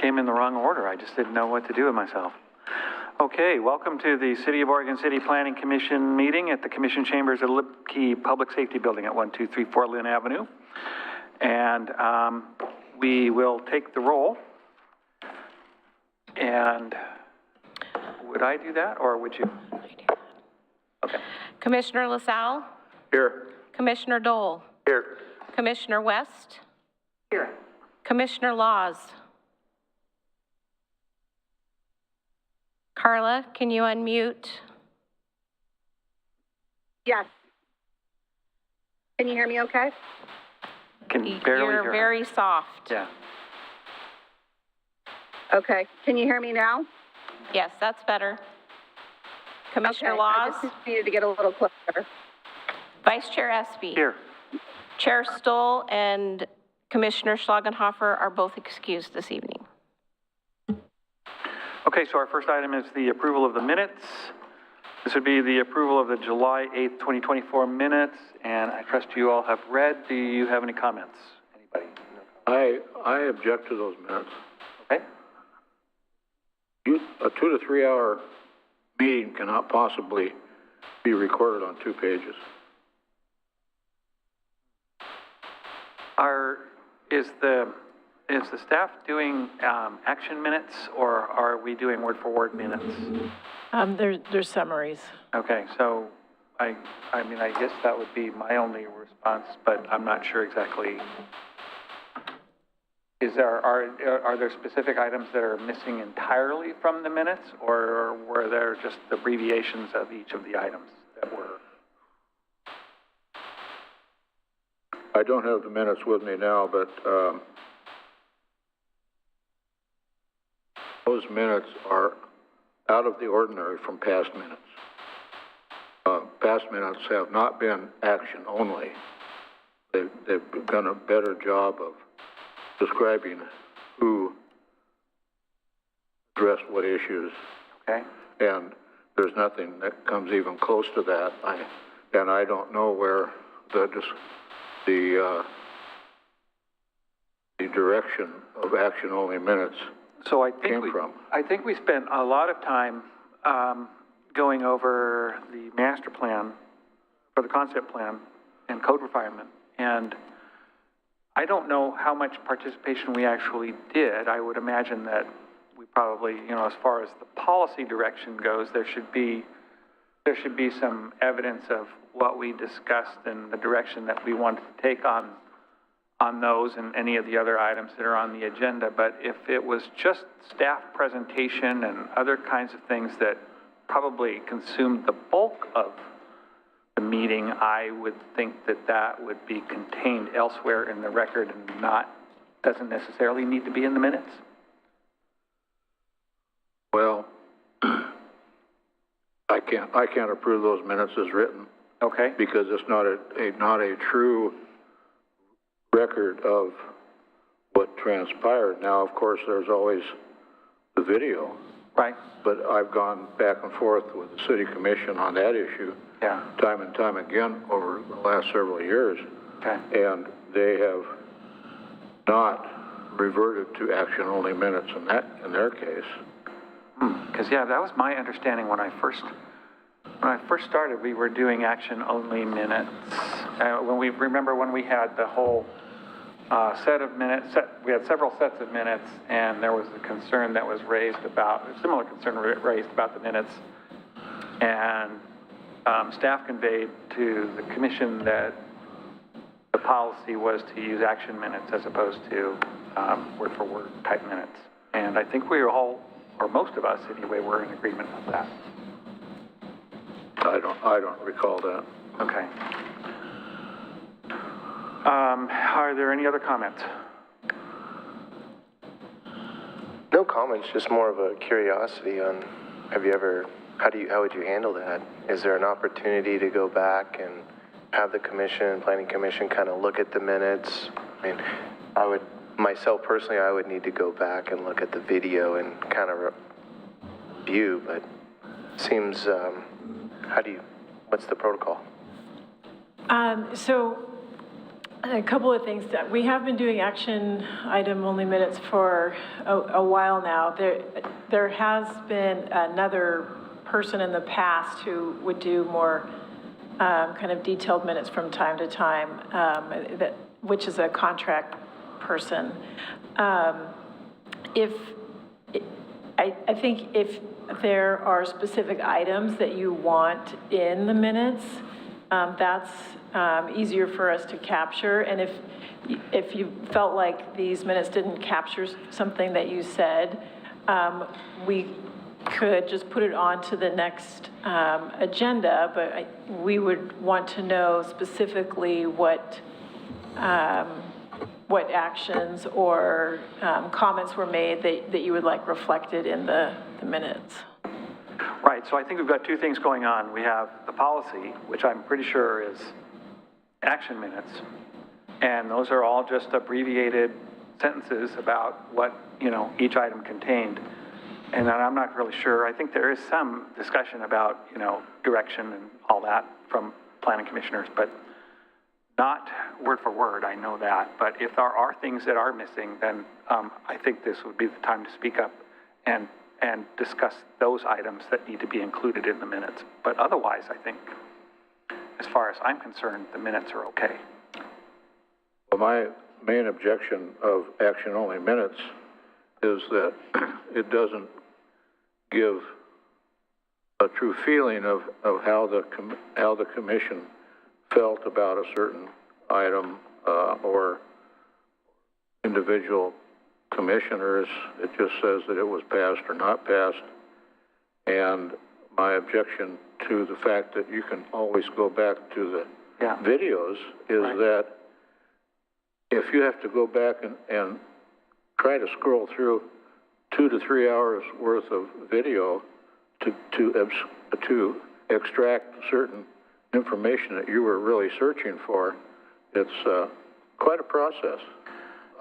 came in the wrong order. I just didn't know what to do with myself. Okay, welcome to the City of Oregon City Planning Commission meeting at the Commission Chambers of Lipke Public Safety Building at 1234 Lynn Avenue. And we will take the roll. And would I do that, or would you? Okay. Commissioner LaSalle? Here. Commissioner Dole? Here. Commissioner West? Here. Commissioner Laws? Carla, can you unmute? Yes. Can you hear me okay? Can barely hear. You're very soft. Yeah. Okay. Can you hear me now? Yes, that's better. Commissioner Okay. Laws? I just needed to get a little closer. Vice Chair Espy? Here. Chair Stoll and Commissioner Schlagenhofer are both excused this evening. Okay, so our first item is the approval of the minutes. This would be the approval of the July 8th, 2024 minutes, and I trust you all have read. Do you have any comments? Anybody? I object to those minutes. Okay. A 2 to 3 hour meeting cannot possibly be recorded on 2 pages. Is the staff doing action minutes, or are we doing word for word minutes? There's summaries. Okay, so I mean, I guess that would be my only response, but I'm not sure exactly. Are there specific items that are missing entirely from the minutes, or were there just abbreviations of each of the items that were? I don't have the minutes with me now, but those minutes are out of the ordinary from past minutes. Past minutes have not been action only. They've done a better job of describing who addressed what issues. Okay. And there's nothing that comes even close to that. I don't know where the direction of action-only minutes So I think we spent a lot of time going over the master plan, or the concept plan, and code refinement. And I don't know how much participation we actually did. I would imagine that we probably, as far as the policy direction goes, there should be some evidence of what we discussed and the direction that we wanted to take on those and any of the other items that are on the agenda. But if it was just staff presentation and other kinds of things that probably consumed the bulk of the meeting, I would think that would be contained elsewhere in the record and doesn't necessarily need to be in the minutes. Well, I can't approve those minutes as written. Okay. Because it's not a true record of what transpired. Now, of course, there's always the video. Right. But I've gone back and forth with the City Commission on that issue. Yeah. Time and time again over the last several years. Okay. And they have not reverted to action-only minutes in their case. Because that was my understanding when I first started. We were doing action-only minutes. When we had the whole set of minutes, we had several sets of minutes, and there was a concern that was raised about, a similar concern raised about the minutes, and staff conveyed to the commission that the policy was to use action minutes as opposed to word-for-word type minutes. And I think we all, or most of us anyway, were in agreement with that. I don't recall that. Okay. Are there any other comments? No comments, just more of a curiosity on, how would you handle that? Is there an opportunity to go back and have the planning commission kind of look at the minutes? I mean, myself personally, I would need to go back and look at the video and kind of review, but seems, what's the protocol? So A couple of things. We have been doing action item only minutes for a while now. There has been another person in the past who would do more kind of detailed minutes from time to time, which is a contract person. I think if there are specific items that you want in the minutes, that's easier for us to capture. And if you felt like these minutes didn't capture something that you said, we could just put it on to the next agenda, but we would want to know specifically what actions or comments were made that you would like reflected in the minutes. Right, so I think we've got two things going on. We have the policy, which I'm pretty sure is action minutes, and those are all just abbreviated sentences about what, each item contained. And then I'm not really sure. I think there is some discussion about, direction and all that from planning commissioners, but not word for word, I know that. But if there are things that are missing, then I think this would be the time to speak up and discuss those items that need to be included in the minutes. But otherwise, I think, as far as I'm concerned, the minutes are okay. Well, my main objection of action-only minutes is that it doesn't give a true feeling of how the commission felt about a certain item or individual commissioners. It just says that it was passed or not passed. And my objection to the fact that you can always go back to the videos is that if you have to go back and try to scroll through 2 to 3 hours worth of video to extract certain information that you were really searching for, it's quite a process.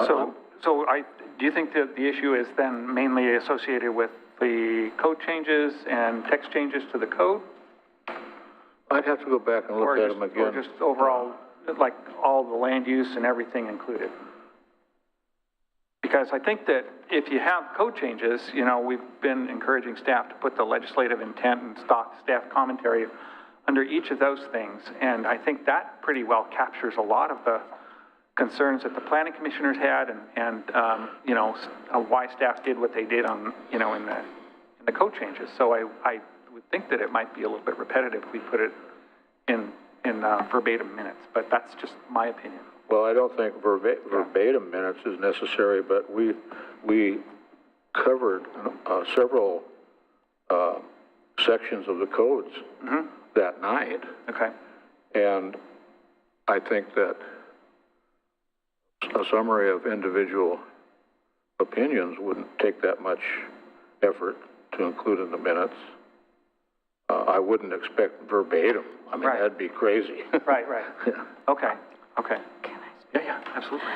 So do you think that the issue is then mainly associated with the code changes and text changes to the code? I'd have to go back and look at them again. Or just overall, like all the land use and everything included? Because I think that if you have code changes, we've been encouraging staff to put the legislative intent and staff commentary under each of those things. And I think that pretty well captures a lot of the concerns that the planning commissioners had and why staff did what they did on, in the code changes. So I would think that it might be a little bit repetitive if we put it in verbatim minutes, but that's just my opinion. Well, I don't think verbatim minutes is necessary, but we covered several sections of the codes that night. Okay. And I think that a summary of individual opinions wouldn't take that much effort to include in the minutes. I wouldn't expect verbatim. I mean, that'd be crazy. Right. Yeah. Okay. Yeah, absolutely.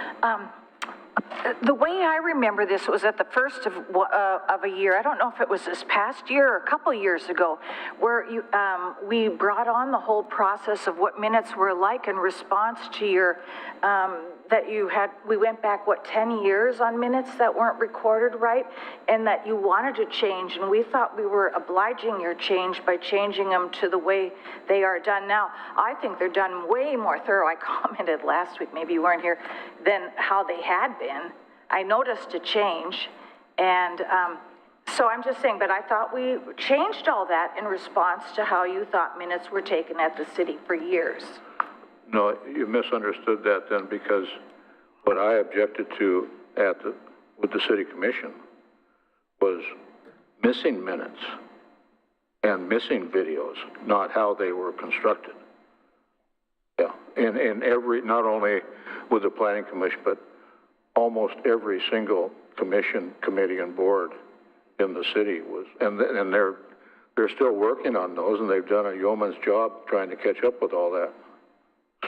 The way I remember this was at the first of a year. I don't know if it was this past year or a couple of years ago, where we brought on the whole process of what minutes were like in response to your that you had. We went back 10 years on minutes that weren't recorded right, and that you wanted to change, and we thought we were obliging your change by changing them to the way they are done now. I think they're done way more thorough. I commented last week, maybe you weren't here, than how they had been. I noticed a change, and so I'm just saying, but I thought we changed all that in response to how you thought minutes were taken at the city for years. No, you misunderstood that then, because what I objected to with the city commission was missing minutes and missing videos, not how they were constructed. Yeah, and every, not only with the planning commission, but almost every single commission, committee, and board in the city was, and they're still working on those, and they've done a yeoman's job trying to catch up with all that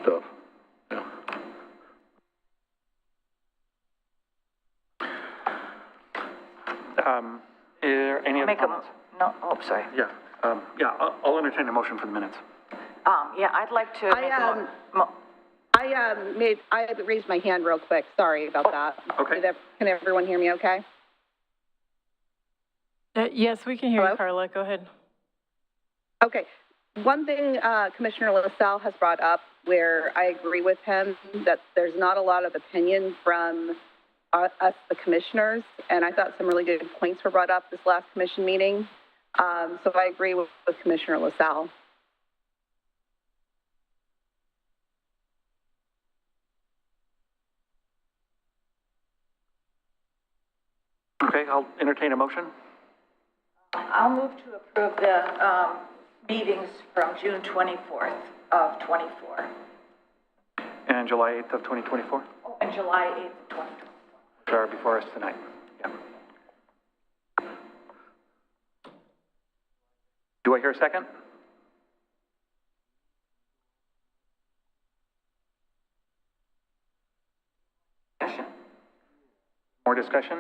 stuff. Yeah. Is there any other comments? Sorry. Yeah, I'll entertain a motion for the minutes. Yeah, I'd like to. I I raised my hand real quick. Sorry about that. okay. Can everyone hear me okay? Yes, we can hear Hello? you, Carla. Go ahead. Okay. One thing Commissioner LaSalle has brought up where I agree with him, that there's not a lot of opinion from us, the commissioners, and I thought some really good points were brought up this last commission meeting. So I agree with Commissioner LaSalle. Okay, I'll entertain a motion. I'll move to approve the meetings from June 24th of 24 And July 8th of 2024, and July 8th of 2024. which are before us tonight. Yeah. Do I hear a second? More discussion?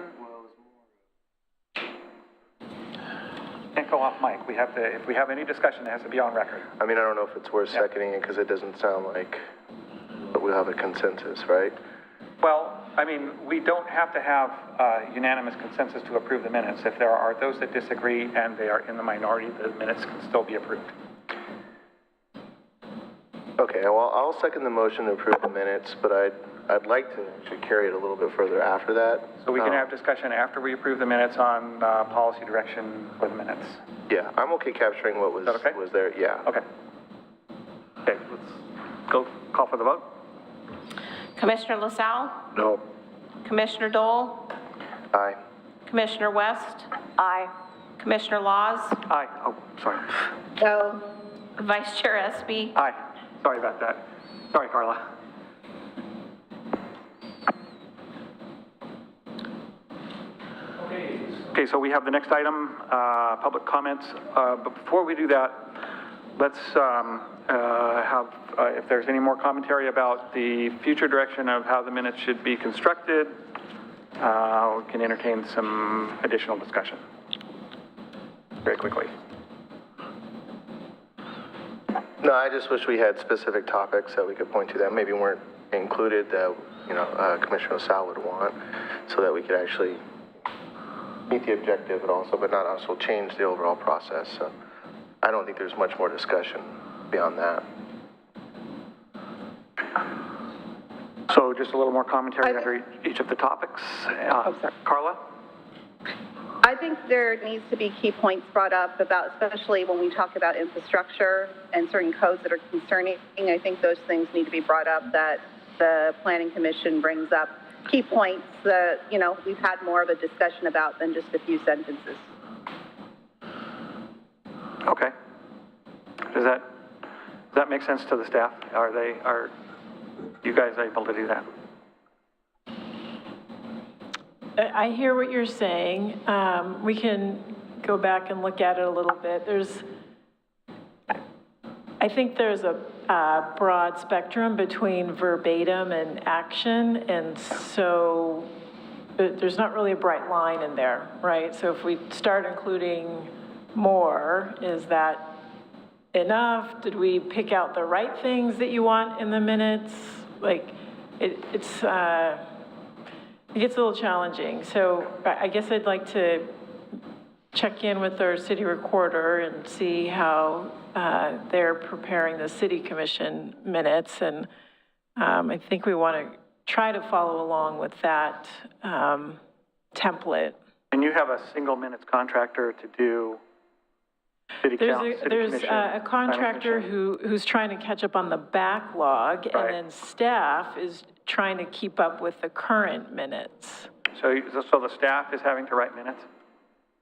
Can't go off mic. We have to, if we have any discussion, it has to be on record. I mean, I don't know if it's worth seconding it because it doesn't sound like we'll have a consensus, right? Well, I mean, we don't have to have unanimous consensus to approve the minutes. If there are those that disagree and they are in the minority, the minutes can still be approved. Okay, well, I'll second the motion to approve the minutes, but I'd like to actually carry it a little bit further after that. So we can have discussion after we approve the minutes on policy direction for the minutes. Yeah, I'm okay capturing what was, okay? was there, yeah. Okay. Okay, let's go call for the vote. Commissioner LaSalle? No. Commissioner Dole? Aye. Commissioner West? Aye. Commissioner Laws? Aye. Oh, sorry. No. Vice Chair Espy? Aye. Sorry about that. Sorry, Carla. Okay, so we have the next item, public comments. But before we do that, let's have, if there's any more commentary about the future direction of how the minutes should be constructed, we can entertain some additional discussion very quickly. No, I just wish we had specific topics that we could point to that maybe weren't included that, you know, Commissioner LaSalle would want, so that we could actually meet the objective and also, but not also change the overall process. So I don't think there's much more discussion beyond that. So just a little more commentary under each of the topics. sorry. Carla? I think there needs to be key points brought up about, especially when we talk about infrastructure and certain codes that are concerning. I think those things need to be brought up, that the Planning Commission brings up key points that, you know, we've had more of a discussion about than just a few sentences. Okay. Does that make sense to the staff? Are you guys able to do that? I hear what you're saying. We can go back and look at it a little bit. I think there's a broad spectrum between verbatim and action, and so there's not really a bright line in there, right? So if we start including more, is that enough? Did we pick out the right things that you want in the minutes? Like, it gets a little challenging. So I guess I'd like to check in with our city recorder and see how they're preparing the city commission minutes. And I think we want to try to follow along with that template. And you have a single minutes contractor to do city council, There's a contractor who's trying to catch up on the backlog, Right. and then staff is trying to keep up with the current minutes. So the staff is having to write minutes?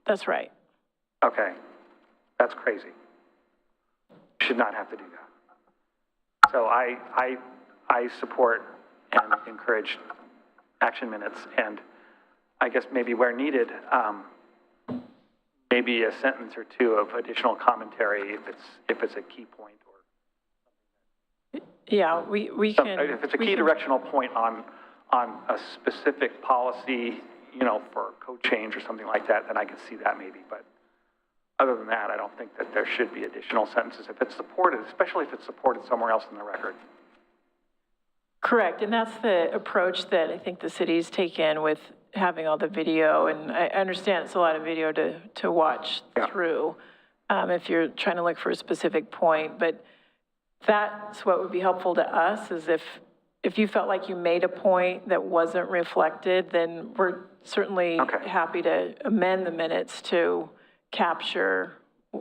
That's right. Okay. That's crazy. Should not have to do that. So I support and encourage action minutes, and I guess maybe where needed, maybe a sentence or two of additional commentary if it's a key point, or Yeah, we can. if it's a key directional point on a specific policy, you know, for code change or something like that, then I can see that maybe. But other than that, I don't think that there should be additional sentences if it's supported, especially if it's supported somewhere else in the record. Correct, and that's the approach that I think the city's taken with having all the video, and I understand it's a lot of video to watch through if you're trying to look for a specific point, but that's what would be helpful to us, is if you felt like you made a point that wasn't reflected, then we're certainly happy to amend the minutes to capture, you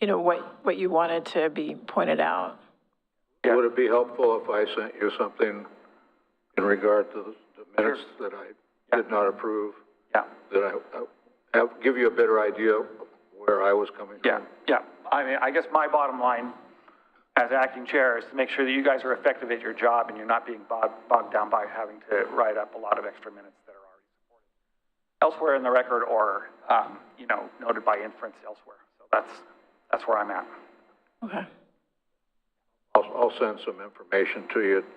know, what you wanted to be pointed out. Would it be helpful if I sent you something in regard to the minutes that I did not approve? Yeah. That I give you a better idea of where I was coming from? Yeah. I mean, I guess my bottom line as acting chair is to make sure that you guys are effective at your job and you're not being bogged down by having to write up a lot of extra minutes that are already supported elsewhere in the record or, you know, noted by inference elsewhere. So that's where I'm at. Okay. I'll send some information to you to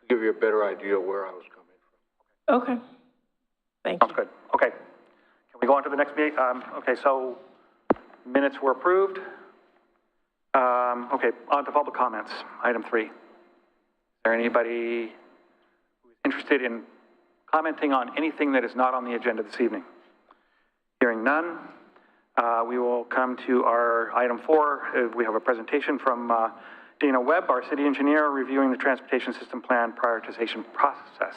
give you a better idea of where I was coming from. Okay. Thank you. Sounds good. Okay. Can we go on to the next meeting? Okay, so minutes were approved. Okay, on to public comments. Item 3. Is there anybody who is interested in commenting on anything that is not on the agenda this evening? Hearing none, we will come to our item 4. We have a presentation from Dayna Webb, our city engineer, reviewing the transportation system plan prioritization process.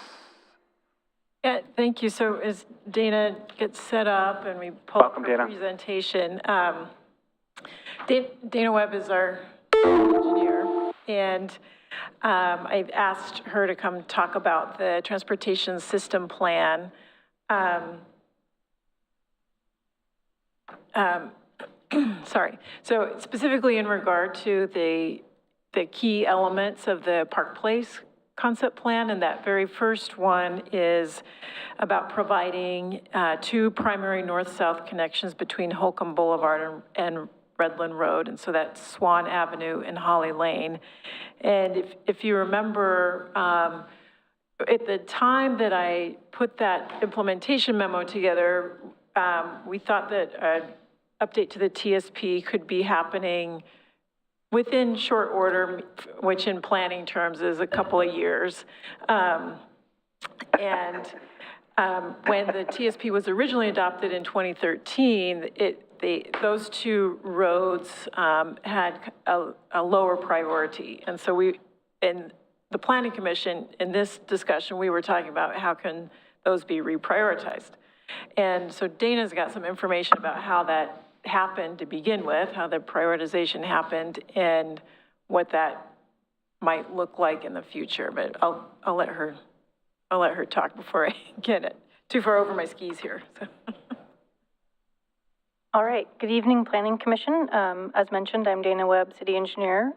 Yeah, thank you. So as Dayna gets set up and we pull up her presentation, Dayna Webb is our engineer, and I've asked her to come talk about the transportation system plan. Sorry. So specifically in regard to the key elements of the Park Place concept plan, and that very first one is about providing 2 primary north-south connections between Holcomb Boulevard and Redland Road, and so that's Swan Avenue and Holly Lane. And if you remember, at the time that I put that implementation memo together, we thought that an update to the TSP could be happening within short order, which in planning terms is a couple of years. When the TSP was originally adopted in 2013, those 2 roads had a lower priority. And so in the Planning Commission, in this discussion, we were talking about how can those be reprioritized. And so Dana's got some information about how that happened to begin with, how the prioritization happened, and what that might look like in the future. But I'll let her talk before I get too far over my skis here. So. All right. Good evening, Planning Commission. As mentioned, I'm Dayna Webb, City Engineer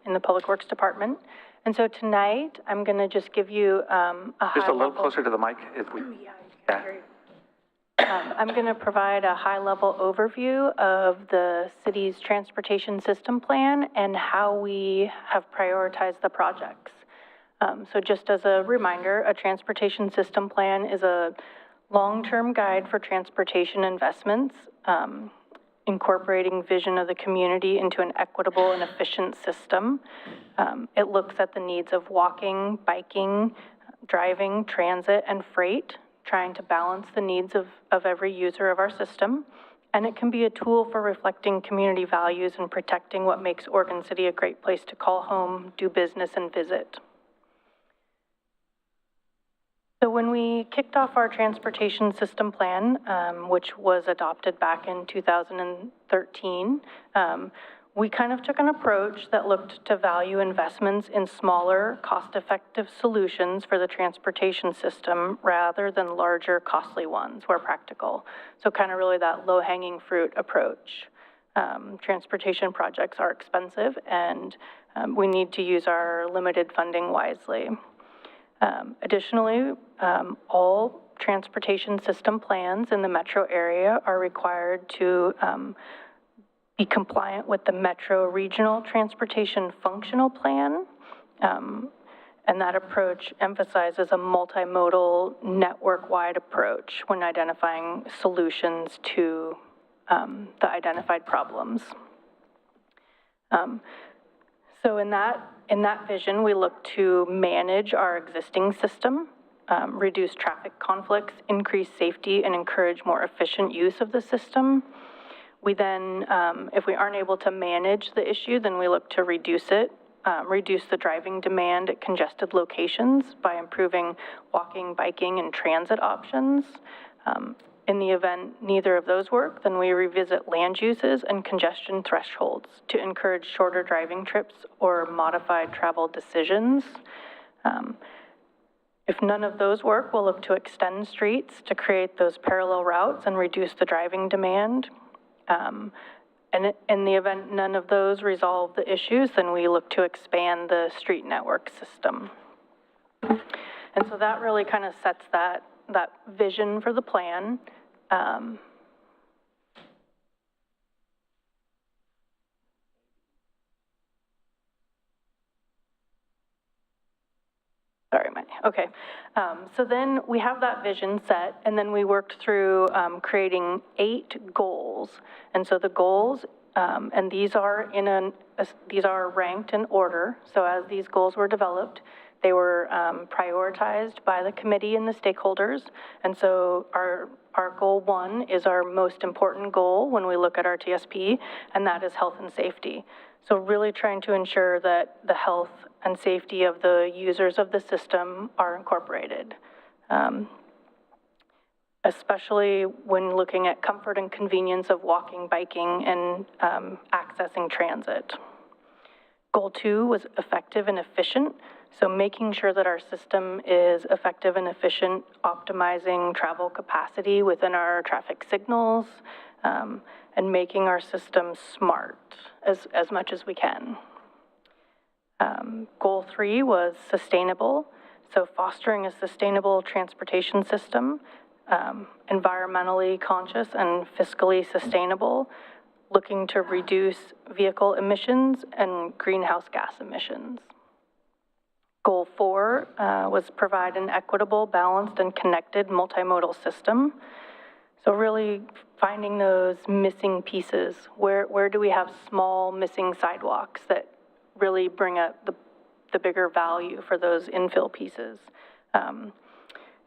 in the Public Works Department. And so tonight, I'm going to just give you just a little closer to the mic. If we, yeah. I'm going to provide a high-level overview of the city's transportation system plan and how we have prioritized the projects. So just as a reminder, a transportation system plan is a long-term guide for transportation investments, incorporating vision of the community into an equitable and efficient system. It looks at the needs of walking, biking, driving, transit, and freight, trying to balance the needs of every user of our system. And it can be a tool for reflecting community values and protecting what makes Oregon City a great place to call home, do business, and visit. So when we kicked off our transportation system plan, which was adopted back in 2013, we kind of took an approach that looked to value investments in smaller, cost-effective solutions for the transportation system rather than larger, costly ones where practical. So kind of really that low-hanging fruit approach. Transportation projects are expensive, and we need to use our limited funding wisely. Additionally, all transportation system plans in the metro area are required to be compliant with the Metro Regional Transportation Functional Plan, and that approach emphasizes a multimodal, network-wide approach when identifying solutions to the identified problems. So in that vision, we look to manage our existing system, reduce traffic conflicts, increase safety, and encourage more efficient use of the system. We then, if we aren't able to manage the issue, then we look to reduce it, reduce the driving demand at congested locations by improving walking, biking, and transit options. In the event neither of those work, then we revisit land uses and congestion thresholds to encourage shorter driving trips or modified travel decisions. If none of those work, we'll look to extend streets to create those parallel routes and reduce the driving demand. And in the event none of those resolve the issues, then we look to expand the street network system. And so that really kind of sets that vision for the plan. Okay. So then we have that vision set, and then we worked through creating 8 goals. And so the goals, and these are ranked in order. So as these goals were developed, they were prioritized by the committee and the stakeholders. And so our goal 1 is our most important goal when we look at our TSP, and that is health and safety. So really trying to ensure that the health and safety of the users of the system are incorporated, especially when looking at comfort and convenience of walking, biking, and accessing transit. Goal 2 was effective and efficient. So making sure that our system is effective and efficient, optimizing travel capacity within our traffic signals, and making our system smart as much as we can. Goal 3 was sustainable. So fostering a sustainable transportation system, environmentally conscious and fiscally sustainable, looking to reduce vehicle emissions and greenhouse gas emissions. Goal 4 was provide an equitable, balanced, and connected multimodal system. So really finding those missing pieces. Where do we have small missing sidewalks that really bring up the bigger value for those infill pieces?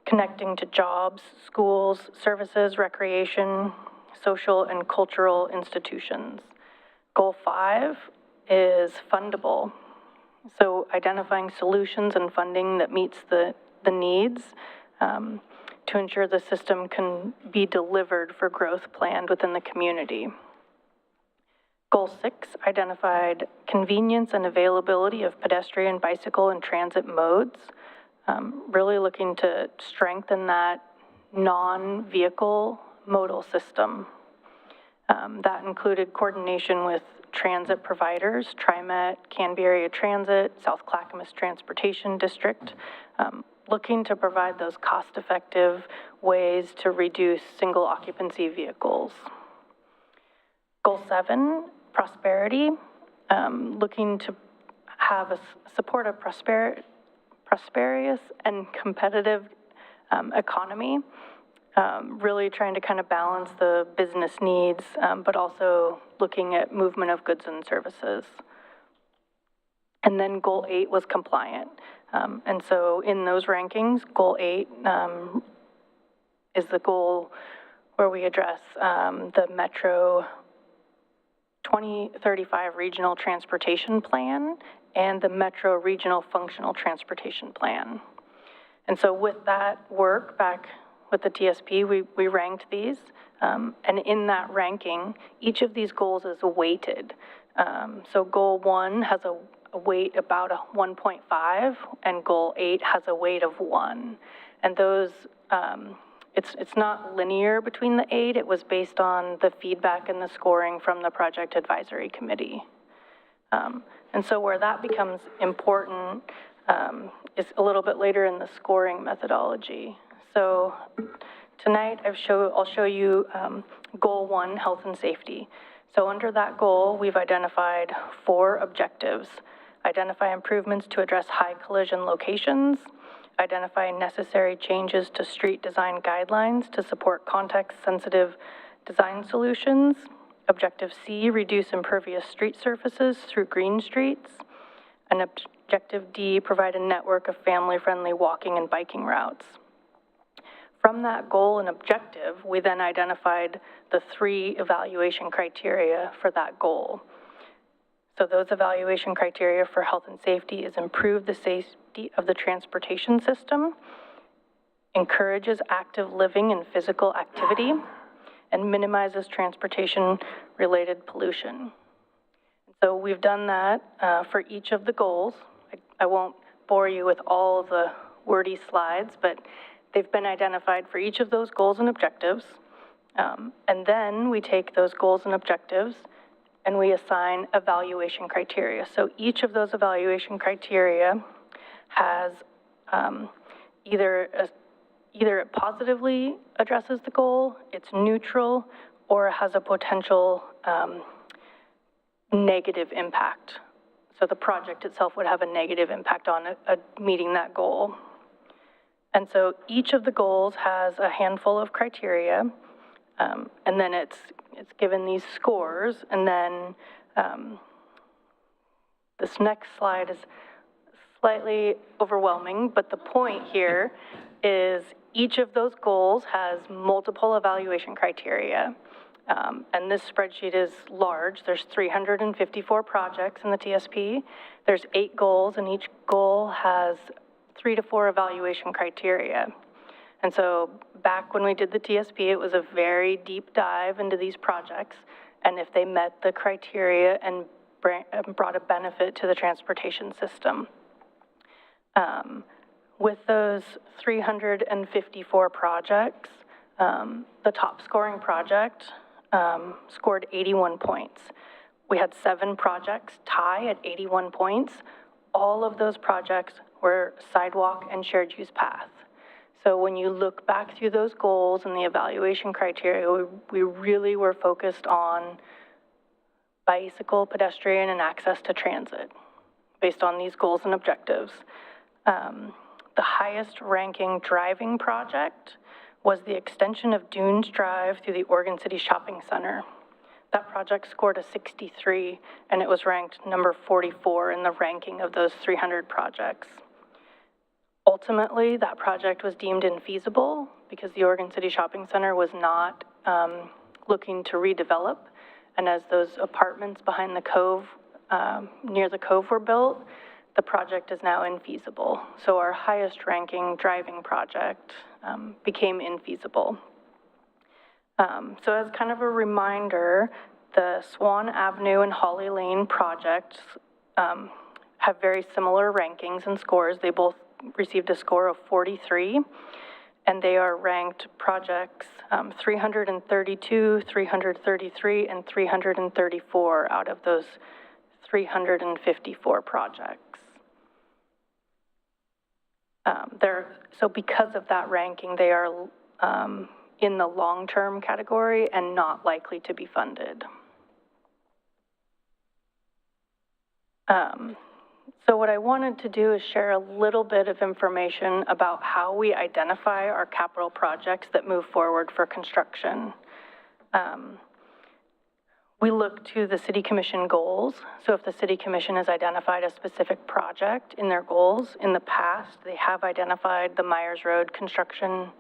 Connecting to jobs, schools, services, recreation, social and cultural institutions. Goal 5 is fundable. So identifying solutions and funding that meets the needs to ensure the system can be delivered for growth planned within the community. Goal 6 identified convenience and availability of pedestrian, bicycle, and transit modes, really looking to strengthen that non-vehicle modal system. That included coordination with transit providers, TriMet, Canby Area Transit, South Clackamas Transportation District, looking to provide those cost-effective ways to reduce single occupancy vehicles. Goal 7, prosperity, looking to have support a prosperous and competitive economy, really trying to kind of balance the business needs, but also looking at movement of goods and services. And then goal 8 was compliant. And so in those rankings, goal 8 is the goal where we address the Metro 2035 Regional Transportation Plan and the Metro Regional Functional Transportation Plan. And so with that work back with the TSP, we ranked these, and in that ranking, each of these goals is weighted. So goal 1 has a weight about a 1.5, and goal 8 has a weight of 1. And those, it's not linear between the 8, it was based on the feedback and the scoring from the Project Advisory Committee. And so where that becomes important is a little bit later in the scoring methodology. So tonight I'll show you goal 1, health and safety. So under that goal, we've identified 4 objectives. Identify improvements to address high collision locations, identify necessary changes to street design guidelines to support context-sensitive design solutions. Objective C, reduce impervious street surfaces through green streets. And objective D, provide a network of family-friendly walking and biking routes. From that goal and objective, we then identified the 3 evaluation criteria for that goal. So those evaluation criteria for health and safety is improve the safety of the transportation system, encourages active living and physical activity, and minimizes transportation-related pollution. So we've done that for each of the goals. I won't bore you with all of the wordy slides, but they've been identified for each of those goals and objectives. And then we take those goals and objectives and we assign evaluation criteria. So each of those evaluation criteria has either it positively addresses the goal, it's neutral, or it has a potential negative impact. So the project itself would have a negative impact on meeting that goal. And so each of the goals has a handful of criteria, and then it's given these scores, and then this next slide is slightly overwhelming, but the point here is each of those goals has multiple evaluation criteria. And this spreadsheet is large. There's 354 projects in the TSP. There's 8 goals, and each goal has 3 to 4 evaluation criteria. And so back when we did the TSP, it was a very deep dive into these projects, and if they met the criteria and brought a benefit to the transportation system. With those 354 projects, the top scoring project scored 81 points. We had 7 projects tie at 81 points. All of those projects were sidewalk and shared use path. So when you look back through those goals and the evaluation criteria, we really were focused on bicycle, pedestrian, and access to transit based on these goals and objectives. The highest ranking driving project was the extension of Dunes Drive through the Oregon City Shopping Center. That project scored a 63, and it was ranked number 44 in the ranking of those 300 projects. Ultimately, that project was deemed infeasible because the Oregon City Shopping Center was not looking to redevelop, and as those apartments behind the cove, near the cove were built, the project is now infeasible. So our highest ranking driving project became infeasible. So as kind of a reminder, the Swan Avenue and Holly Lane projects have very similar rankings and scores. They both received a score of 43, and they are ranked projects 332, 333, and 334 out of those 354 projects. So because of that ranking, they are in the long-term category and not likely to be funded. So what I wanted to do is share a little bit of information about how we identify our capital projects that move forward for construction. We look to the City Commission goals. So if the City Commission has identified a specific project in their goals, in the past, they have identified the Myers Road construction,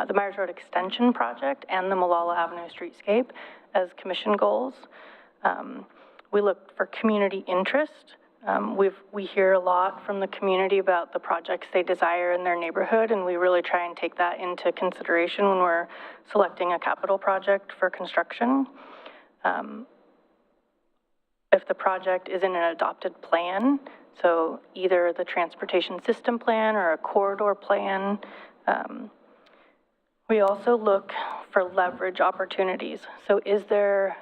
the Myers Road extension project and the Malala Avenue streetscape as commission goals. We look for community interest. We hear a lot from the community about the projects they desire in their neighborhood, and we really try and take that into consideration when we're selecting a capital project for construction. If the project is in an adopted plan, so either the transportation system plan or a corridor plan, we also look for leverage opportunities. So is there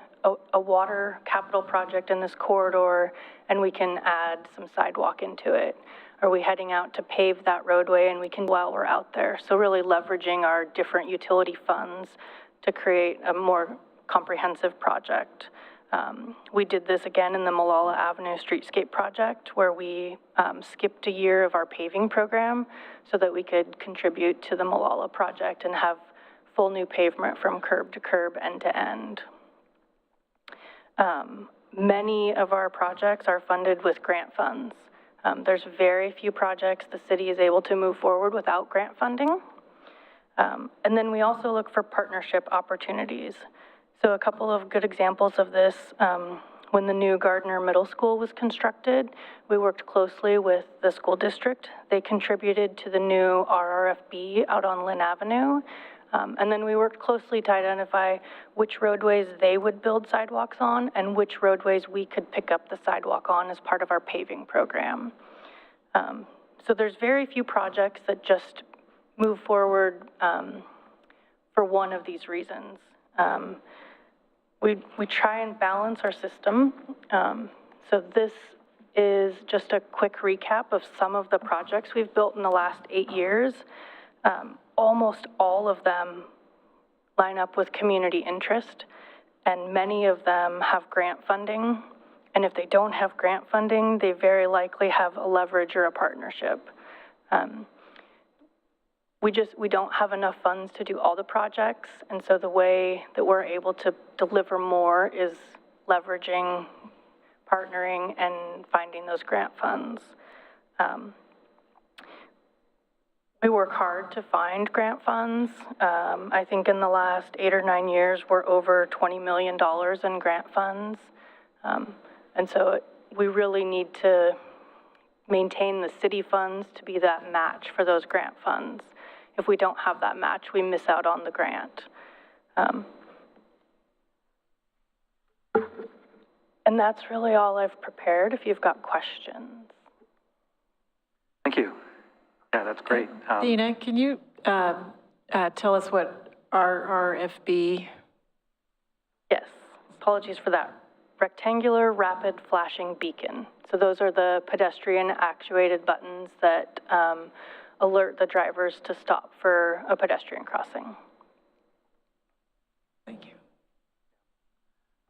a water capital project in this corridor and we can add some sidewalk into it? Are we heading out to pave that roadway and we can while we're out there? So really leveraging our different utility funds to create a more comprehensive project. We did this again in the Malala Avenue streetscape project where we skipped a year of our paving program so that we could contribute to the Malala project and have full new pavement from curb to curb, end to end. Many of our projects are funded with grant funds. There's very few projects the city is able to move forward without grant funding. And then we also look for partnership opportunities. So a couple of good examples of this, when the new Gardner Middle School was constructed, we worked closely with the school district. They contributed to the new RRFB out on Lynn Avenue. And then we worked closely to identify which roadways they would build sidewalks on and which roadways we could pick up the sidewalk on as part of our paving program. So there's very few projects that just move forward for one of these reasons. We try and balance our system. So this is just a quick recap of some of the projects we've built in the last 8 years. Almost all of them line up with community interest, and many of them have grant funding. And if they don't have grant funding, they very likely have a leverage or a partnership. We don't have enough funds to do all the projects, and so the way that we're able to deliver more is leveraging, partnering, and finding those grant funds. We work hard to find grant funds. I think in the last 8 or 9 years, we're over $20 million in grant funds. And so we really need to maintain the city funds to be that match for those grant funds. If we don't have that match, we miss out on the grant. And that's really all I've prepared, if you've got questions. Thank you. Yeah, that's great. Dayna, can you tell us what RRFB? Yes, apologies for that. Rectangular rapid flashing beacon. So those are the pedestrian actuated buttons that alert the drivers to stop for a pedestrian crossing. Thank you.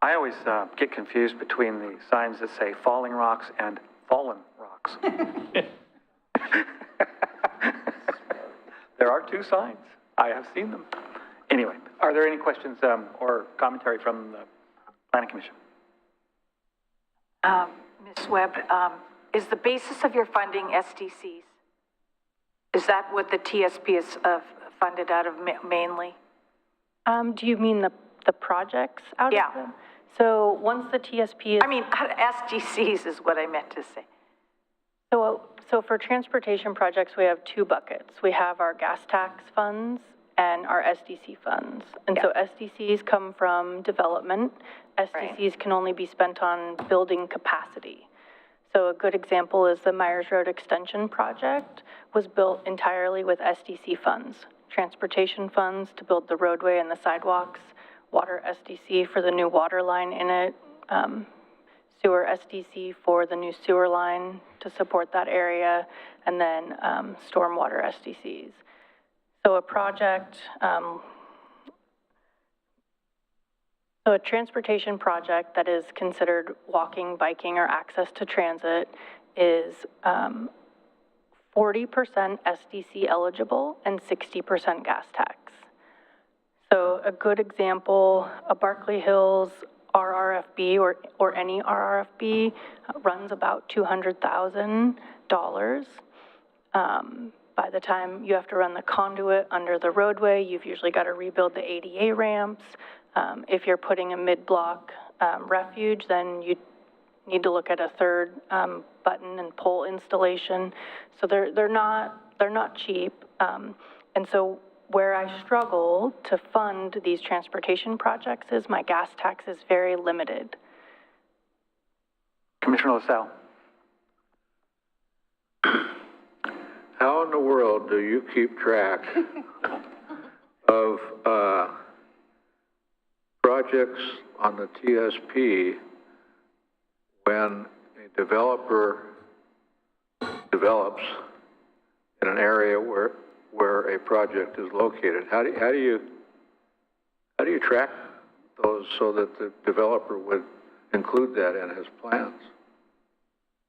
I always get confused between the signs that say falling rocks and fallen rocks. There are two signs. I have seen them. Anyway, are there any questions or commentary from the Planning Commission? Ms. Webb, is the basis of your funding SDCs? Is that what the TSP is funded out of mainly? Do you mean the projects out Yeah. of them? So once the TSP is... I mean, SDCs is what I meant to say. So for transportation projects, we have two buckets. We have our gas tax funds and our SDC funds. And so SDCs come from development. SDCs can only be spent on building capacity. So a good example is the Myers Road Extension project was built entirely with SDC funds. Transportation funds to build the roadway and the sidewalks, water SDC for the new water line in it, sewer SDC for the new sewer line to support that area, and then stormwater SDCs. So a project, so a transportation project that is considered walking, biking, or access to transit is 40% SDC eligible and 60% gas tax. So a good example, a Berkeley Hills RRFB or any RRFB runs about $200,000. By the time you have to run the conduit under the roadway, you've usually got to rebuild the ADA ramps. If you're putting a mid-block refuge, then you need to look at a third button and pole installation. So they're not cheap. And so where I struggle to fund these transportation projects is my gas tax is very limited. Commissioner LaSalle. How in the world do you keep track of projects on the TSP when a developer develops in an area where a project is located? How do you track those so that the developer would include that in his plans?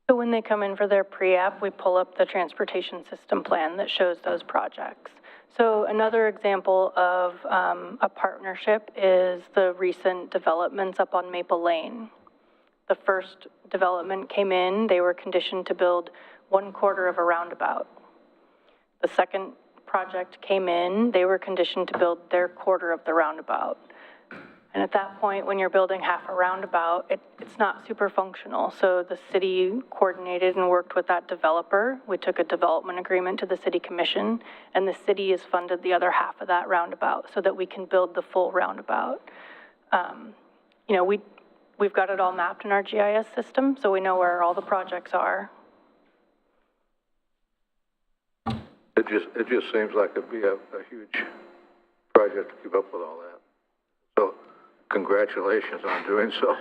So when they come in for their pre-app, we pull up the transportation system plan that shows those projects. So another example of a partnership is the recent developments up on Maplelane. The first development came in, they were conditioned to build 1/4 of a roundabout. The second project came in, they were conditioned to build their 1/4 of the roundabout. And at that point, when you're building half a roundabout, it's not super functional. So the city coordinated and worked with that developer. We took a development agreement to the city commission, and the city has funded the other half of that roundabout so that we can build the full roundabout. You know, we've got it all mapped in our GIS system, so we know where all the projects are. It just seems like it'd be a huge project to keep up with all that. So, congratulations on doing so.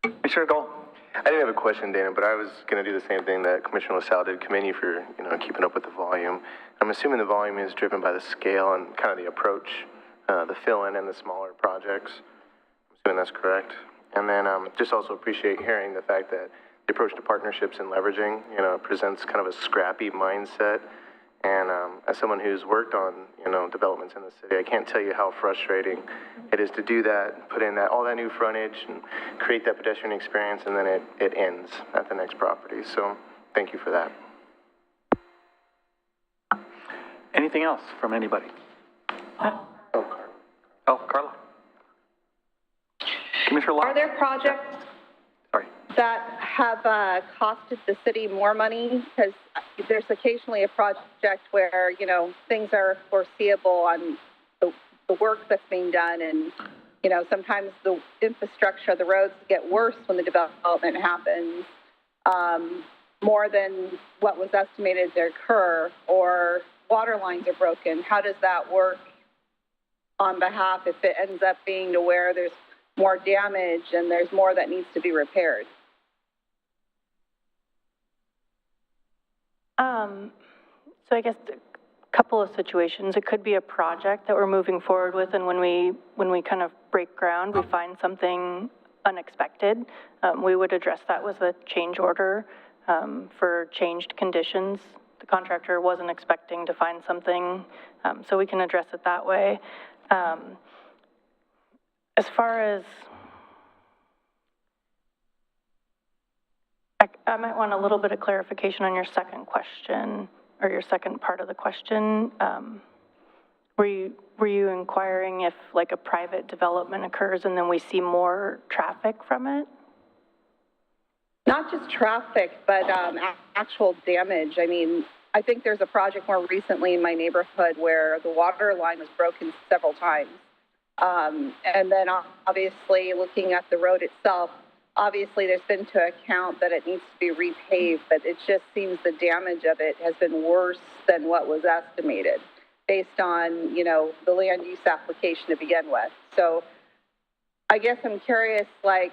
Commissioner Dole. I didn't have a question, Dana, but I was going to do the same thing that Commissioner LaSalle did. Commend you for, you know, keeping up with the volume. I'm assuming the volume is driven by the scale and kind of the approach, the fill-in and the smaller projects. I'm assuming that's correct. And then just also appreciate hearing the fact that the approach to partnerships and leveraging, you know, presents kind of a scrappy mindset. And as someone who's worked on, you know, developments in the city, I can't tell you how frustrating it is to do that, put in that all that new frontage and create that pedestrian experience, and then it ends at the next property. So thank you for that. Anything else from anybody? Carla. Commissioner Lott. Are there projects that have costed the city more money? Because there's occasionally a project where, you know, things are foreseeable on the work that's being done, and, you know, sometimes the infrastructure, the roads get worse when the development happens, more than what was estimated to occur, or water lines are broken. How does that work on behalf if it ends up being to where there's more damage and there's more that needs to be repaired? So I guess a couple of situations. It could be a project that we're moving forward with, and when we kind of break ground, we find something unexpected. We would address that with a change order for changed conditions. The contractor wasn't expecting to find something, so we can address it that way. As far as I might want a little bit of clarification on your second question, or your second part of the question. Were you inquiring if like a private development occurs and then we see more traffic from it? Not just traffic, but actual damage. I mean, I think there's a project more recently in my neighborhood where the water line was broken several times. And then obviously looking at the road itself, obviously there's been to account that it needs to be repaved, but it just seems the damage of it has been worse than what was estimated based on, you know, the land use application to begin with. So I guess I'm curious, like,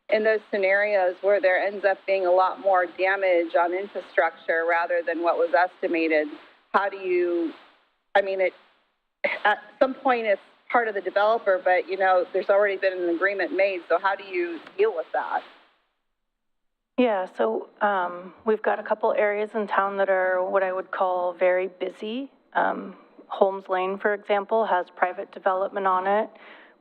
in those scenarios where there ends up being a lot more damage on infrastructure rather than what was estimated, how do you, I mean, at some point it's part of the developer, but, you know, there's already been an agreement made, so how do you deal with that? Yeah, so we've got a couple areas in town that are what I would call very busy. Holmes Lane, for example, has private development on it.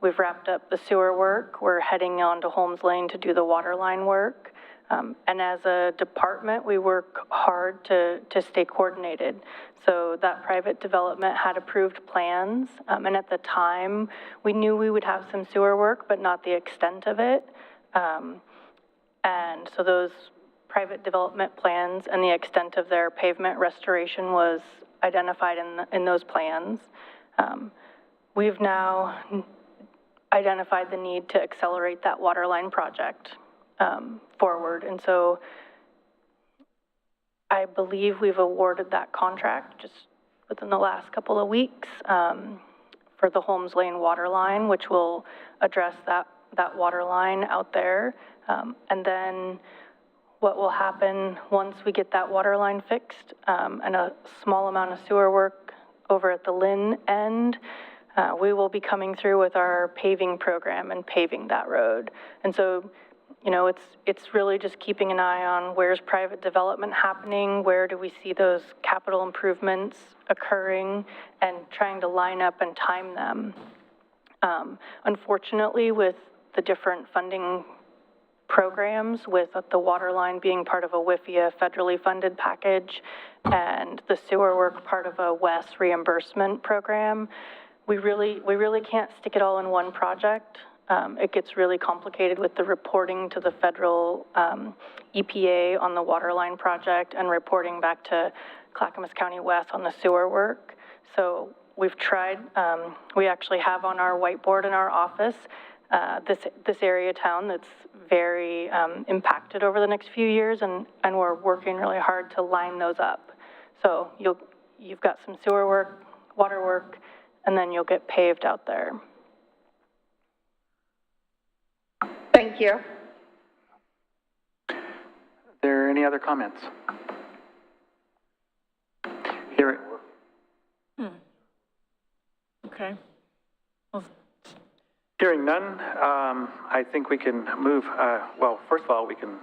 We've wrapped up the sewer work. We're heading on to Holmes Lane to do the water line work. And as a department, we work hard to stay coordinated. So that private development had approved plans. And at the time, we knew we would have some sewer work, but not the extent of it. And so those private development plans and the extent of their pavement restoration was identified in those plans. We've now identified the need to accelerate that water line project forward. And so I believe we've awarded that contract just within the last couple of weeks for the Holmes Lane water line, which will address that water line out there. And then what will happen once we get that water line fixed and a small amount of sewer work over at the Lynn end, we will be coming through with our paving program and paving that road. And so, you know, it's really just keeping an eye on where's private development happening, where do we see those capital improvements occurring, and trying to line up and time them. Unfortunately, with the different funding programs, with the water line being part of a WIFIA federally funded package and the sewer work part of a WES reimbursement program. We really can't stick it all in one project. It gets really complicated with the reporting to the federal EPA on the water line project and reporting back to Clackamas County West on the sewer work. So we've tried, we actually have on our whiteboard in our office this area of town that's very impacted over the next few years, and we're working really hard to line those up. So you've got some sewer work, water work, and then you'll get paved out there. Thank you. Are there any other comments? Here. Okay. Hearing none, I think we can move, well, first of all, we can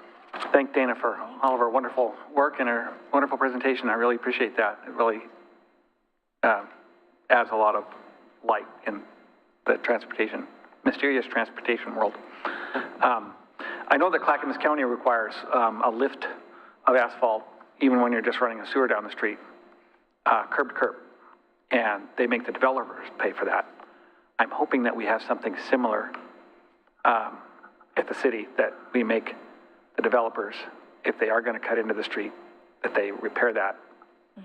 thank Dayna for all of her wonderful work and her wonderful presentation. I really appreciate that. It really adds a lot of light in the mysterious transportation world. I know that Clackamas County requires a lift of asphalt even when you're just running a sewer down the street, curb to curb, and they make the developers pay for that. I'm hoping that we have something similar at the city, that we make the developers, if they are going to cut into the street, that they repair that.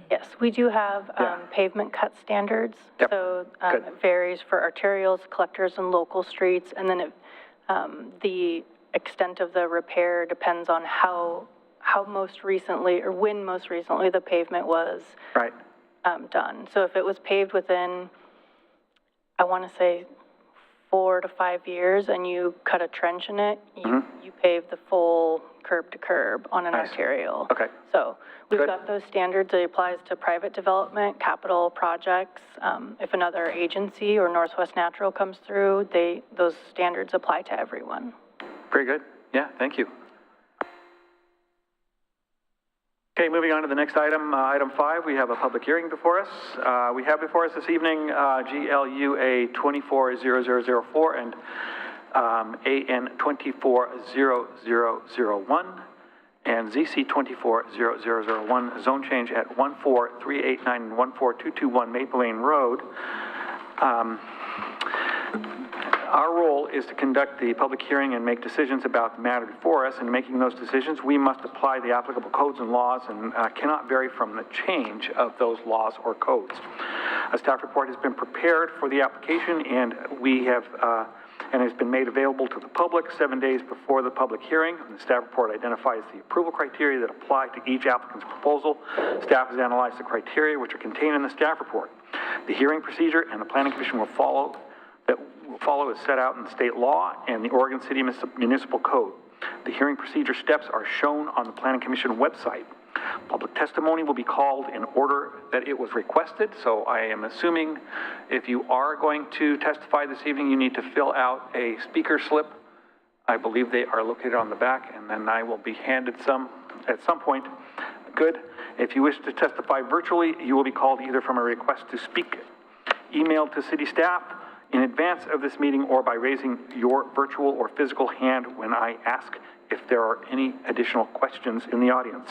Yes, we do have pavement cut standards. Yep. So it varies for arterials, collectors, and local streets. And then the extent of the repair depends on how most recently, or when most recently, the pavement was done. So if it was paved within, I want to say, 4 to 5 years, and you cut a trench in it, you pave the full curb to curb on an arterial. Okay. So we've got those standards. It applies to private development, capital projects. If another agency or Northwest Natural comes through, those standards apply to everyone. Very good. Yeah, thank you. Okay, moving on to the next item, item 5, we have a public hearing before us. We have before us this evening GLUA 240004 and AN 240001 and ZC 240001, zone change at 14389 and 14221 Maplelane Road. Our role is to conduct the public hearing and make decisions about the matter before us. In making those decisions, we must apply the applicable codes and laws and cannot vary from the change of those laws or codes. A staff report has been prepared for the application, and we have and has been made available to the public 7 days before the public hearing. And the staff report identifies the approval criteria that apply to each applicant's proposal. Staff has analyzed the criteria which are contained in the staff report. The hearing procedure and the Planning Commission will follow as set out in state law and the Oregon City Municipal Code. The hearing procedure steps are shown on the Planning Commission website. Public testimony will be called in order that it was requested, so I am assuming if you are going to testify this evening, you need to fill out a speaker slip. I believe they are located on the back, and then I will be handed some at some point. Good. If you wish to testify virtually, you will be called either from a request to speak emailed to city staff in advance of this meeting or by raising your virtual or physical hand when I ask if there are any additional questions in the audience.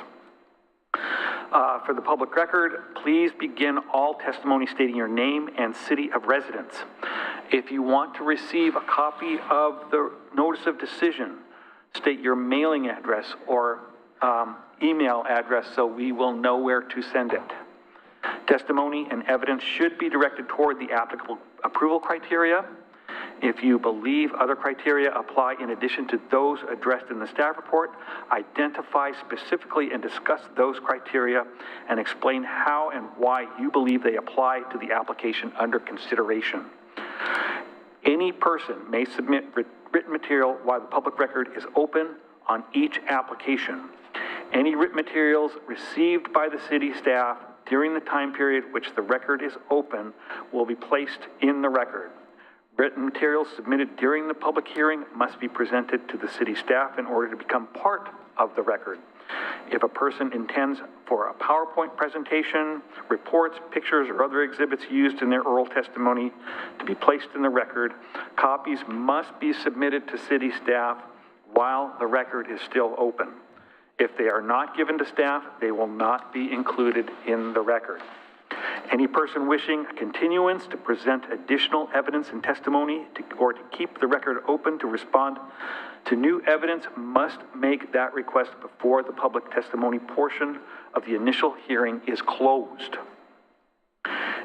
For the public record, please begin all testimony stating your name and city of residence. If you want to receive a copy of the notice of decision, state your mailing address or email address so we will know where to send it. Testimony and evidence should be directed toward the applicable approval criteria. If you believe other criteria apply in addition to those addressed in the staff report, identify specifically and discuss those criteria and explain how and why you believe they apply to the application under consideration. Any person may submit written material while the public record is open on each application. Any written materials received by the city staff during the time period which the record is open will be placed in the record. Written materials submitted during the public hearing must be presented to the city staff in order to become part of the record. If a person intends for a PowerPoint presentation, reports, pictures, or other exhibits used in their oral testimony to be placed in the record, copies must be submitted to city staff while the record is still open. If they are not given to staff, they will not be included in the record. Any person wishing a continuance to present additional evidence and testimony or to keep the record open to respond to new evidence must make that request before the public testimony portion of the initial hearing is closed.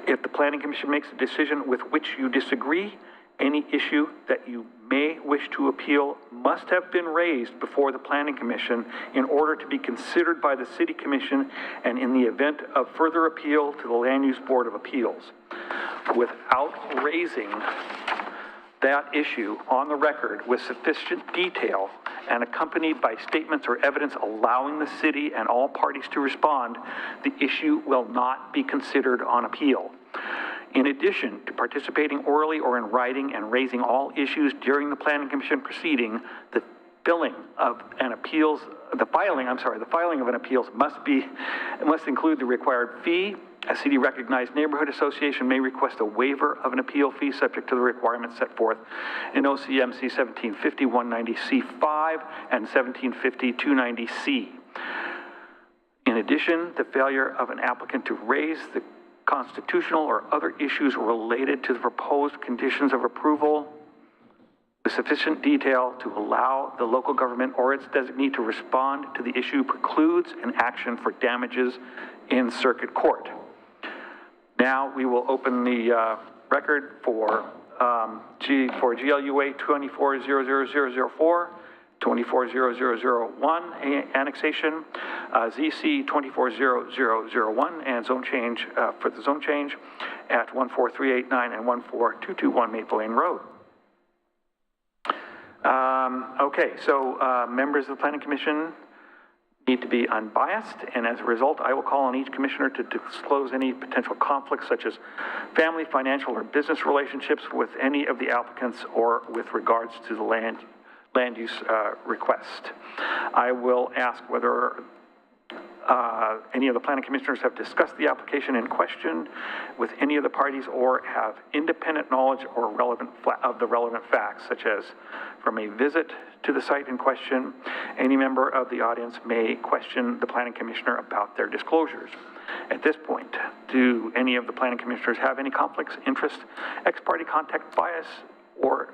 If the Planning Commission makes a decision with which you disagree, any issue that you may wish to appeal must have been raised before the Planning Commission in order to be considered by the City Commission and in the event of further appeal to the Land Use Board of Appeals. Without raising that issue on the record with sufficient detail and accompanied by statements or evidence allowing the city and all parties to respond, the issue will not be considered on appeal. In addition to participating orally or in writing and raising all issues during the Planning Commission proceeding, the filing of an appeals must include the required fee. A city-recognized neighborhood association may request a waiver of an appeal fee subject to the requirements set forth in OCMC 1750-190C5 and 1750-290C. In addition, the failure of an applicant to raise the constitutional or other issues related to the proposed conditions of approval with sufficient detail to allow the local government or its designee to respond to the issue precludes an action for damages in circuit court. Now we will open the record for GLUA 240004, 240001 annexation, ZC 240001, and zone change for the zone change at 14389 and 14221 Maplelane Road. Okay, so members of the Planning Commission need to be unbiased, and as a result, I will call on each commissioner to disclose any potential conflicts such as family, financial, or business relationships with any of the applicants or with regards to the land use request. I will ask whether any of the planning commissioners have discussed the application in question with any of the parties or have independent knowledge or of the relevant facts, such as from a visit to the site in question. Any member of the audience may question the planning commissioner about their disclosures. At this point, do any of the planning commissioners have any conflicts, interest, ex parte contact, bias, or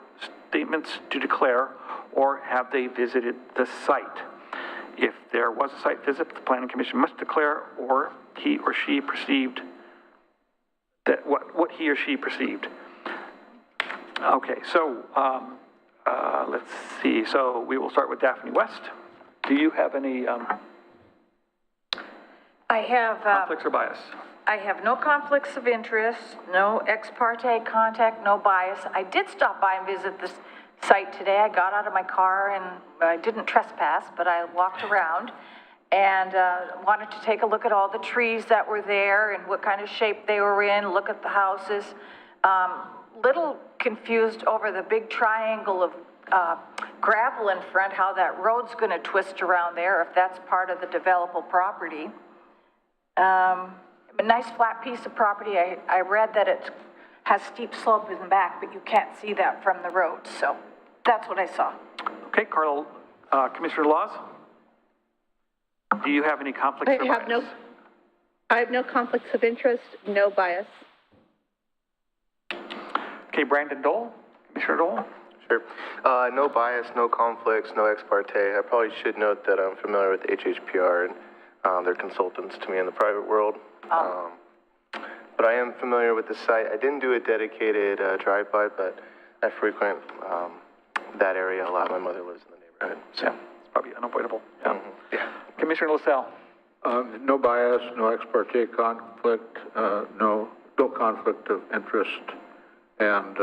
statements to declare, or have they visited the site? If there was a site visit, the Planning Commission must declare or he or she perceived that what he or she perceived. Okay, so let's see. So we will start with Daphne West. Do you have any I have conflicts or bias? I have no conflicts of interest, no ex parte contact, no bias. I did stop by and visit this site today. I got out of my car and I didn't trespass, but I walked around and wanted to take a look at all the trees that were there and what kind of shape they were in, look at the houses. Little confused over the big triangle of gravel in front, how that road's going to twist around there, if that's part of the developable property. A nice flat piece of property. I read that it has steep slope in the back, but you can't see that from the road, so that's what I saw. Okay, Carl, Commissioner Laws, do you have any conflicts or bias? I have no conflicts of interest, no bias. Okay, Brandon Dole, Commissioner Dole. Sure. No bias, no conflicts, no ex parte. I probably should note that I'm familiar with HHPR and they're consultants to me in the private world. But I am familiar with the site. I didn't do a dedicated drive-by, but I frequent that area a lot. My mother lives in the neighborhood. So. Yeah, it's probably unavoidable. Yeah. Mm-hmm. Yeah. Commissioner LaSalle. No bias, no ex parte conflict, no conflict of interest, and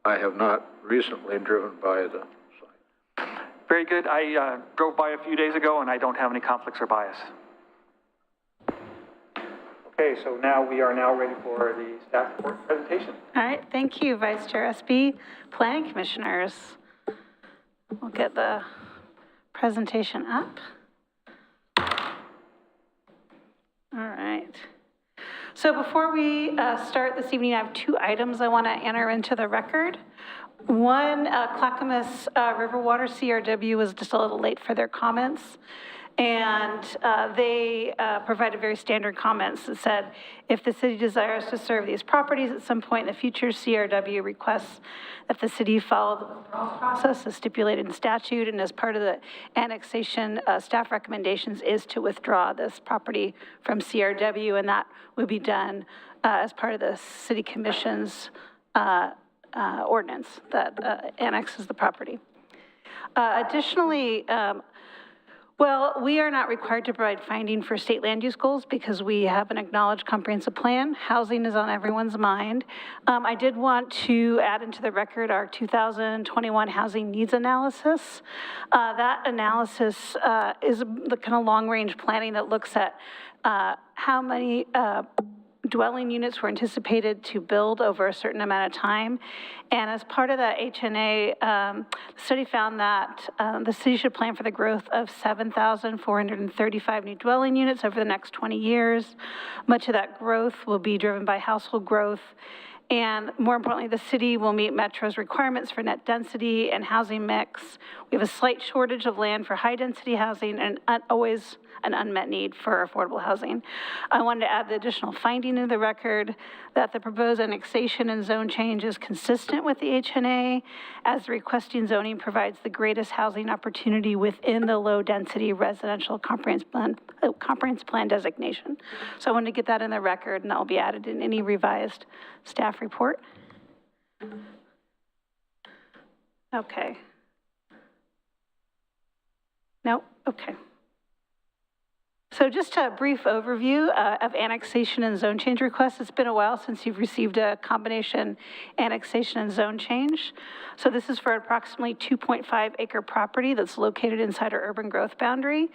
I have not recently driven by the site. Very good. I drove by a few days ago, and I don't have any conflicts or bias. Okay, so now we are ready for the staff report presentation. All right, thank you, Vice Chair Espy. Planning Commissioners, we'll get the presentation up. All right. So before we start this evening, I have 2 items I want to enter into the record. One, Clackamas River Water CRW was just a little late for their comments. And they provided very standard comments that said, if the city desires to serve these properties at some point in the future, CRW requests that the city follow the withdrawal process as stipulated in statute, and as part of the annexation, staff recommendations is to withdraw this property from CRW, and that would be done as part of the city commission's ordinance that annexes the property. Additionally, well, we are not required to provide finding for state land use goals because we have an acknowledged comprehensive plan. Housing is on everyone's mind. I did want to add into the record our 2021 housing needs analysis. That analysis is the kind of long-range planning that looks at how many dwelling units were anticipated to build over a certain amount of time. And as part of that HNA, the study found that the city should plan for the growth of 7,435 new dwelling units over the next 20 years. Much of that growth will be driven by household growth. And more importantly, the city will meet Metro's requirements for net density and housing mix. We have a slight shortage of land for high-density housing and always an unmet need for affordable housing. I wanted to add the additional finding in the record that the proposed annexation and zone change is consistent with the HNA, as the requesting zoning provides the greatest housing opportunity within the low-density residential comprehensive plan designation. So I wanted to get that in the record, and that will be added in any revised staff report. Okay. No? Okay. So just a brief overview of annexation and zone change requests. It's been a while since you've received a combination annexation and zone change. So this is for approximately 2.5 acre property that's located inside our urban growth boundary.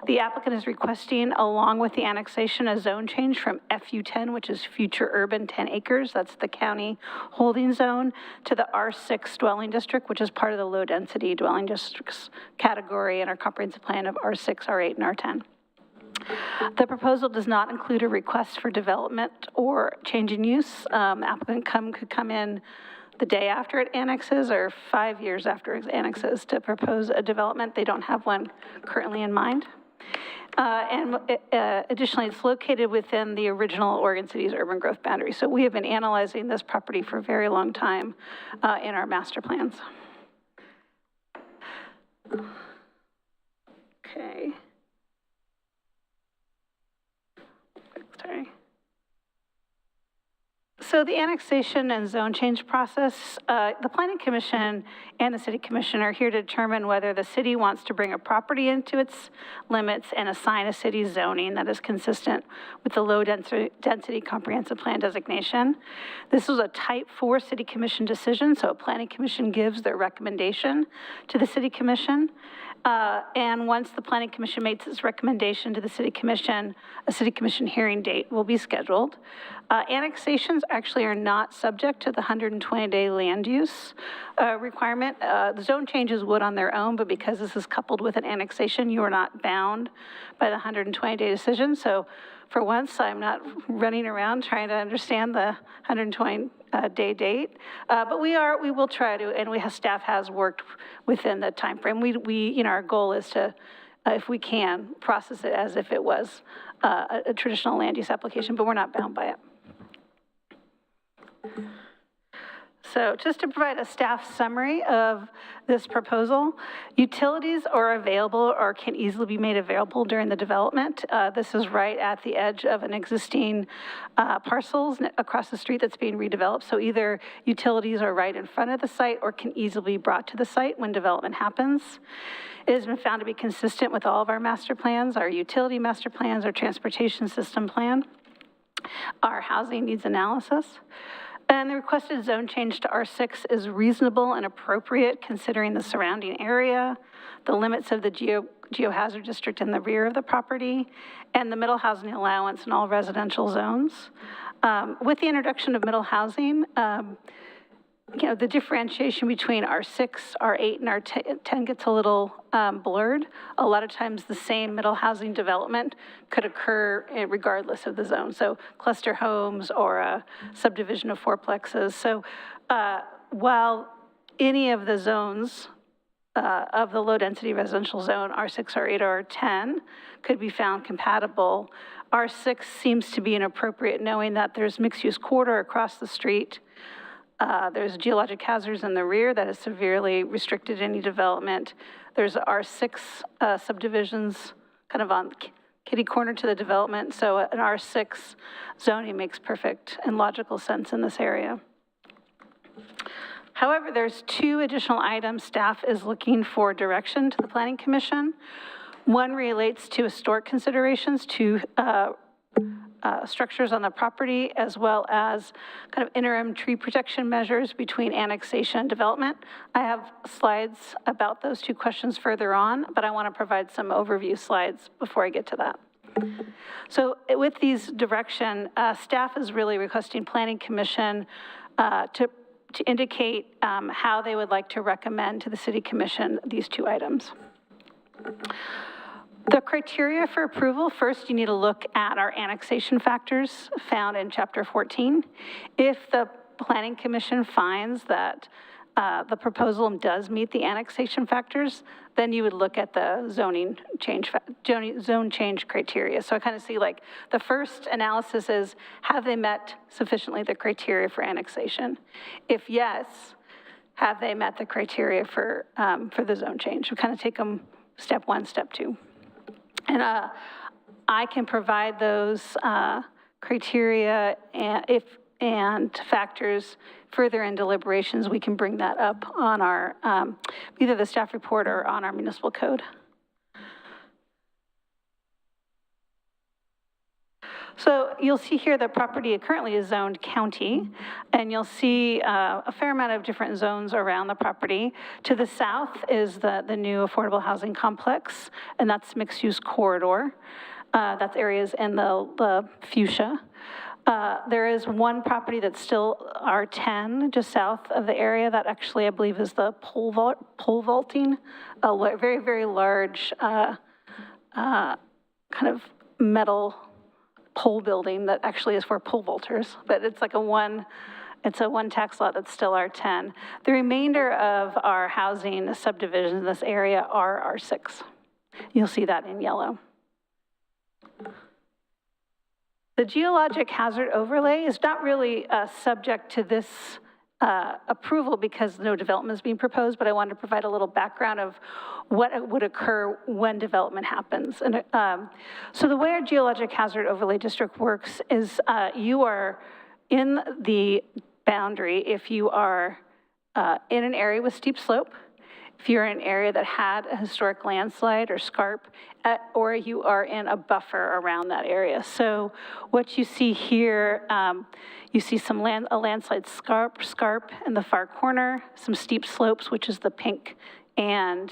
The applicant is requesting, along with the annexation, a zone change from FU10, which is future urban 10 acres, that's the county holding zone, to the R6 dwelling district, which is part of the low density dwelling districts category in our comprehensive plan of R6, R8, and R10. The proposal does not include a request for development or change in use. Applicant could come in the day after it annexes or 5 years after it annexes to propose a development. They don't have one currently in mind. Additionally, it's located within the original Oregon City's urban growth boundary. So we have been analyzing this property for a very long time in our master plans. Okay. Sorry. So the annexation and zone change process, the Planning Commission and the City Commission are here to determine whether the city wants to bring a property into its limits and assign a city zoning that is consistent with the low density comprehensive plan designation. This was a type 4 City Commission decision, so a Planning Commission gives their recommendation to the City Commission. And once the Planning Commission makes its recommendation to the City Commission, a City Commission hearing date will be scheduled. Annexations actually are not subject to the 120-day land use requirement. The zone changes would on their own, but because this is coupled with an annexation, you are not bound by the 120-day decision. So for once, I'm not running around trying to understand the 120-day date, but we will try to, and staff has worked within the time frame. Our goal is to, if we can, process it as if it was a traditional land use application, but we're not bound by it. So just to provide a staff summary of this proposal, utilities are available or can easily be made available during the development. This is right at the edge of an existing parcels across the street that's being redeveloped. So either utilities are right in front of the site or can easily be brought to the site when development happens. It has been found to be consistent with all of our master plans, our utility master plans, our transportation system plan, our housing needs analysis. And the requested zone change to R6 is reasonable and appropriate considering the surrounding area, the limits of the geohazard district in the rear of the property, and the middle housing allowance in all residential zones. With the introduction of middle housing, you know, the differentiation between R6, R8, and R10 gets a little blurred. A lot of times the same middle housing development could occur regardless of the zone. So cluster homes or a subdivision of fourplexes. So while any of the zones of the low-density residential zone, R6, R8, or R10, could be found compatible, R6 seems to be inappropriate, knowing that there's mixed-use corridor across the street. There's geologic hazards in the rear that has severely restricted any development. There's R6 subdivisions kind of on kitty corner to the development, so an R6 zoning makes perfect and logical sense in this area. However, there's two additional items staff is looking for direction to the Planning Commission. One relates to historic considerations to structures on the property, as well as kind of interim tree protection measures between annexation and development. I have slides about those two questions further on, but I want to provide some overview slides before I get to that. So with these direction, staff is really requesting Planning Commission to indicate how they would like to recommend to the City Commission these two items. The criteria for approval, first you need to look at our annexation factors found in Chapter 14. If the Planning Commission finds that the proposal does meet the annexation factors, then you would look at the zone change criteria. So I kind of see like the first analysis is, have they met sufficiently the criteria for annexation? If yes, have they met the criteria for the zone change? We kind of take them step one, step two. And I can provide those criteria and factors further in deliberations. We can bring that up on our, either the staff report or on our municipal code. So you'll see here the property currently is zoned county, and you'll see a fair amount of different zones around the property. To the south is the new affordable housing complex, and that's mixed-use corridor. That's areas in the fuchsia. There is one property that's still R10, just south of the area, that actually I believe is the pole vaulting, a very, very large kind of metal pole building that actually is for pole vaulters, but it's like it's a one tax lot that's still R10. The remainder of our housing subdivisions in this area are R6. You'll see that in yellow. The geologic hazard overlay is not really subject to this approval because no development is being proposed, but I wanted to provide a little background of what would occur when development happens. And so the way our geologic hazard overlay district works is you are in the boundary if you are in an area with steep slope, if you're in an area that had a historic landslide or scarp, or you are in a buffer around that area. So what you see here, you see a landslide scarp in the far corner, some steep slopes, which is the pink, and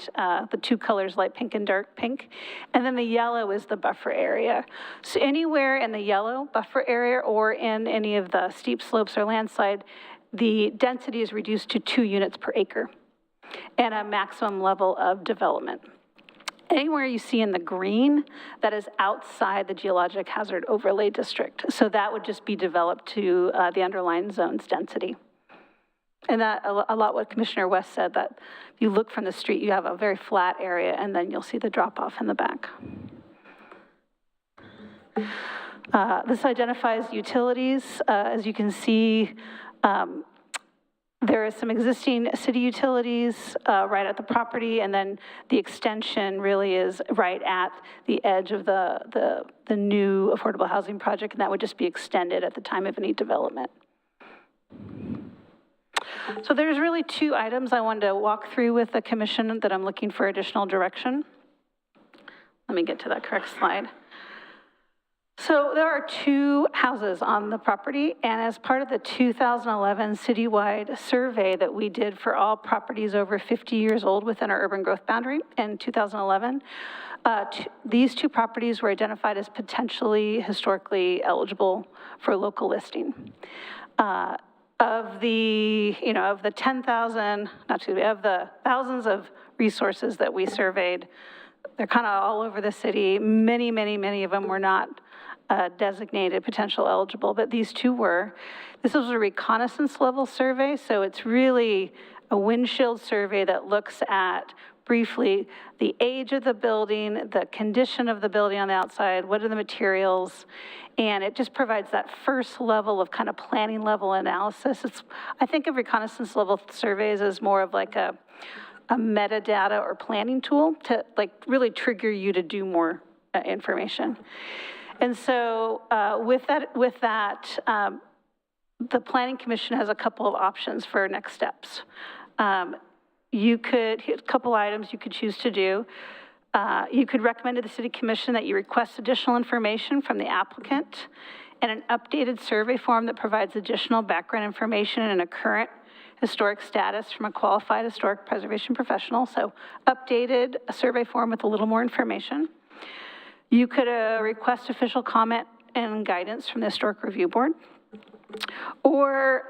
the two colors, light pink and dark pink. And then the yellow is the buffer area. So anywhere in the yellow buffer area or in any of the steep slopes or landslide, the density is reduced to 2 units per acre and a maximum level of development. Anywhere you see in the green, that is outside the geologic hazard overlay district. So that would just be developed to the underlying zone's density. And that a lot what Commissioner West said, that if you look from the street, you have a very flat area, and then you'll see the drop off in the back. This identifies utilities. As you can see, there is some existing city utilities right at the property, and then the extension really is right at the edge of the new affordable housing project, and that would just be extended at the time of any development. So there's really 2 items I wanted to walk through with the commission that I'm looking for additional direction. Let me get to that correct slide. So there are 2 houses on the property, and as part of the 2011 citywide survey that we did for all properties over 50 years old within our urban growth boundary in 2011, these 2 properties were identified as potentially historically eligible for local listing. of the, of the 10,000, not excuse me, of the thousands of resources that we surveyed, they're kind of all over the city. Many of them were not designated potential eligible, but these two were. This was a reconnaissance level survey, so it's really a windshield survey that looks at briefly the age of the building, the condition of the building on the outside, what are the materials, and it just provides that first level of kind of planning level analysis. I think of reconnaissance level surveys as more of like a metadata or planning tool to like really trigger you to do more information. And so with that, the Planning Commission has a couple of options for next steps. You could, a couple items you could choose to do. You could recommend to the City Commission that you request additional information from the applicant and an updated survey form that provides additional background information and a current historic status from a qualified historic preservation professional. So updated a survey form with a little more information. You could request official comment and guidance from the Historic Review Board. Or,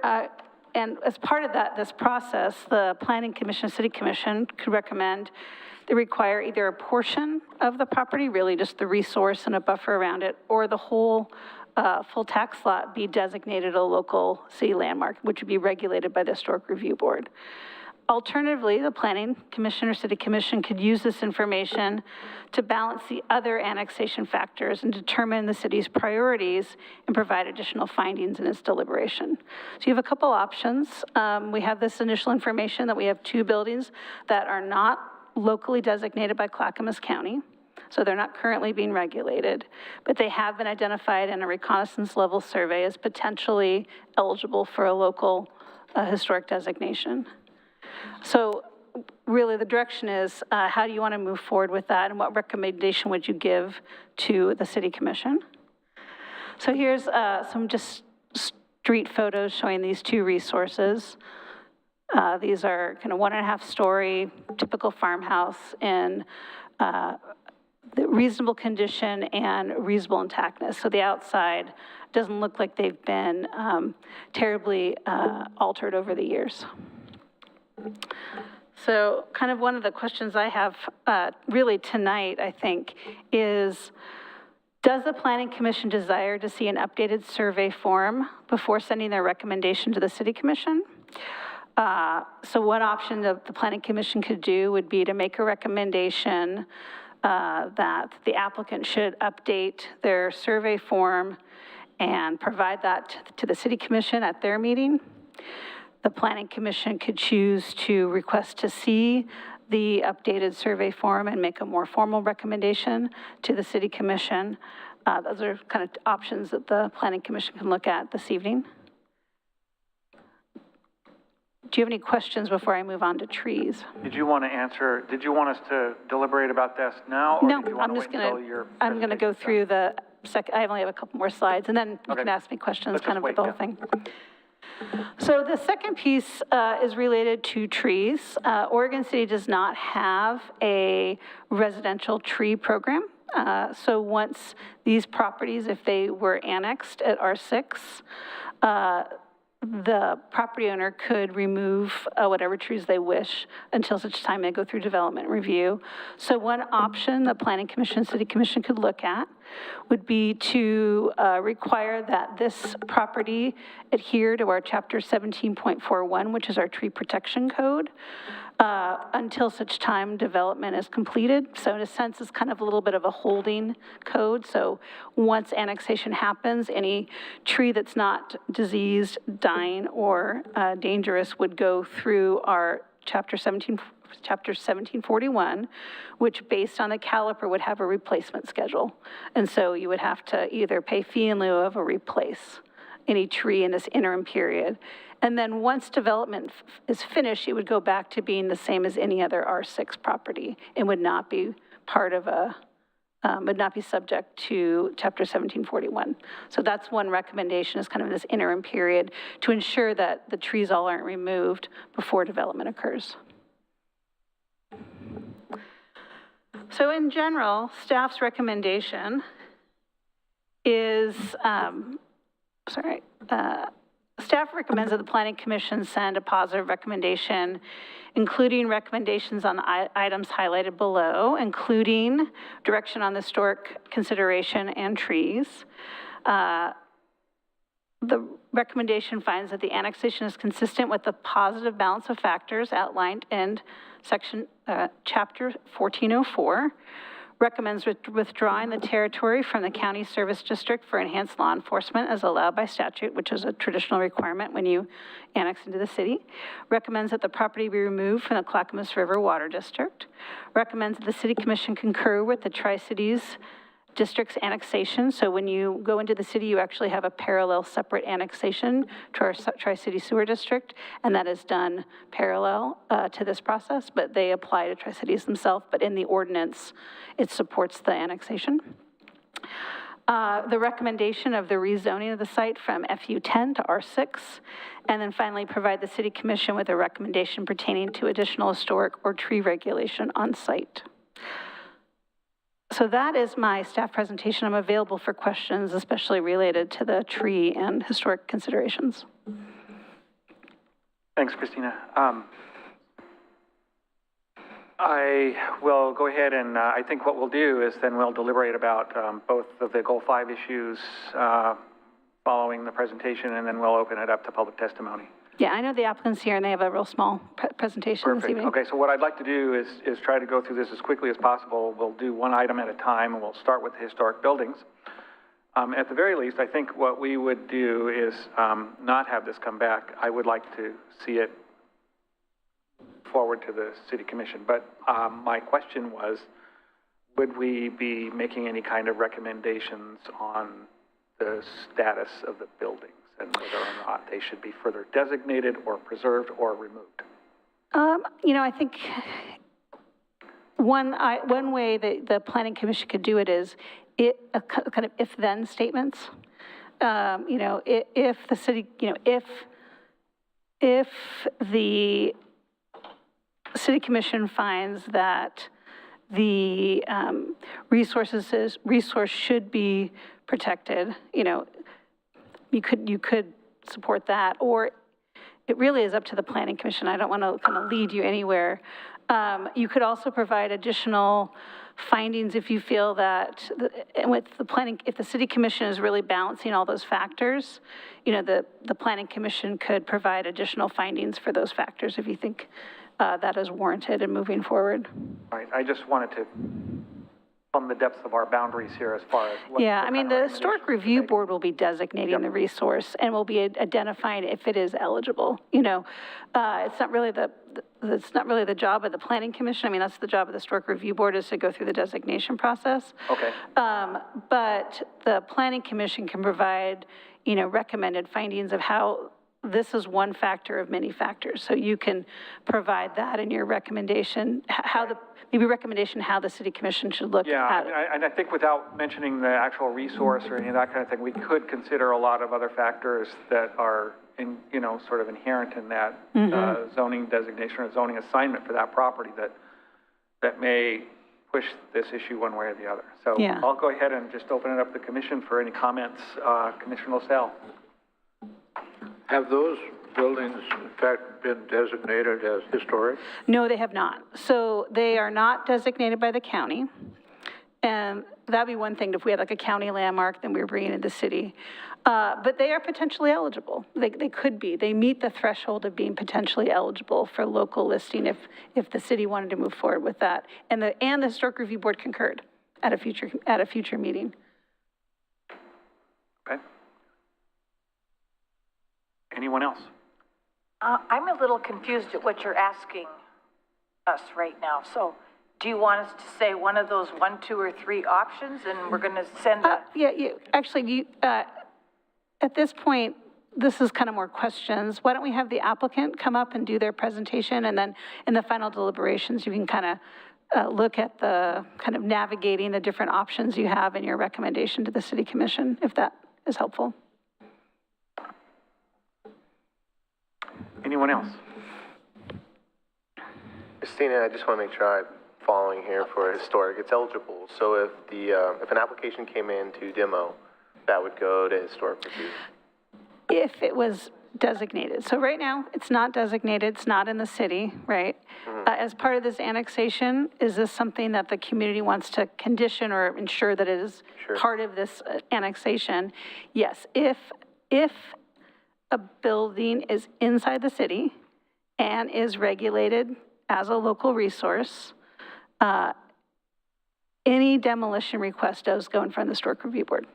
and as part of this process, the Planning Commission, City Commission could recommend they require either a portion of the property, really just the resource and a buffer around it, or the whole full tax lot be designated a local city landmark, which would be regulated by the Historic Review Board. Alternatively, the Planning Commission or City Commission could use this information to balance the other annexation factors and determine the city's priorities and provide additional findings in its deliberation. So you have a couple options. We have this initial information that we have two buildings that are not locally designated by Clackamas County. So they're not currently being regulated, but they have been identified in a reconnaissance level survey as potentially eligible for a local historic designation. So really the direction is how do you want to move forward with that, and what recommendation would you give to the City Commission? So here's some just street photos showing these two resources. These are kind of 1.5 story, typical farmhouse in the reasonable condition and reasonable intactness. So the outside doesn't look like they've been terribly altered over the years. So kind of one of the questions I have really tonight, I think, is does the Planning Commission desire to see an updated survey form before sending their recommendation to the City Commission? So one option that the Planning Commission could do would be to make a recommendation that the applicant should update their survey form and provide that to the City Commission at their meeting. The Planning Commission could choose to request to see the updated survey form and make a more formal recommendation to the City Commission. Those are kind of options that the Planning Commission can look at this evening. Do you have any questions before I move on to trees? Did you want to answer, did you want us to deliberate about this now? Or No, did you want I'm to just wait going until your to, I'm going to go through the I only have a couple more slides, and then you Okay. can ask me questions Let's kind of just with the whole wait, thing. So the second piece is related to trees. Oregon City does not have a residential tree program. So once these properties, if they were annexed at R6, the property owner could remove whatever trees they wish until such time they go through development review. So one option the Planning Commission, City Commission could look at would be to require that this property adhere to our Chapter 17.41, which is our tree protection code, until such time development is completed. So in a sense, it's kind of a little bit of a holding code. So once annexation happens, any tree that's not diseased, dying, or dangerous would go through our Chapter 1741, which based on the caliper would have a replacement schedule. And so you would have to either pay fee in lieu of or replace any tree in this interim period. And then once development is finished, it would go back to being the same as any other R6 property and would not be part of would not be subject to Chapter 1741. So that's one recommendation, is kind of this interim period to ensure that the trees all aren't removed before development occurs. So in general, staff's staff Staff recommends that the Planning Commission send a positive recommendation, including recommendations on the items highlighted below, including direction on the historic consideration and trees. The recommendation finds that the annexation is consistent with the positive balance of factors outlined in chapter 1404, recommends withdrawing the territory from the county service district for enhanced law enforcement as allowed by statute, which is a traditional requirement when you annex into the city, recommends that the property be removed from the Clackamas River Water District, recommends that the City Commission concur with the Tri-Cities District's annexation. So when you go into the city, you actually have a parallel separate annexation to our Tri-City Sewer District, and that is done parallel to this process, but they apply to Tri-Cities themselves, but in the ordinance, it supports the annexation. The recommendation of the rezoning of the site from FU10 to R6, and then finally provide the City Commission with a recommendation pertaining to additional historic or tree regulation on site. So that is my staff presentation. I'm available for questions, especially related to the tree and historic considerations. Thanks, Christina. I will go ahead and I think what we'll do is then we'll deliberate about both of the Goal 5 issues following the presentation, and then we'll open it up to public testimony. Yeah, I know the applicant's here, and they have a real small presentation this evening. Okay, so what I'd like to do is try to go through this as quickly as possible. We'll do one item at a time, and we'll start with the historic buildings. At the very least, I think what we would do is not have this come back. I would like to see it forward to the City Commission. But my question was, would we be making any kind of recommendations on the status of the buildings and whether or not they should be further designated or preserved or removed? You know, I think one way that the Planning Commission could do it is kind of if-then statements. You know, if the city, you know, if the City Commission finds that the resource should be protected, you know, you could support that, or it really is up to the Planning Commission. I don't want to kind of lead you anywhere. You could also provide additional findings if you feel that, with the planning, if the City Commission is really balancing all those factors, you know, the Planning Commission could provide additional findings for those factors if you think that is warranted in moving forward. Right, I just wanted to plumb the depths of our boundaries here as far as what. Yeah, I mean, the Historic Review Board will be designating the resource and will be identifying if it is eligible. You know, it's not really the job of the Planning Commission. I mean, that's the job of the Historic Review Board, is to go through the designation process. Okay. But the Planning Commission can provide, you know, recommended findings of how this is one factor of many factors. So you can provide that in your recommendation, how the City Commission should look at it. Yeah, and I think without mentioning the actual resource or any of that kind of thing, we could consider a lot of other factors that are, you know, sort of inherent in that zoning designation or zoning assignment for that property that may push this issue one way or the other. So yeah. I'll go ahead and just open it up to the Commission for any comments. Commissioner LaSalle. Have those buildings, in fact, been designated as historic? No, they have not. So they are not designated by the county. And that'd be one thing. If we had like a county landmark, then we were bringing in the city. But they are potentially eligible. They could be. They meet the threshold of being potentially eligible for local listing if the city wanted to move forward with that. And the Historic Review Board concurred at a future meeting. Okay. Anyone else? I'm a little confused at what you're asking us right now. So do you want us to say one of those 1, 2, or 3 options, and we're going to send a... Actually, at this point, this is kind of more questions. Why don't we have the applicant come up and do their presentation, and then in the final deliberations, you can kind of look at the kind of navigating the different options you have in your recommendation to the City Commission, if that is helpful. Anyone else? Christina, I just want to make sure I'm following here for historic. It's eligible. So if an application came in to demo, that would go to historic review. If it was designated. So right now, it's not designated, it's not in the city, right? As part of this annexation, is this something that the community wants to condition or ensure that it is part of this annexation? Yes, if a building is inside the city and is regulated as a local resource, any demolition request does go in front of the Historic Review Board.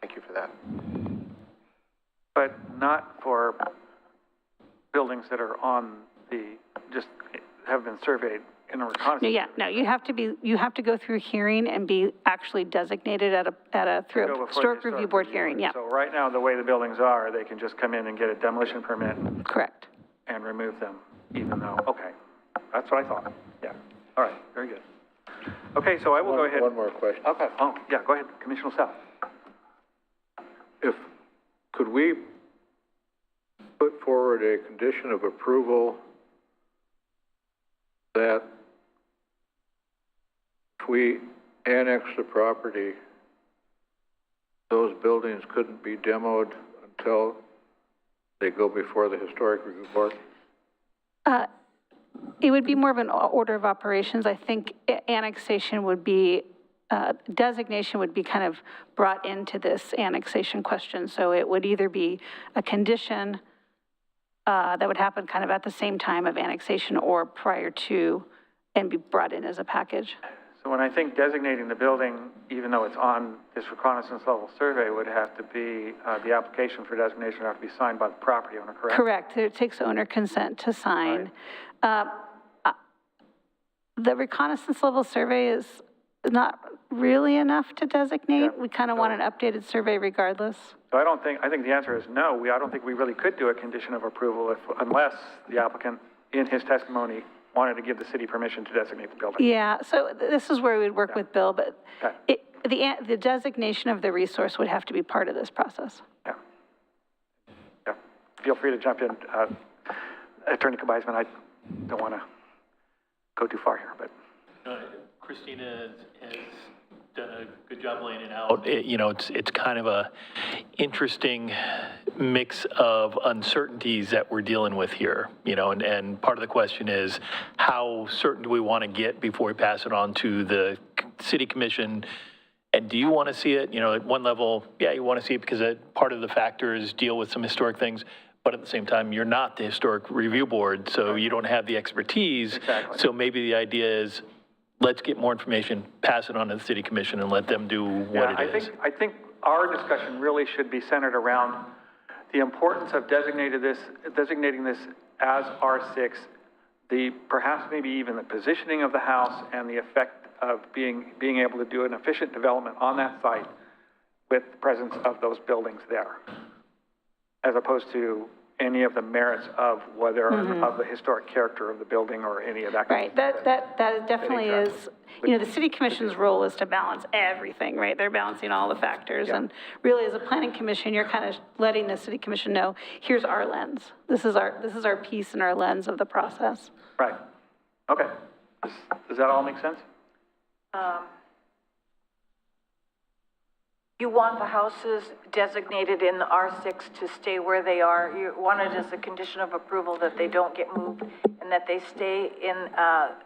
Thank you for that. But not for buildings that are on just have been surveyed in a reconnaissance. No, yeah, no, you have to go through a hearing and be actually designated through a Historic Review Board hearing, yeah. So right now, the way the buildings are, they can just come in and get a demolition permit. Correct. And remove them, even though, okay, that's what I thought, yeah. All right, very good. Okay, so I will go ahead. One more question. Okay, oh, yeah, go ahead, Commissioner LaSalle. Could we put forward a condition of approval that if we annex the property, those buildings couldn't be demoed until they go before the Historic Review Board? It would be more of an order of operations. I think annexation would be, designation would be kind of brought into this annexation question. So it would either be a condition that would happen kind of at the same time of annexation or prior to and be brought in as a package. So when I think designating the building, even though it's on this reconnaissance level survey, would have to be, the application for designation would have to be signed by the property owner, correct? Correct. It takes owner consent to sign. Right. The reconnaissance level survey is not really enough to designate. Yeah. We kind of want an updated survey regardless. So I think the answer is no. I don't think we really could do a condition of approval unless the applicant, in his testimony, wanted to give the city permission to designate the building. Yeah, so this is where we'd work with Bill, but the designation of the resource would have to be part of this process. Yeah. Yeah. Feel free to jump in. Attorney Kabaisman, I don't want to go too far here, but. Christina has done a good job laying it out. It's kind of a interesting mix of uncertainties that we're dealing with here, and part of the question is how certain do we want to get before we pass it on to the city commission? And do you want to see it, at one level, yeah, you want to see it because part of the factors deal with some historic things, but at the same time, you're not the Historic Review Board, so you don't have the expertise. Exactly. So maybe the idea is, let's get more information, pass it on to the city commission, and let them do what it is. I think our discussion really should be centered around the importance of designating this as R6, perhaps maybe even the positioning of the house and the effect of being able to do an efficient development on that site with the presence of those buildings there, as opposed to any of the merits of whether of the historic character of the building or any of that. Right, that definitely is, the city commission's role is to balance everything, right? They're balancing all the factors, and really as a planning commission, you're kind of letting the city commission know, here's our lens. This is our piece and our lens of the process. Right, okay. Does that all make sense? You want the houses designated in the R6 to stay where they are. You want it as a condition of approval that they don't get moved and that they stay in,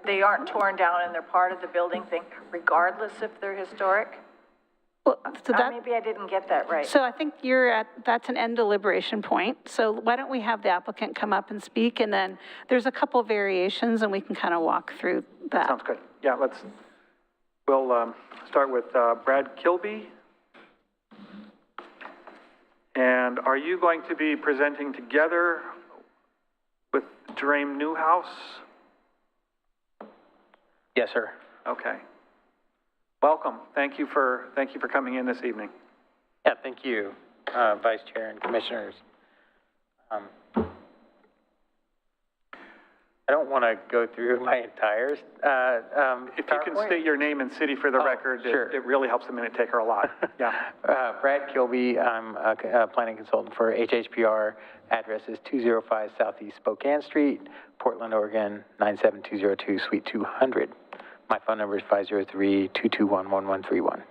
they aren't torn down and they're part of the building thing, regardless if they're historic? Well, so maybe I didn't get that right. So I think that's an end deliberation point. So why don't we have the applicant come up and speak, and then there's a couple variations and we can kind of walk through that. Sounds good. Yeah, we'll start with Brad Kilby. And are you going to be presenting together with Drame Newhouse? Yes, sir. Okay. Welcome. Thank you for coming in this evening. Yeah, thank you, Vice Chair and Commissioners. I don't want to go through my entire if you can state your name and city for the record, sure. It really helps the minute taker a lot. Yeah. Brad Kilby, I'm a planning consultant for HHPR. Address is 205 Southeast Spokane Street, Portland, Oregon, 97202, Suite 200. My phone number is 503-221-1131.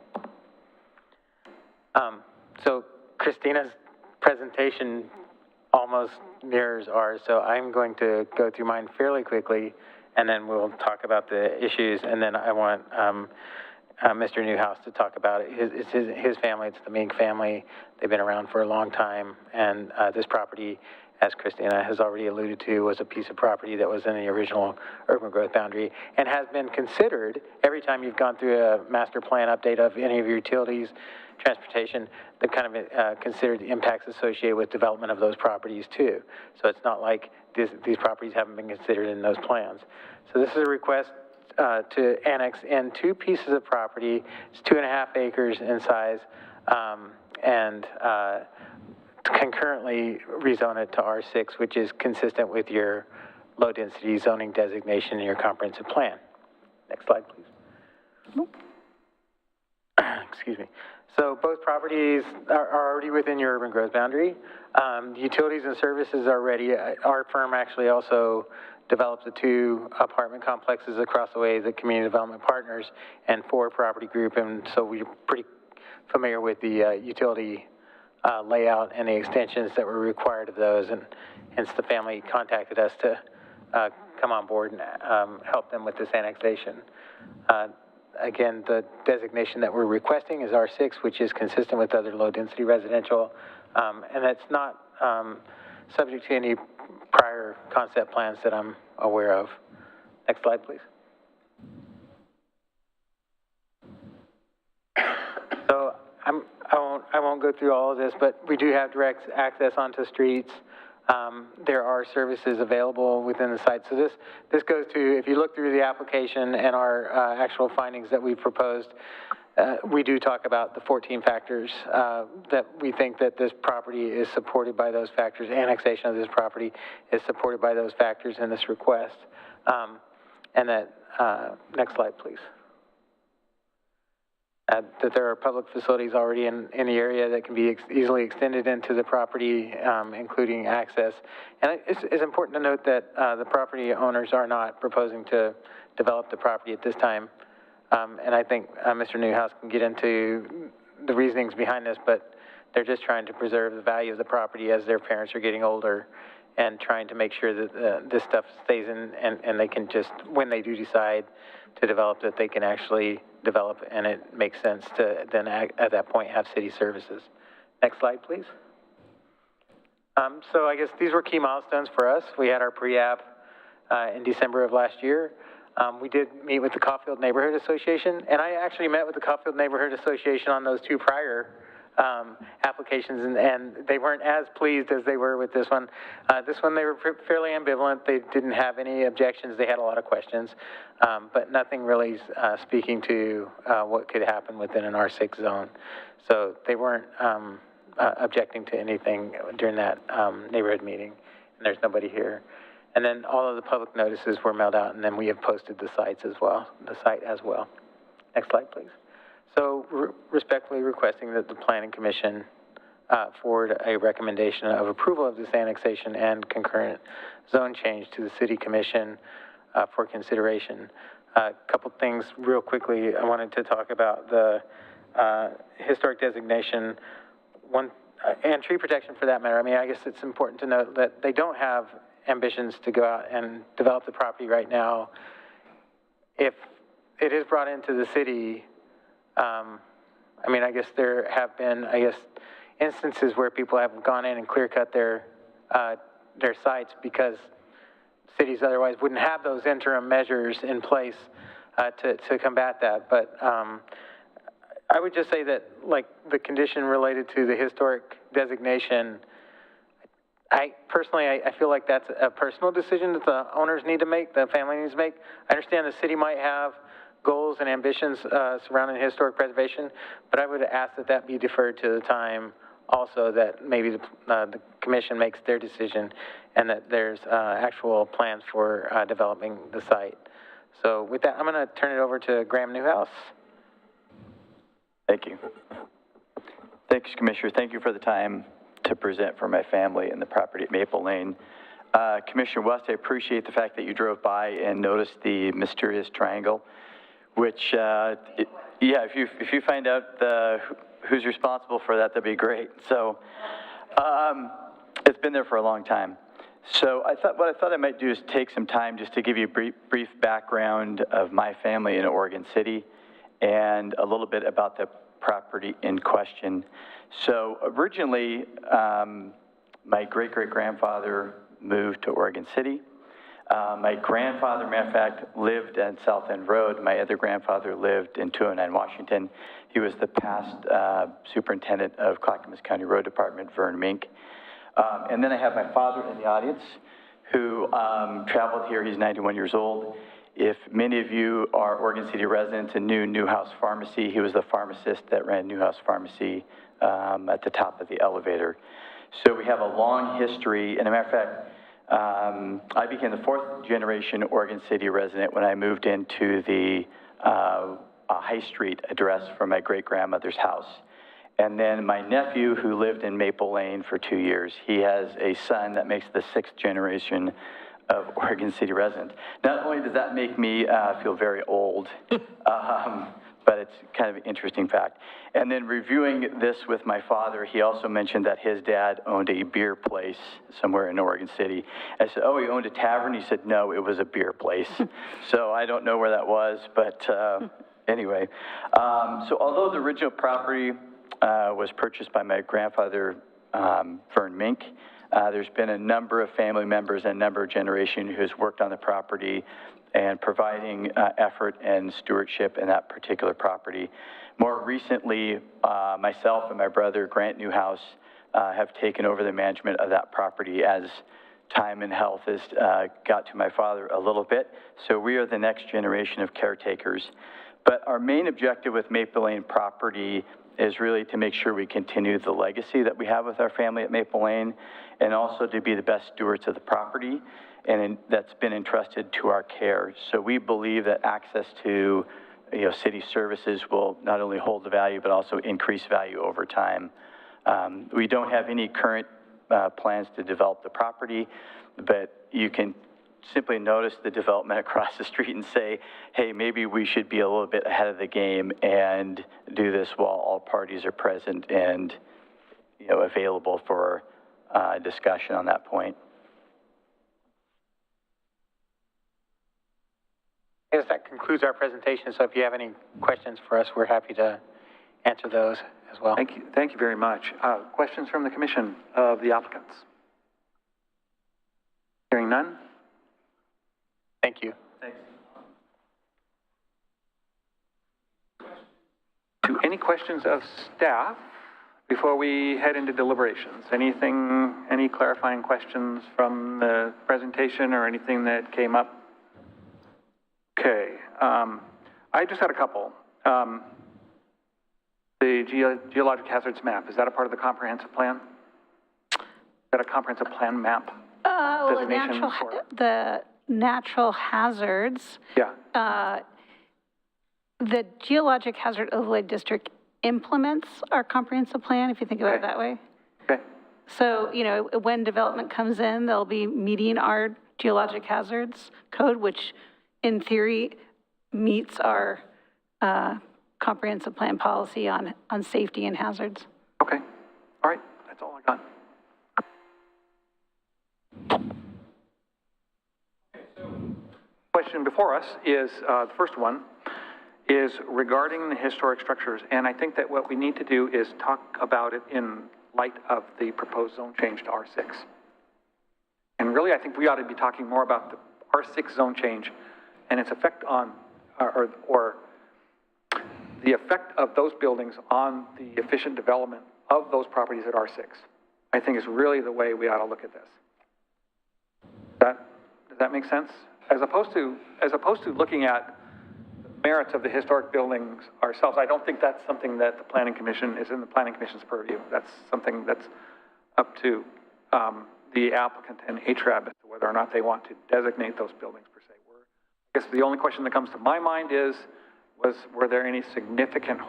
So Christina's presentation almost mirrors ours, so I'm going to go through mine fairly quickly, and then we'll talk about the issues, and then I want Mr. Newhouse to talk about it. It's his family, it's the Mink family. They've been around for a long time, and this property, as Christina has already alluded to, was a piece of property that was in the original urban growth boundary and has been considered, every time you've gone through a master plan update of any of your utilities, transportation, they've kind of considered the impacts associated with development of those properties too. So it's not like these properties haven't been considered in those plans. So this is a request to annex in 2 pieces of property. It's 2.5 acres in size, and concurrently rezone it to R6, which is consistent with your low-density zoning designation in your comprehensive plan. Next slide, please. Excuse me. So both properties are already within your urban growth boundary. Utilities and services are ready. Our firm actually also developed the 2 apartment complexes across the way, the community development partners and 4 property group, and so we're pretty familiar with the utility layout and the extensions that were required of those, and hence the family contacted us to come on board and help them with this annexation. Again, the designation that we're requesting is R6, which is consistent with other low-density residential, and that's not subject to any prior concept plans that I'm aware of. Next slide, please. So I won't go through all of this, but we do have direct access onto streets. There are services available within the site. So this goes to, if you look through the application and our actual findings that we've proposed, we do talk about the 14 factors that we think that this property is supported by those factors. Annexation of this property is supported by those factors in this request. And that, next slide, please. That there are public facilities already in the area that can be easily extended into the property, including access. And it's important to note that the property owners are not proposing to develop the property at this time. And I think Mr. Newhouse can get into the reasonings behind this, but they're just trying to preserve the value of the property as their parents are getting older and trying to make sure that this stuff stays in, and they can just, when they do decide to develop, that they can actually develop, and it makes sense to then at that point have city services. Next slide, please. So I guess these were key milestones for us. We had our pre-app in December of last year. We did meet with the Caulfield Neighborhood Association, and I actually met with the Caulfield Neighborhood Association on those 2 prior applications, and they weren't as pleased as they were with this one. This one, they were fairly ambivalent. They didn't have any objections. They had a lot of questions, but nothing really speaking to what could happen within an R6 zone. So they weren't objecting to anything during that neighborhood meeting, and there's nobody here. And then all of the public notices were mailed out, and then we have posted the site as well. Next slide, please. So respectfully requesting that the Planning Commission forward a recommendation of approval of this annexation and concurrent zone change to the City Commission for consideration. A couple things real quickly. I wanted to talk about the historic designation, and tree protection for that matter. I mean, I guess it's important to note that they don't have ambitions to go out and develop the property right now. If it is brought into the city, I mean, I guess there have been, instances where people have gone in and clear cut their sites because cities otherwise wouldn't have those interim measures in place to combat that. But I would just say that, like, the condition related to the historic designation, I feel like that's a personal decision that the owners need to make, the family needs to make. I understand the city might have goals and ambitions surrounding historic preservation, but I would ask that that be deferred to the time also that maybe the commission makes their decision and that there's actual plans for developing the site. So with that, I'm going to turn it over to Graham Newhouse. Thank you. Thanks, Commissioner. Thank you for the time to present for my family and the property at Maplelane. Commissioner West, I appreciate the fact that you drove by and noticed the mysterious triangle, which, yeah, if you find out who's responsible for that, that'd be great. So, as been there for a long time. So what I thought I might do is take some time just to give you a brief background of my family in Oregon City and a little bit about the property in question. So originally, my great-great-grandfather moved to Oregon City. My grandfather, matter of fact, lived on South End Road. My other grandfather lived in 209 Washington. He was the past superintendent of Clackamas County Road Department, Vern Mink. And then I have my father in the audience who traveled here. He's 91 years old. If many of you are Oregon City residents and knew Newhouse Pharmacy, he was the pharmacist that ran Newhouse Pharmacy at the top of the elevator. So we have a long history, and as a matter of fact, I became the fourth generation Oregon City resident when I moved into the High Street address from my great-grandmother's house. And then my nephew, who lived in Maplelane for 2 years, he has a son that makes the sixth generation of Oregon City resident. Not only does that make me feel very old, but it's kind of an interesting fact. And then reviewing this with my father, he also mentioned that his dad owned a beer place somewhere in Oregon City. I said, oh, he owned a tavern? He said, no, it was a beer place. So I don't know where that was, but anyway. So although the original property was purchased by my grandfather, Vern Mink, there's been a number of family members and a number of generations who has worked on the property and providing effort and stewardship in that particular property. More recently, myself and my brother, Grant Newhouse, have taken over the management of that property as time and health has got to my father a little bit. So we are the next generation of caretakers. But our main objective with Maplelane property is really to make sure we continue the legacy that we have with our family at Maplelane, and also to be the best stewards of the property, and that's been entrusted to our care. So we believe that access to city services will not only hold the value, but also increase value over time. We don't have any current plans to develop the property, but you can simply notice the development across the street and say, hey, maybe we should be a little bit ahead of the game and do this while all parties are present and available for discussion on that point. I guess that concludes our presentation, so if you have any questions for us, we're happy to answer those as well. Thank you very much. Questions from the commission of the applicants? Hearing none? Thank you. Thanks. Any questions of staff before we head into deliberations? Any clarifying questions from the presentation or anything that came up? Okay, I just had a couple. The geologic hazards map, is that a part of the comprehensive plan? Is that a comprehensive plan map? Well, the natural hazards. Yeah. The geologic hazard overlay district implements our comprehensive plan, if you think about it that way. Okay. So, when development comes in, they'll be meeting our geologic hazards code, which in theory meets our comprehensive plan policy on safety and hazards. Okay. All right. That's all I got. Question before us is, the first one is regarding the historic structures, and I think that what we need to do is talk about it in light of the proposed zone change to R6. And really, I think we ought to be talking more about the R6 zone change and its effect on, or the effect of those buildings on the efficient development of those properties at R6. I think is really the way we ought to look at this. Does that make sense? As opposed to looking at the merits of the historic buildings ourselves, I don't think that's something that the Planning Commission is in the Planning Commission's purview. That's something that's up to the applicant and HRAB as to whether or not they want to designate those buildings per se. I guess the only question that comes to my mind is, were there any significant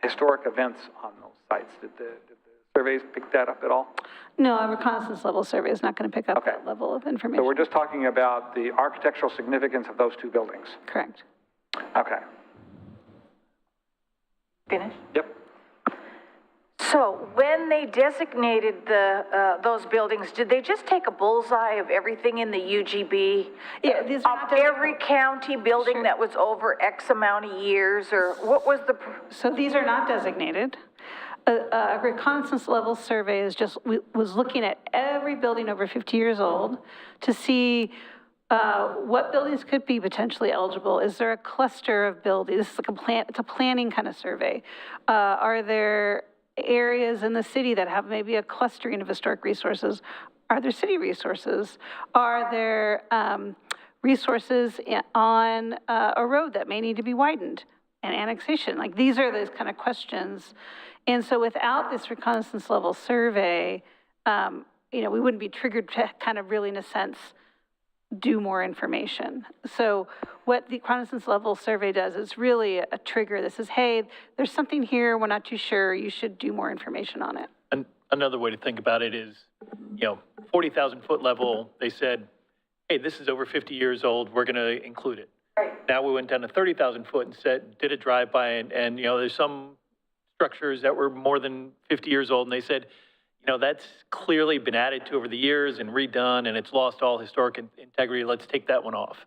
historic events on those sites? Did the surveys pick that up at all? No, a reconnaissance level survey is not going to pick up that level of information. So we're just talking about the architectural significance of those two buildings? Correct. Okay. Finish? Yep. So when they designated those buildings, did they just take a bullseye of everything in the UGB? Yeah, these are Of not every county building Sure. that was over X amount of years, or what was the? So these are not designated. A reconnaissance level survey was looking at every building over 50 years old to see what buildings could be potentially eligible. Is there a cluster of buildings? This is it's a planning kind of survey. Are there areas in the city that have maybe a clustering of historic resources? Are there city resources? Are there resources on a road that may need to be widened? And annexation, like these are those kind of questions. And so without this reconnaissance level survey, we wouldn't be triggered to kind of really, in a sense, do more information. So what the reconnaissance level survey does is really a trigger that says, hey, there's something here, we're not too sure, you should do more information on it. And another way to think about it is, 40,000 foot level, they said, hey, this is over 50 years old, we're gonna include it. Now we went down to 30,000 foot and did a drive-by and there's some structures that were more than 50 years old and they said, that's clearly been added to over the years and redone and it's lost all historic integrity, let's take that one off.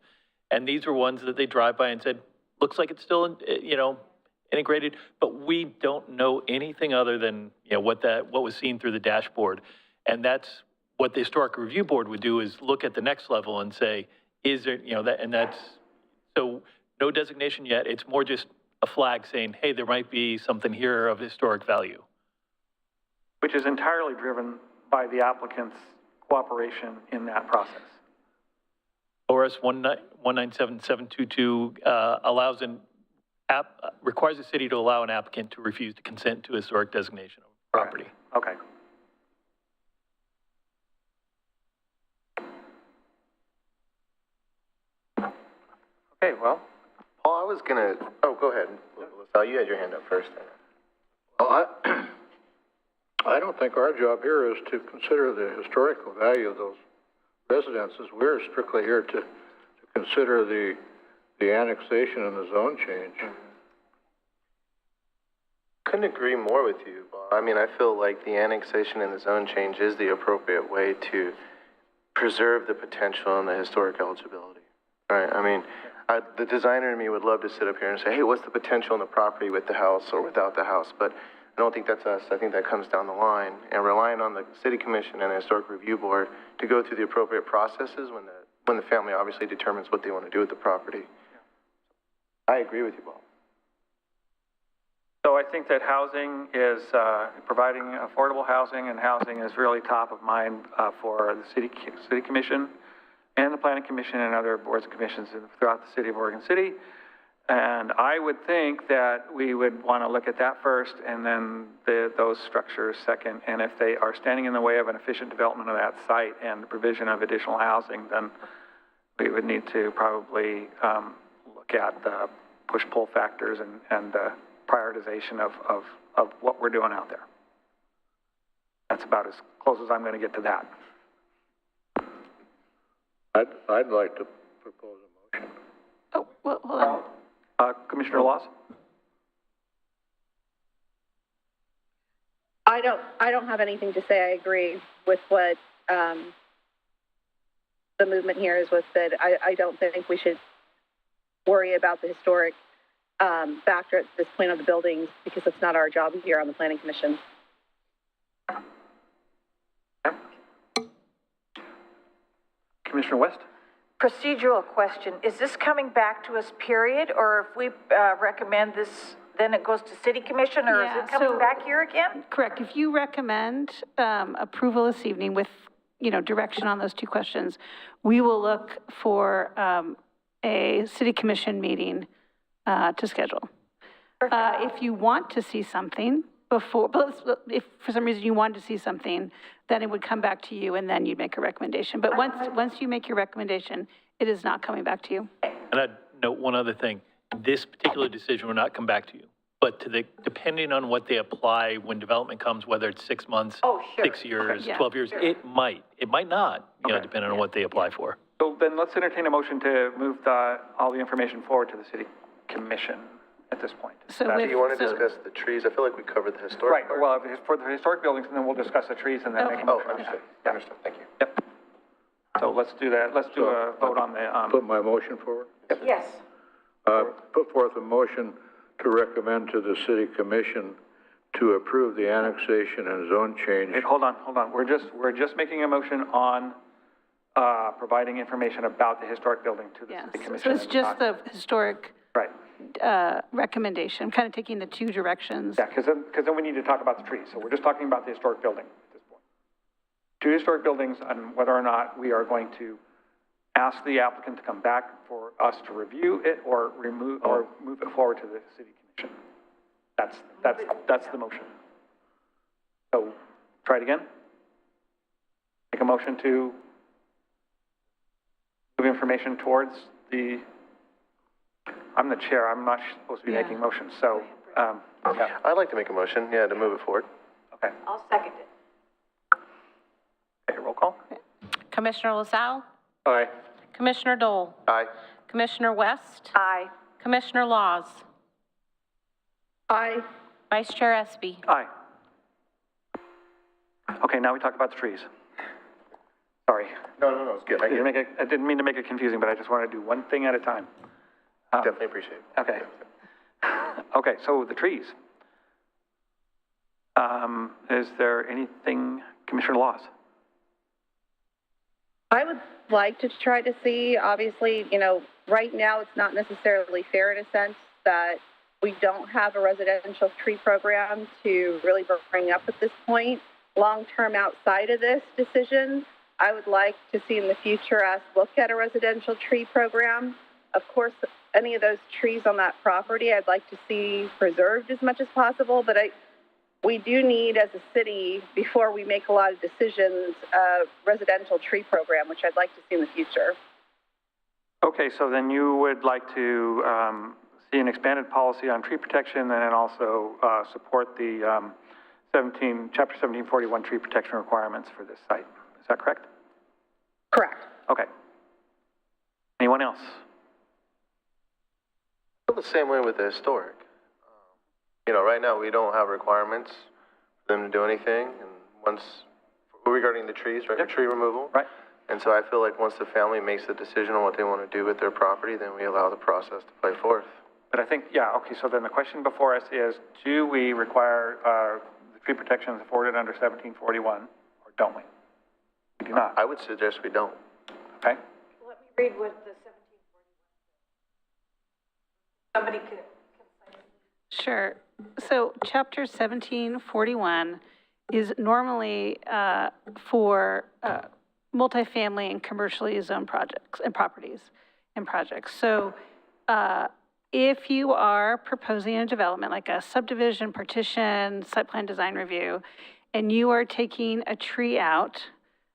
And these were ones that they drive by and said, looks like it's still, integrated, but we don't know anything other than, what was seen through the dashboard. And that's what the Historic Review Board would do is look at the next level and say, is there, so no designation yet, it's more just a flag saying, hey, there might be something here of historic value. Which is entirely driven by the applicant's cooperation in that process. ORS 197722 requires the city to allow an applicant to refuse to consent to historic designation of property. Okay. Okay, well. Paul, I was gonna, go ahead. LaSalle, you had your hand up first. Well, I don't think our job here is to consider the historical value of those residences. We're strictly here to consider the annexation and the zone change. Couldn't agree more with you, Bob. I mean, I feel like the annexation and the zone change is the appropriate way to preserve the potential and the historic eligibility. Right? I mean, the designer in me would love to sit up here and say, hey, what's the potential in the property with the house or without the house? But I don't think that's us. I think that comes down the line. And relying on the City Commission and the Historic Review Board to go through the appropriate processes when the family obviously determines what they want to do with the property. I agree with you, Bob. So I think that housing is, providing affordable housing and housing is really top of mind for the City Commission and the Planning Commission and other boards and commissions throughout the city of Oregon City. And I would think that we would want to look at that first and then those structures second. And if they are standing in the way of an efficient development of that site and the provision of additional housing, then we would need to probably look at the push-pull factors and the prioritization of what we're doing out there. That's about as close as I'm going to get to that. I'd like to propose a motion. Oh, well, hold on. Commissioner Laws? I don't have anything to say. I agree with what the movement here is with that. I don't think we should worry about the historic factor at this point of the buildings because it's not our job here on the Planning Commission. Commissioner West? Procedural question. Is this coming back to us, period? Or if we recommend this, then it goes to City Commission, or is it coming back here again? Correct. If you recommend approval this evening with, direction on those two questions, we will look for a City Commission meeting to schedule. If you want to see something before, if for some reason you want to see something, then it would come back to you and then you'd make a recommendation. But once you make your recommendation, it is not coming back to you. And I'd note one other thing. This particular decision will not come back to you, but depending on what they apply when development comes, whether it's 6 months, 6 years, 12 years, it might not, depending on what they apply for. So then let's entertain a motion to move all the information forward to the City Commission. at this point. So That's- Do you want to So- discuss the trees? I feel like we covered the historic Right, part. well, for the historic buildings, and then we'll discuss the trees and then make a Oh, motion. understood, Yeah. understood, thank you. Yep. So let's do that. Let's do a vote on the, Put my motion forward. Yes. Put forth a motion to recommend to the city commission to approve the annexation and zone change. wait, hold on. We're just making a motion on, providing information about the historic building to the Yeah, city commission. so it's and just not- the historic Right, recommendation, kind of taking the two directions. yeah, because then we need to talk about the trees. So we're just talking about the historic building at this point. Two historic buildings, and whether or not we are going to ask the applicant to come back for us to review it or move it forward to the city commission. That's the motion. So, try it again. Make a motion to move information towards the, I'm the chair, I'm not supposed to be Yeah. making motions, so, yeah, I'd like to make a motion, yeah, to move it forward. okay. I'll second it. Okay, roll call. Commissioner LaSalle, Aye. Commissioner Dole, Aye. Commissioner West, Aye. Commissioner Laws, Aye. Vice Chair Espy. Aye. Okay, now we talk about the trees. Sorry. No, it's good, I get it. I didn't mean to make it confusing, but I just wanted to do one thing at a time. Definitely appreciate it. Okay. Okay, so the trees. Is there anything, Commissioner Laws? I would like to try to see, obviously, right now it's not necessarily fair in a sense that we don't have a residential tree program to really bring up at this point. Long-term outside of this decision, I would like to see in the future us look at a residential tree program. Of course, any of those trees on that property, I'd like to see preserved as much as possible, but we do need, as a city, before we make a lot of decisions, a residential tree program, which I'd like to see in the future. Okay, so then you would like to see an expanded policy on tree protection and then also support the Chapter 1741 tree protection requirements for this site. Is that correct? Correct. Okay. Anyone else? I feel the same way with the historic. Right now, we don't have requirements for them to do anything, and regarding the trees, right, Yep. tree removal. Right. And so I feel like once the family makes the decision on what they want to do with their property, then we allow the process to play forth. But I think, yeah, okay, so then the question before us is, do we require the tree protections afforded under 1741, or don't we? We do not, I would suggest we don't. okay? Let me read what the 1741. Somebody can. Sure. So Chapter 1741 is normally for multifamily and commercially zoned projects and properties and projects. So if you are proposing a development like a subdivision, partition, site plan design review, and you are taking a tree out,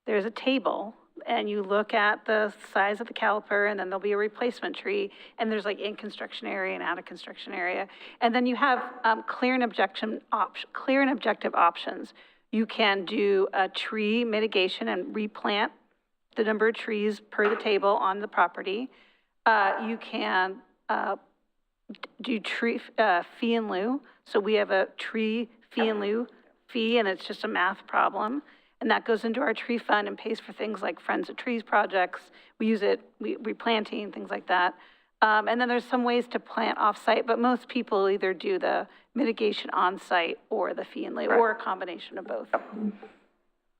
there's a table, and you look at the size of the caliper, and then there'll be a replacement tree, and there's like in construction area and out of construction area. And then you have clear and objective options. You can do a tree mitigation and replant the number of trees per the table on the property. You can do tree fee in lieu. So we have a tree fee in lieu fee, and it's just a math problem. And that goes into our tree fund and pays for things like Friends of Trees projects. We use it, replanting, things like that. And then there's some ways to plant off-site, but most people either do the mitigation on-site or the fee and lieu, or a combination of both. I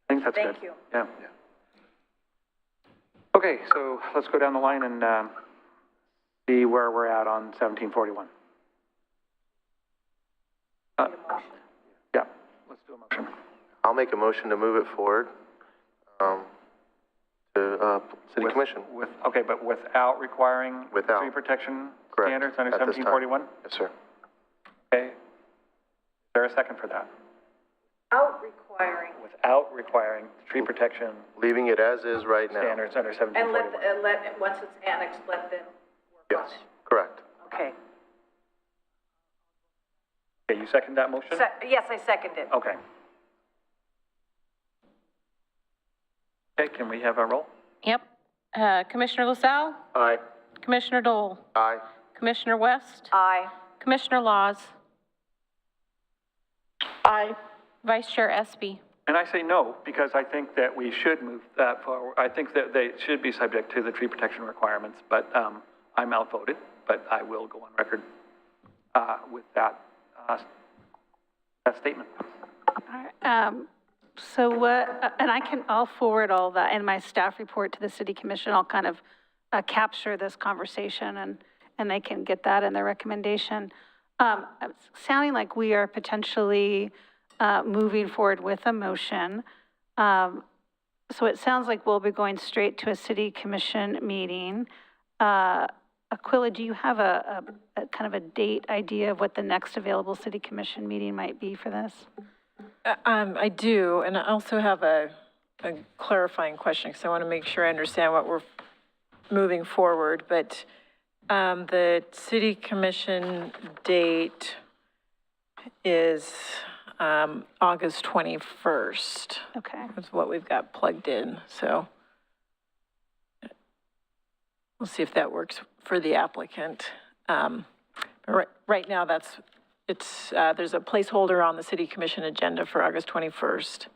think that's good. Thank you. Yeah. Okay, so let's go down the line and see where we're at on 1741. Yeah, let's do a motion. I'll make a motion to move it forward to City Commission. Okay, but without requiring Without. tree protection Correct. standards under At this time. 1741? Yes, sir. Okay. Is there a second for that? Out requiring. Without requiring tree protection Leaving it as is right now. standards under And 1741? once it's annexed, let them work on Yes, it. correct. Okay. Okay, you second that motion? Yes, I second it. Okay. Okay, can we have a roll? Yep. Commissioner LaSalle, Aye. Commissioner Dole, Aye. Commissioner West, Aye. Commissioner Laws, Aye. Vice Chair Espy. And I say no, because I think that we should move that forward. I think that they should be subject to the tree protection requirements, but I'm outvoted, but I will go on record with that statement. All right, so what, and I'll forward all that in my staff report to the city commission. I'll kind of capture this conversation and they can get that in their recommendation. It's sounding like we are potentially moving forward with a motion. So it sounds like we'll be going straight to a city commission meeting. Aquila, do you have a kind of a date idea of what the next available city commission meeting might be for this? I do, and I also have a clarifying question, because I want to make sure I understand what we're moving forward, but the city commission date is August 21st. Okay. That's what we've got plugged in, so we'll see if that works for the applicant. But right now, there's a placeholder on the city commission agenda for August 21st.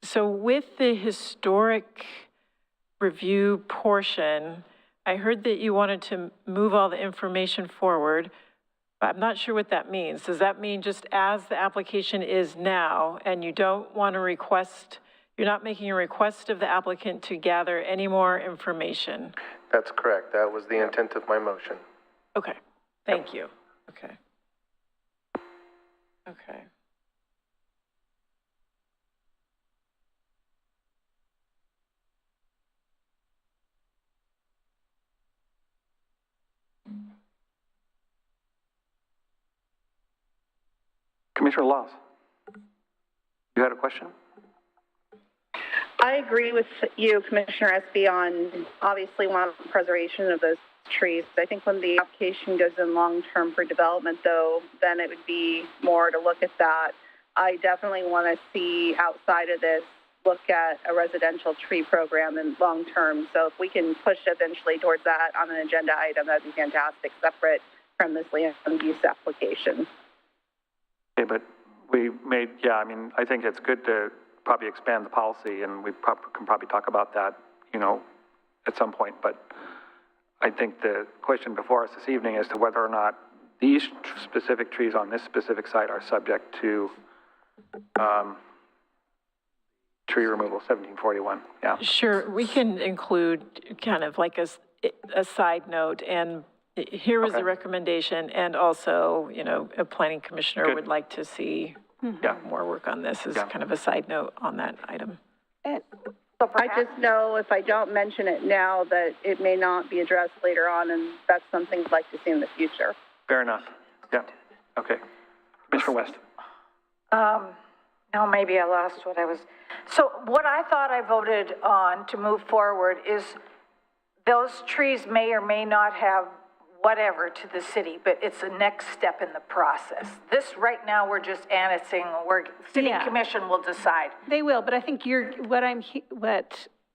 So with the historic review portion, I heard that you wanted to move all the information forward. I'm not sure what that means. Does that mean just as the application is now, and you don't want to request, you're not making a request of the applicant to gather any more information? That's correct. That was the intent of my motion. Okay, thank you. Okay. Okay. Commissioner Laws, you had a question? I agree with you, Commissioner Espy, on obviously want preservation of those trees. I think when the application goes in long-term for development, though, then it would be more to look at that. I definitely want to see outside of this, look at a residential tree program in long-term. So if we can push eventually towards that on an agenda item, that'd be fantastic, separate from this land use application. Okay, but I think it's good to probably expand the policy, and we can probably talk about that, at some point. But I think the question before us this evening as to whether or not these specific trees on this specific site are subject to tree removal 1741. Yeah. Sure, we can include kind of like a side note, and here was the recommendation, and also, a planning commissioner would like to see more work on this as kind of a side note on that item. I just know if I don't mention it now that it may not be addressed later on, and that's something I'd like to see in the future. Fair enough. Yeah. Okay. Commissioner West. Now maybe I lost what I was. So what I thought I voted on to move forward is those trees may or may not have whatever to the city, but it's the next step in the process. This right now, we're just annexing, city commission will decide. They will, but I think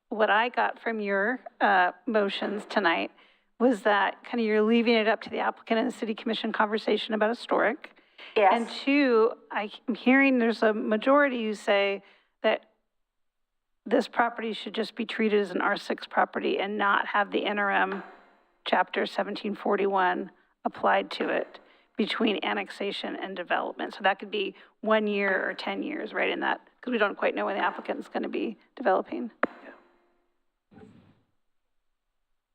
what I got from your motions tonight was that kind of you're leaving it up to the applicant and the city commission conversation about historic. Yes. And two, I'm hearing there's a majority who say that this property should just be treated as an R6 property and not have the interim Chapter 1741 applied to it between annexation and development. So that could be 1 year or 10 years, right, in that, because we don't quite know when the applicant's going to be developing. Yeah.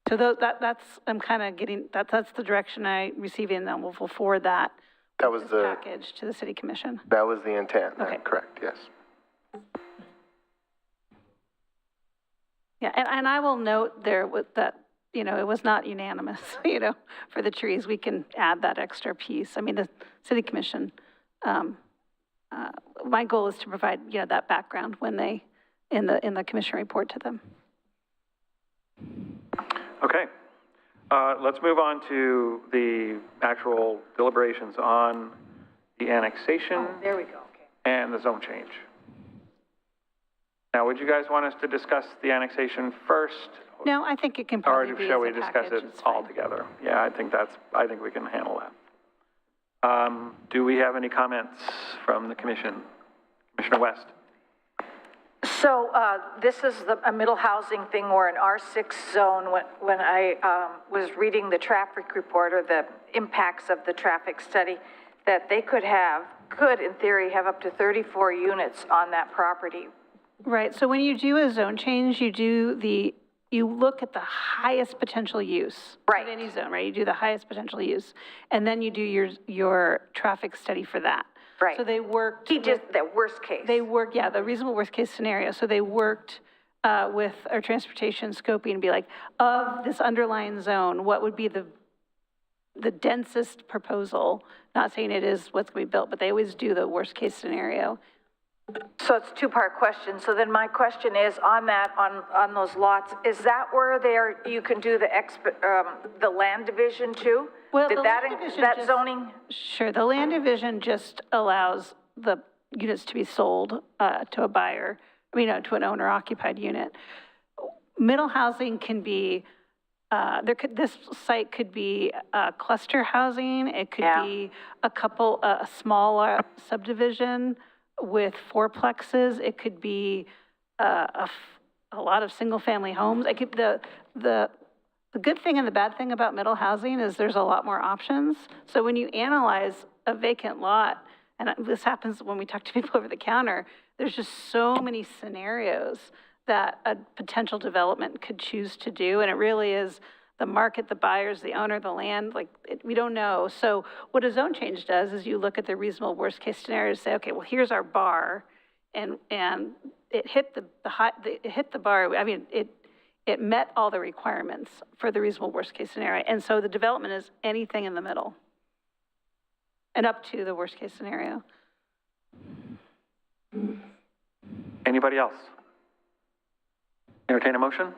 So that's, I'm kind of getting, that's the direction I receive, and then we'll forward that package to the city commission. That was the intent, okay. Correct, yes. Yeah, and I will note there with that, it was not unanimous, for the trees. We can add that extra piece. I mean, the city commission, my goal is to provide, that background when they, in the commission report to them. Okay. Let's move on to the actual deliberations on the annexation. Oh, there we go, okay. And the zone change. Now, would you guys want us to discuss the annexation first No, I think it can Or probably be shall as we a discuss package. it It's all fine. together? Yeah, I think we can handle that. Do we have any comments from the commission? Commissioner West? So this is a middle housing thing or an R6 zone. When I was reading the traffic report or the impacts of the traffic study, that they could in theory, have up to 34 units on that property. Right, so when you do a zone change, you look at the highest potential use Right. of any zone, right? You do the highest potential use, and then you do your traffic study for that. Right. So they worked. He just, the worst case. The reasonable worst case scenario. So they worked with our transportation scoping and be like, of this underlying zone, what would be the densest proposal? Not saying it is what's going to be built, but they always do the worst case scenario. So it's a two-part question. So then my question is on that, on those lots, is that where you can do the land division too? Well, Did the that, land division that just- zoning? Sure, the land division just allows the units to be sold to a buyer, to an owner-occupied unit. Middle housing can be, this site could be cluster housing, it could be a smaller subdivision with fourplexes, it could be a lot of single-family homes. The good thing and the bad thing about middle housing is there's a lot more options. So when you analyze a vacant lot, and this happens when we talk to people over the counter, there's just so many scenarios that a potential development could choose to do, and it really is the market, the buyers, the owner, the land, we don't know. So what a zone change does is you look at the reasonable worst case scenario and say, okay, well, here's our bar, and it hit the bar. It met all the requirements for the reasonable worst case scenario. And so the development is anything in the middle and up to the worst case scenario. Anybody else? Entertain a motion?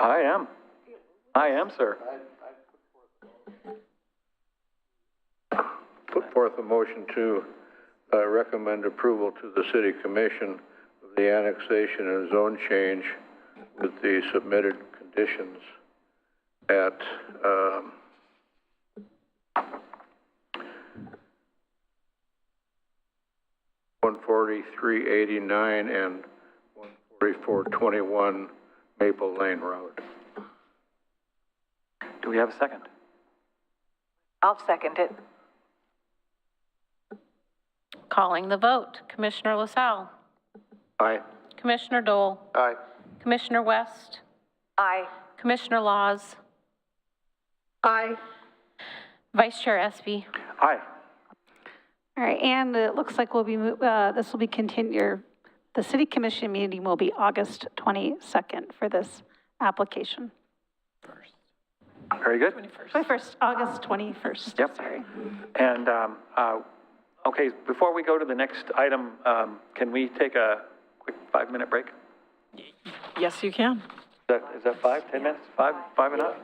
I am, sir. Put forth a motion to recommend approval to the city commission of the annexation and zone change with the submitted conditions at 14389 and 14421 Maplelane Road. Do we have a second? I'll second it. Calling the vote. Commissioner LaSalle. Aye. Commissioner Dole. Aye. Commissioner West. Aye. Commissioner Laws. Aye. Vice Chair Espy. Aye. All right, and it looks like this will be continued. The city commission meeting will be August 22nd for this application. Very good. 21st, August 21st. Yep. Sorry. And, okay, before we go to the next item, can we take a quick 5-minute break? Yes, you can. Is that 5, 10 minutes? 5 enough?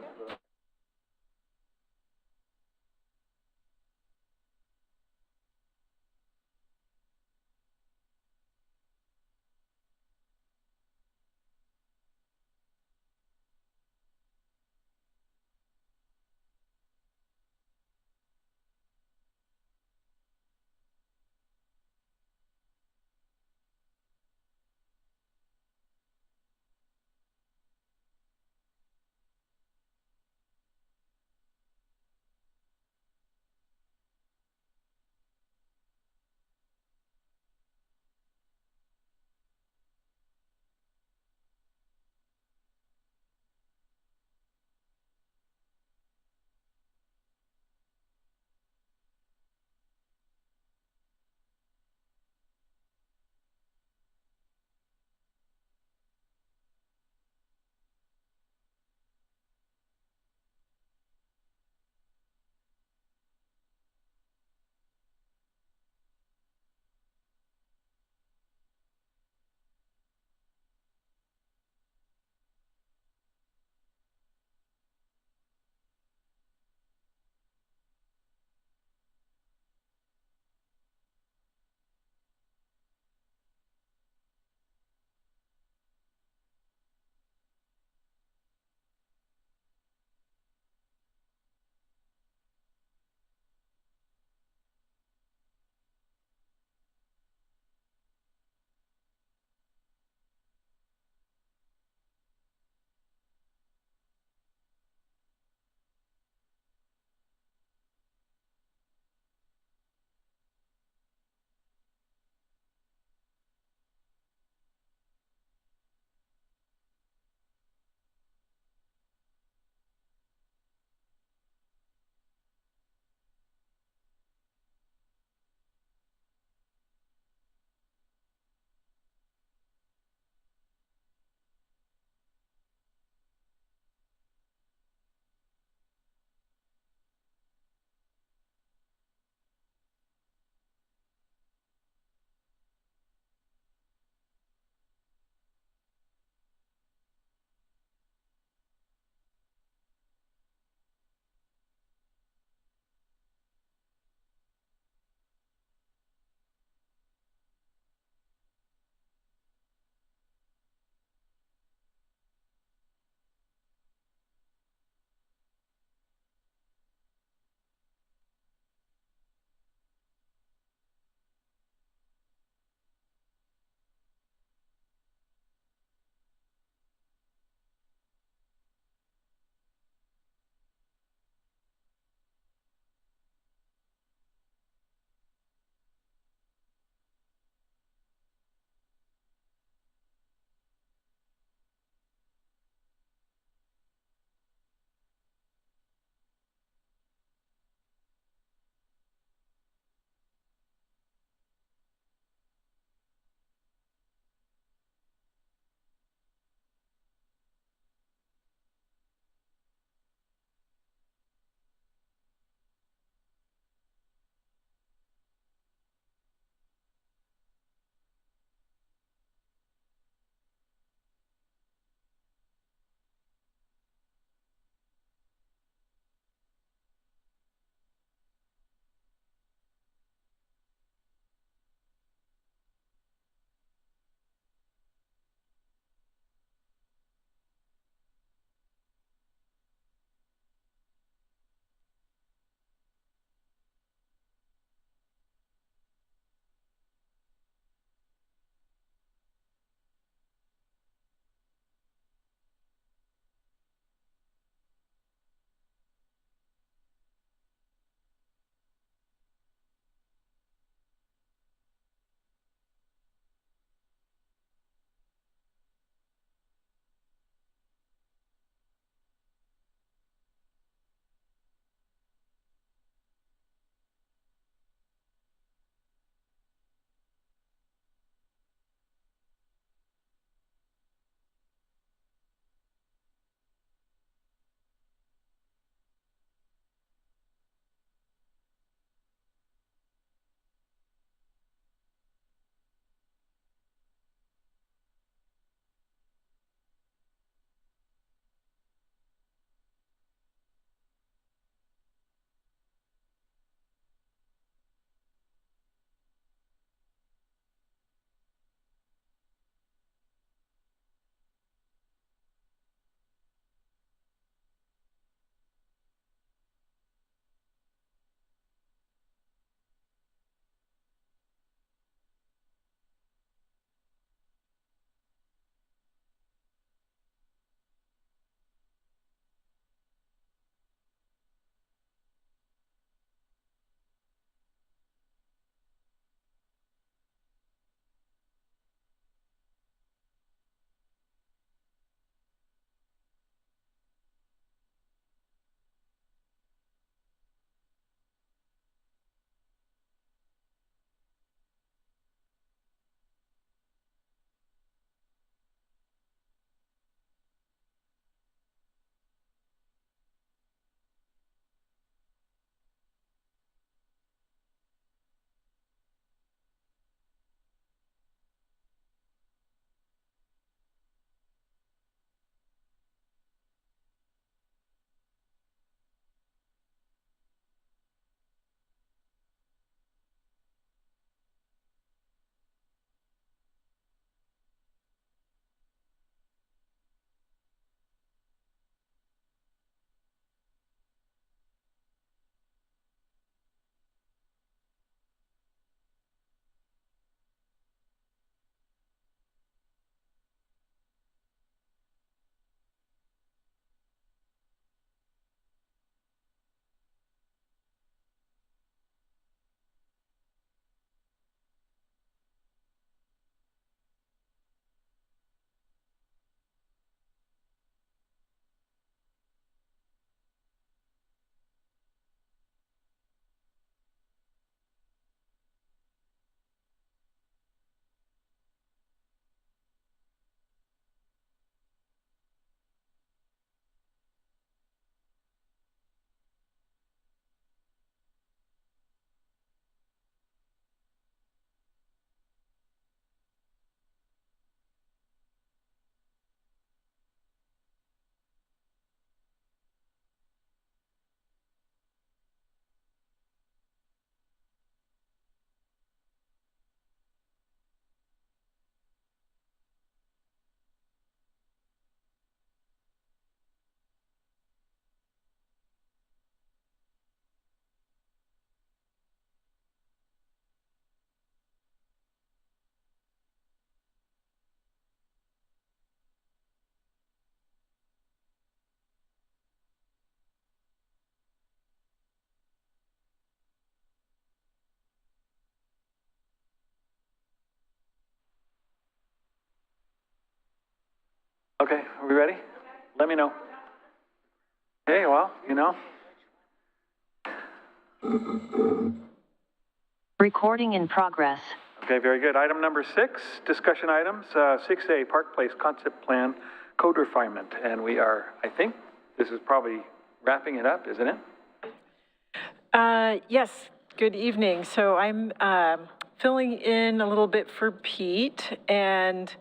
Are we ready? Let me know. Okay, well, you know. Recording in progress. Okay, very good. Item number 6, discussion items. 6A, Park Place Concept Plan Code Refinement. And we are, I think, this is probably wrapping it up, isn't it? Yes, good evening. So I'm filling in a little bit for Pete. And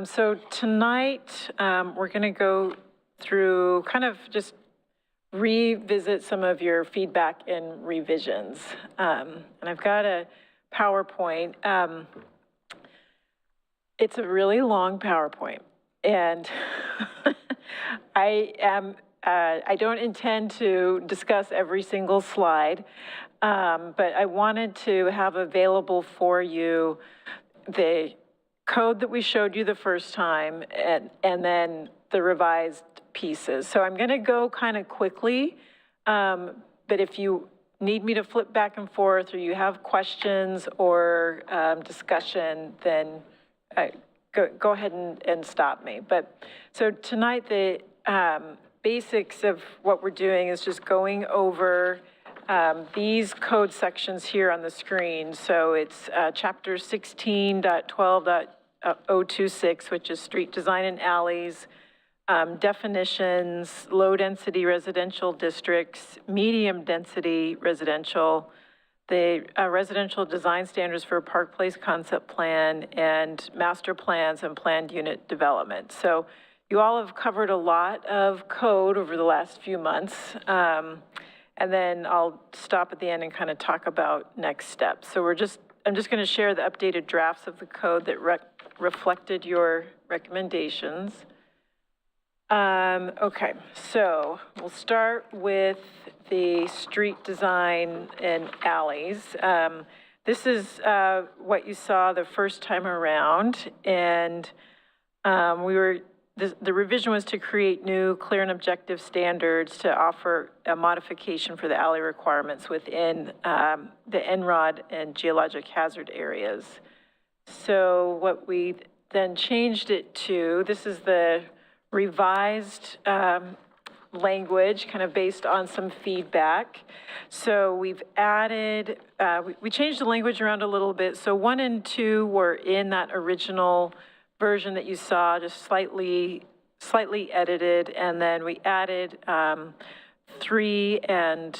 so tonight, we're going to go through kind of just revisit some of your feedback and revisions. And I've got a PowerPoint. It's a really long PowerPoint. And I don't intend to discuss every single slide, but I wanted to have available for you the code that we showed you the first time and then the revised pieces. So I'm going to go kind of quickly, but if you need me to flip back and forth or you have questions or discussion, then go ahead and stop me. But so tonight, the basics of what we're doing is just going over these code sections here on the screen. So it's chapter 16.12.026, which is street design and alleys, definitions, low-density residential districts, medium-density residential, the residential design standards for Park Place concept plan, and master plans and planned unit development. So you all have covered a lot of code over the last few months, and then I'll stop at the end and kind of talk about next steps. So I'm just going to share the updated drafts of the code that reflected your recommendations. Okay, so we'll start with the street design and alleys. This is what you saw the first time around, and the revision was to create new clear and objective standards to offer a modification for the alley requirements within the NROD and geologic hazard areas. So what we then changed it to, this is the revised language kind of based on some feedback. So we've added, we changed the language around a little bit. So 1 and 2 were in that original version that you saw, just slightly edited, and then we added 3 and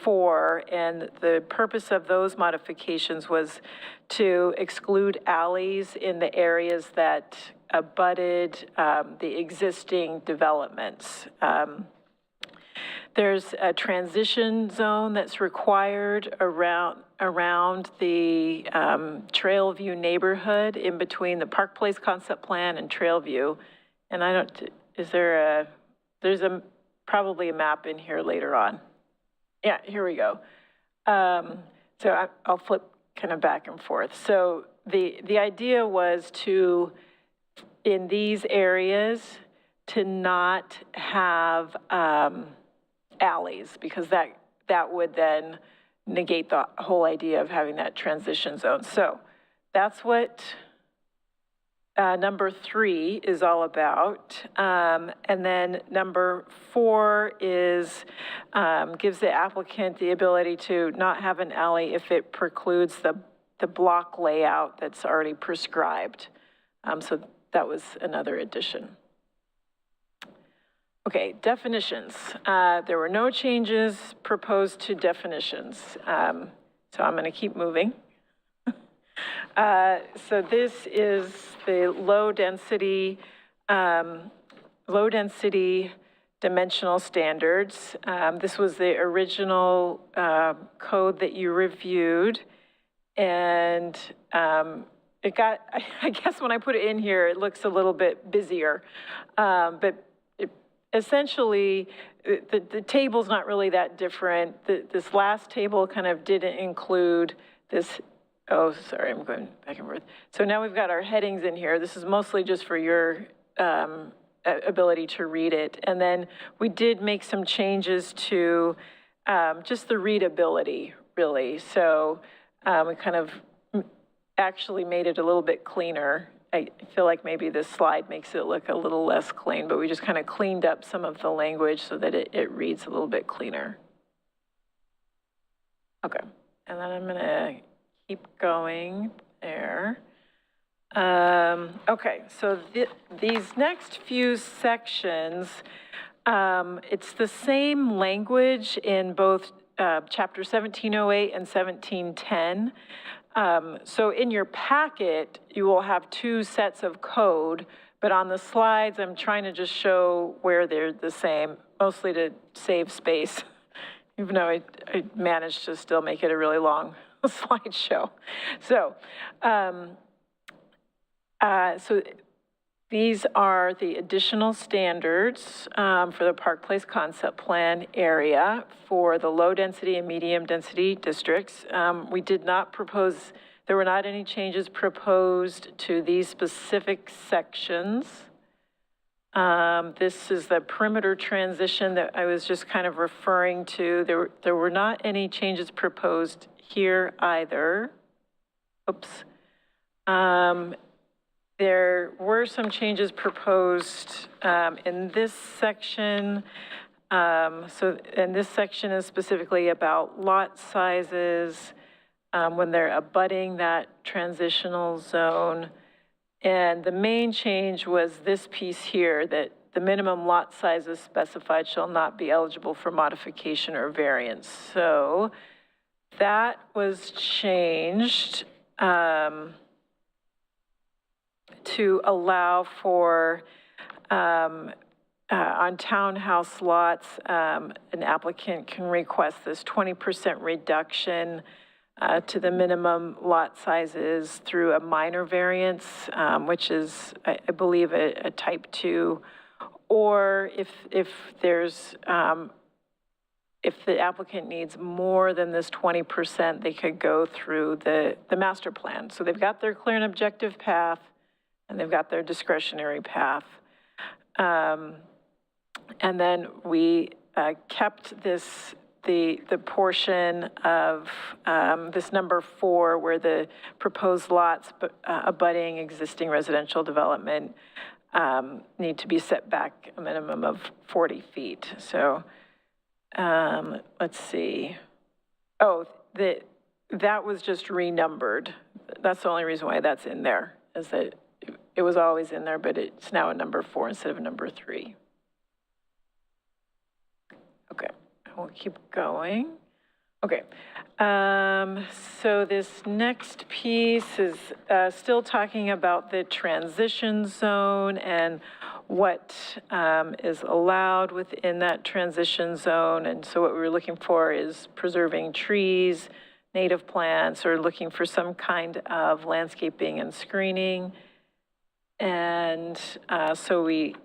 4, and the purpose of those modifications was to exclude alleys in the areas that abutted the existing developments. There's a transition zone that's required around the Trailview neighborhood in between the Park Place concept plan and Trailview. And there's probably a map in here later on. Yeah, here we go. So I'll flip kind of back and forth. So the idea was to, in these areas, to not have alleys, because that would then negate the whole idea of having that transition zone. So that's what number 3 is all about. And then number 4 is, gives the applicant the ability to not have an alley if it precludes the block layout that's already prescribed. So that was another addition. Okay, definitions. There were no changes proposed to definitions. So I'm going to keep moving. So this is the low density dimensional standards. This was the original code that you reviewed, and it got, I guess when I put it in here, it looks a little bit busier, but essentially, the table's not really that different. This last table kind of didn't include this. Oh, sorry, I'm going back and forth. So now we've got our headings in here. This is mostly just for your ability to read it. And then we did make some changes to just the readability, really. So we kind of actually made it a little bit cleaner I feel like maybe this slide makes it look a little less clean, but we just kind of cleaned up some of the language so that it reads a little bit cleaner. Okay, and then I'm going to keep going there. Okay, so these next few sections, it's the same language in both Chapter 1708 and 1710. So in your packet, you will have two sets of code, but on the slides, I'm trying to just show where they're the same, mostly to save space, even though I managed to still make it a really long slideshow. So, so these are the additional standards for the Park Place Concept Plan area for the low-density and medium-density districts. We did not propose, there were not any changes proposed to these specific sections. This is the perimeter transition that I was just kind of referring to. There were not any changes proposed here either. Oops. There were some changes proposed in this section. And this section is specifically about lot sizes when they're abutting that transitional zone. And the main change was this piece here, that the minimum lot sizes specified shall not be eligible for modification or variance. So that was changed to allow for, on townhouse lots, an applicant can request this 20% reduction to the minimum lot sizes through a minor variance, which is, I believe, a type 2, or if there's, if the applicant needs more than this 20%, they could go through the master plan. So they've got their clear and objective path, and they've got their discretionary path. And then we kept this, the portion of this number 4 where the proposed lots abutting existing residential development need to be set back a minimum of 40 feet. So let's see. Oh, that was just renumbered. That's the only reason why that's in there, is that it was always in there, but it's now a number 4 instead of a number 3. Okay, we'll keep going. Okay, so this next piece is still talking about the transition zone and what is allowed within that transition zone. And so what we were looking for is preserving trees, native plants, or looking for some kind of landscaping and screening. And so we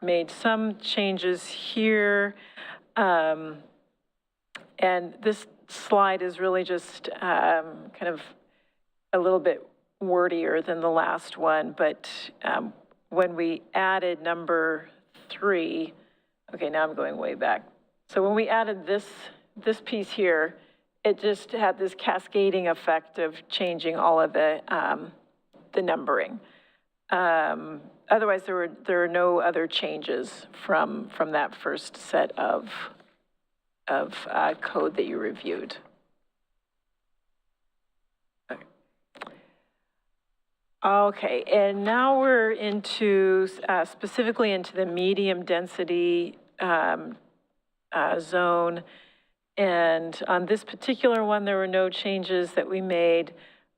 made some changes here. And this slide is really just kind of a little bit wordier than the last one, but when we added number 3, okay, now I'm going way back. So when we added this piece here, it just had this cascading effect of changing all of the numbering. Otherwise, there are no other changes from that first set of code that you reviewed. Okay, and now we're into specifically into the medium density zone. And on this particular one, there were no changes that we made.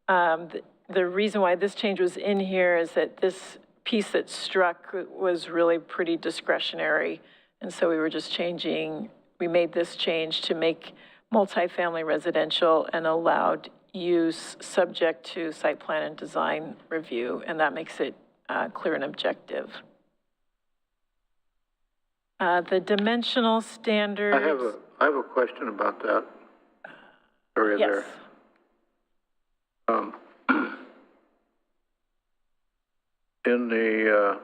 The reason why this change was in here is that this piece that struck was really pretty discretionary. And so we were just changing, we made this change to make multifamily residential an allowed use subject to site plan and design review. And that makes it clear and objective. The dimensional standards. I have a question about that area yes. there. In the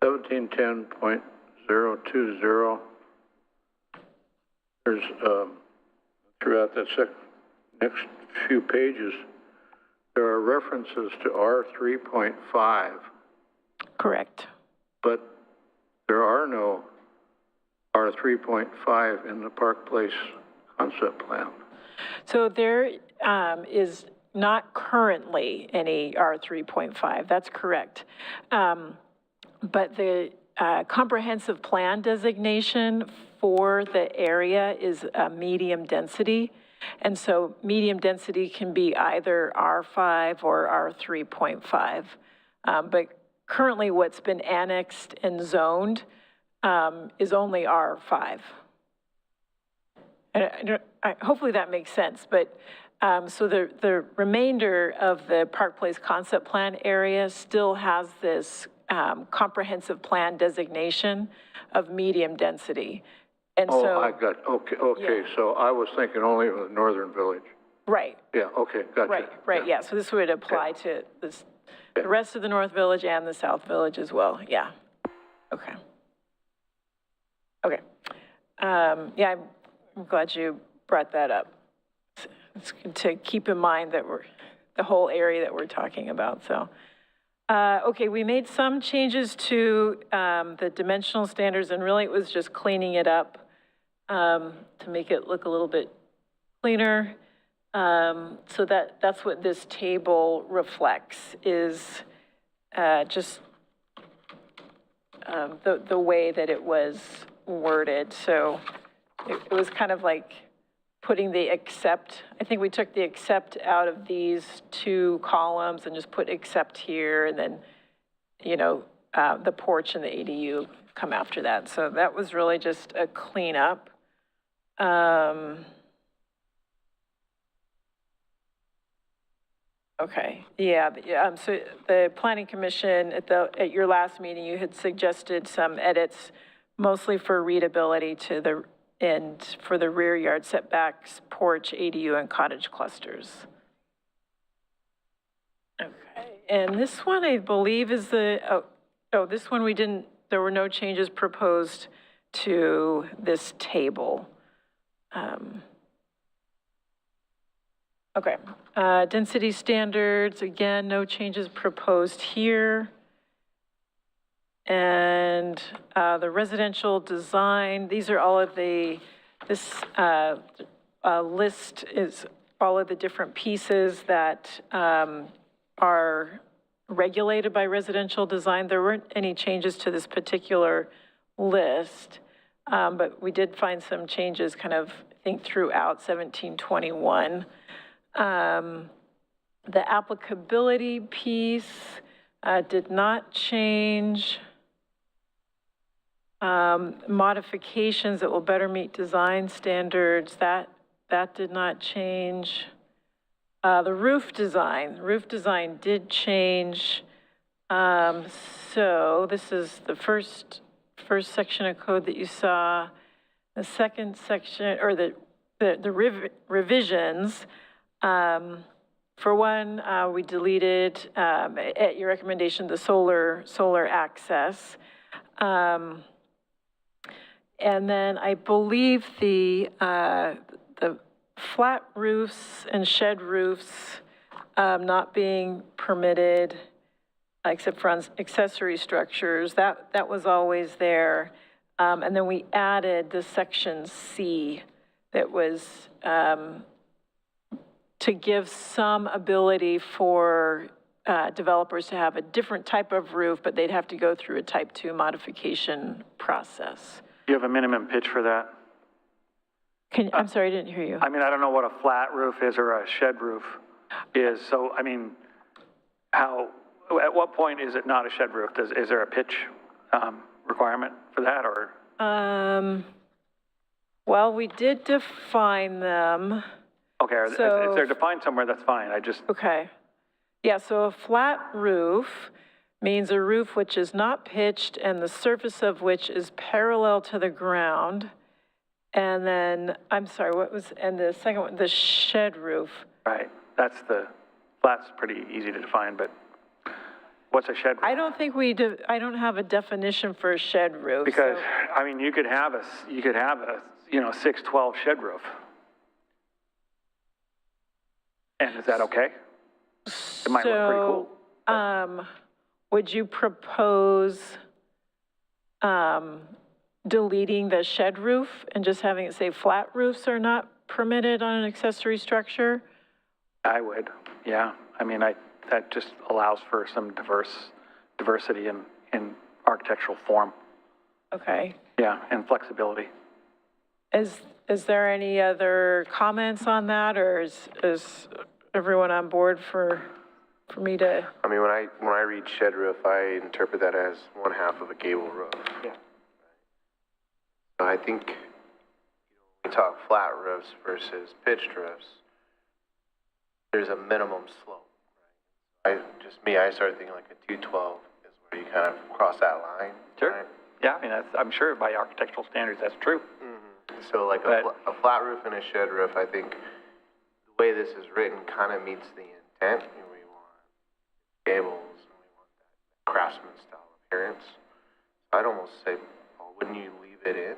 1710.020, there's throughout that next few pages, there are references to R3.5, Correct. but there are no R3.5 in the Park Place concept plan. So there is not currently any R3.5, that's correct. But the comprehensive plan designation for the area is medium density. And so medium density can be either R5 or R3.5. But currently what's been annexed and zoned is only R5. And hopefully that makes sense, but so the remainder of the Park Place concept plan area still has this comprehensive plan designation of medium density. And Oh, so, I got, okay, Yeah. so I was thinking only of the northern village. right, Yeah, okay, gotcha. right, yeah, so this would apply to this, the rest of the North Village and the South Village as well, yeah. Okay. Okay. Yeah, I'm glad you brought that up. It's good to keep in mind that we're, the whole area that we're talking about, so. Okay, we made some changes to the dimensional standards, and really it was just cleaning it up to make it look a little bit cleaner. So that's what this table reflects, is just the way that it was worded. So it was kind of like putting the except, I think we took the except out of these two columns and just put except here, and then, you know, the porch and the ADU come after that. So that was really just a cleanup. Okay, yeah, so the Planning Commission, at your last meeting, you had suggested some edits, mostly for readability to the, and for the rear yard setbacks, porch, ADU, and cottage clusters. Okay, and this one, I believe, is the, this one we didn't, there were no changes proposed to this table. Okay, density standards, again, no changes proposed here. And the residential design, these are all of the, this list is all of the different pieces that are regulated by residential design. There weren't any changes to this particular list, but we did find some changes kind of, I think, throughout 1721. The applicability piece did not change. Modifications that will better meet design standards, that did not change. The roof design did change. So this is the first section of code that you saw. The second section, or the revisions. For one, we deleted, at your recommendation, the solar access. And then I believe the flat roofs and shed roofs not being permitted, except for accessory structures, that was always there. And then we added the section C that was to give some ability for developers to have a different type of roof, but they'd have to go through a type 2 modification process. Do you have a minimum pitch for that? I'm sorry, I didn't hear you. I mean, I don't know what a flat roof is or a shed roof is, so, I mean, at what point is it not a shed roof? Is there a pitch requirement for that, or? Well, we did define them. Okay, if they're defined somewhere, that's fine, Okay. Yeah, so a flat roof means a roof which is not pitched and the surface of which is parallel to the ground. And then, I'm sorry, and the second one, the shed roof. Right, flat's pretty easy to define, but what's a shed roof? I don't think I don't have a definition for a shed roof. Because, I mean, you could have a 612 shed roof. And is that okay? It might look pretty cool. So, would you propose deleting the shed roof and just having it say flat roofs are not permitted on an accessory structure? I would, yeah. I mean, that just allows for some diversity in architectural form. Okay. Yeah, and flexibility. Is there any other comments on that, or is everyone on board for me to? I mean, when I read shed roof, I interpret that as one half of a gable roof. Yeah. So I think we talk flat roofs versus pitched roofs. There's a minimum slope. Right? I started thinking like a 212 is where you kind of cross that line. Sure. Right? Yeah, I mean, I'm sure by architectural standards, that's true. Mm-hmm. So like a flat roof and a shed roof, I think the way this is written kind of meets the intent. We want gables and we want that craftsman style appearance. I'd almost say, Paul, wouldn't you leave it in?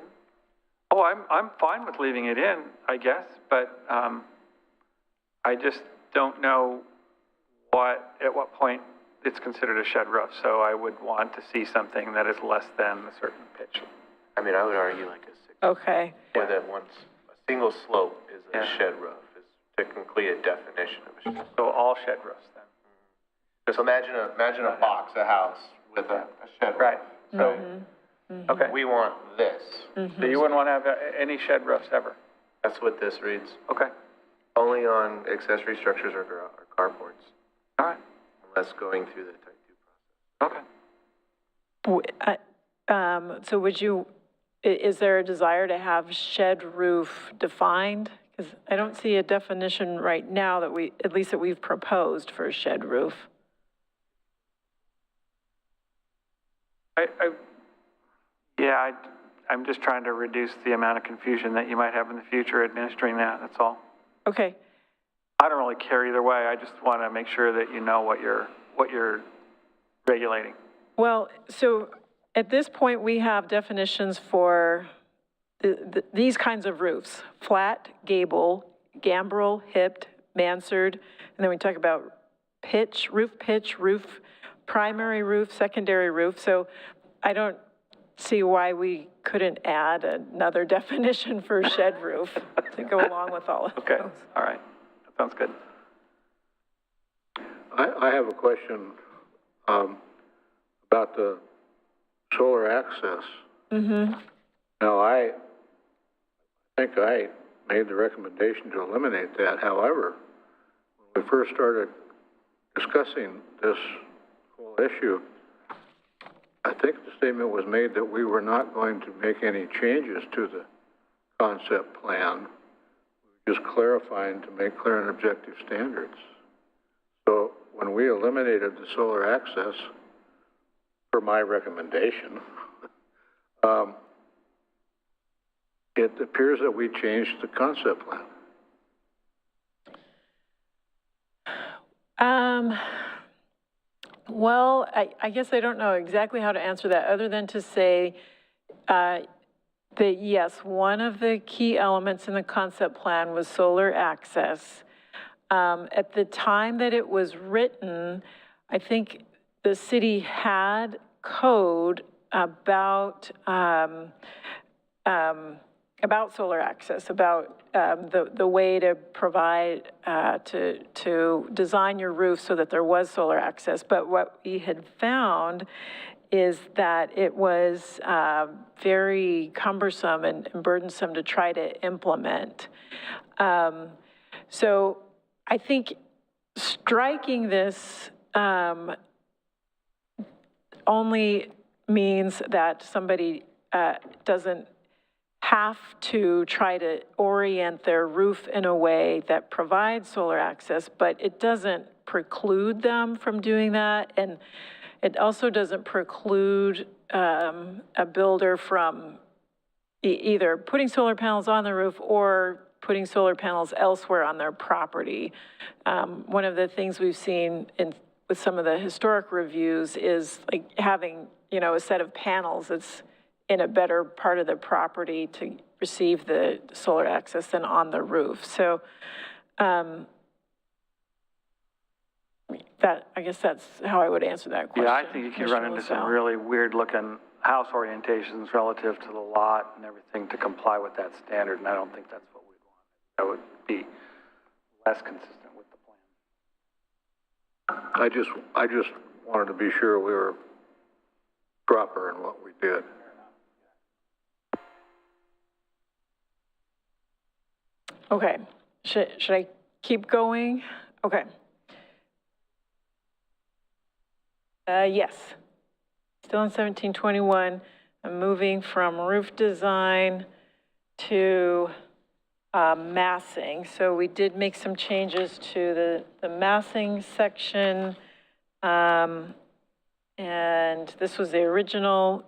Oh, I'm fine with leaving it in, I guess, but I just don't know at what point it's considered a shed roof. So I would want to see something that is less than a certain pitch. I mean, I would argue like a 6. Okay. Where that a single slope is a shed roof, is technically a definition of a shed. So all shed roofs then. So imagine a box, a house with a shed roof. Right. So, okay. We want this. So you wouldn't want to have any shed roofs ever? That's what this reads. Okay. Only on accessory structures or carports. All right. Unless going through the type 2 process. Okay. So is there a desire to have shed roof defined? Because I don't see a definition right now that we've proposed for a shed roof. I'm just trying to reduce the amount of confusion that you might have in the future administering that, that's all. Okay. I don't really care either way, I just want to make sure that you know what you're regulating. Well, so at this point, we have definitions for these kinds of roofs: flat, gable, gambrel, hipped, mansard, and then we talk about roof, primary roof, secondary roof. So I don't see why we couldn't add another definition for shed roof to go along with all of those. Okay, all right, that sounds good. I have a question about the solar access. Mm-hmm. Now, I think I made the recommendation to eliminate that. However, when we first started discussing this whole issue, I think the statement was made that we were not going to make any changes to the concept plan, just clarifying to make clear and objective standards. So when we eliminated the solar access, for my recommendation, it appears that we changed the concept plan. Well, I guess I don't know exactly how to answer that, other than to say that yes, one of the key elements in the concept plan was solar access. At the time that it was written, I think the city had code about solar access, about the way to provide, to design your roof so that there was solar access. But what we had found is that it was very cumbersome and burdensome to try to implement. So I think striking this only means that somebody doesn't have to try to orient their roof in a way that provides solar access, but it doesn't preclude them from doing that. And it also doesn't preclude a builder from either putting solar panels on the roof or putting solar panels elsewhere on their property. One of the things we've seen with some of the historic reviews is like having, a set of panels that's in a better part of the property to receive the solar access than on the roof. So I guess that's how I would answer that question. Yeah, I think you can run into some really weird-looking house orientations relative to the lot and everything to comply with that standard, and I don't think that's what we'd want. That would be less consistent with the plan. I just wanted to be sure we were proper in what we did. Okay, should I keep going? Okay. Yes, still in 1721, I'm moving from roof design to massing. So we did make some changes to the massing section. And this was the original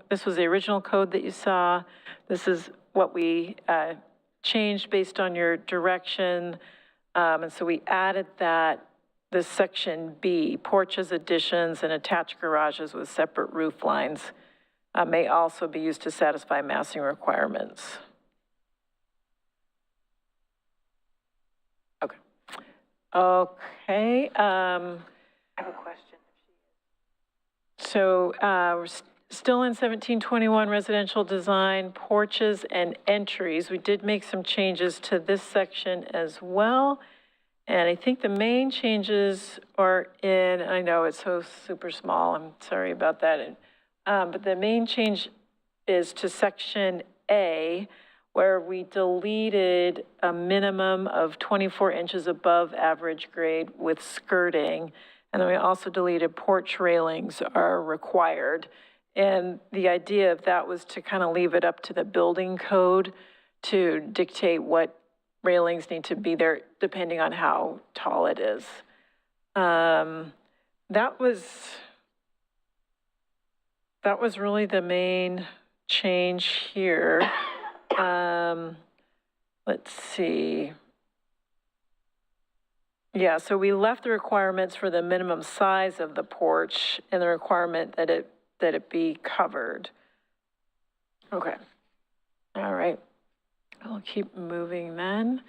code that you saw. This is what we changed based on your direction. And so we added this section B, porches, additions, and attached garages with separate roof lines may also be used to satisfy massing requirements. Okay. Okay. I have a question. So we're still in 1721 residential design, porches and entries. We did make some changes to this section as well. And I think the main changes are in, I know it's so super small, I'm sorry about that. But the main change is to section A, where we deleted a minimum of 24 inches above average grade with skirting. And then we also deleted porch railings are required. And the idea of that was to kind of leave it up to the building code to dictate what railings need to be there depending on how tall it is. That was really the main change here. Let's see. Yeah, so we left the requirements for the minimum size of the porch and the requirement that it be covered. Okay. All right. I'll keep moving then.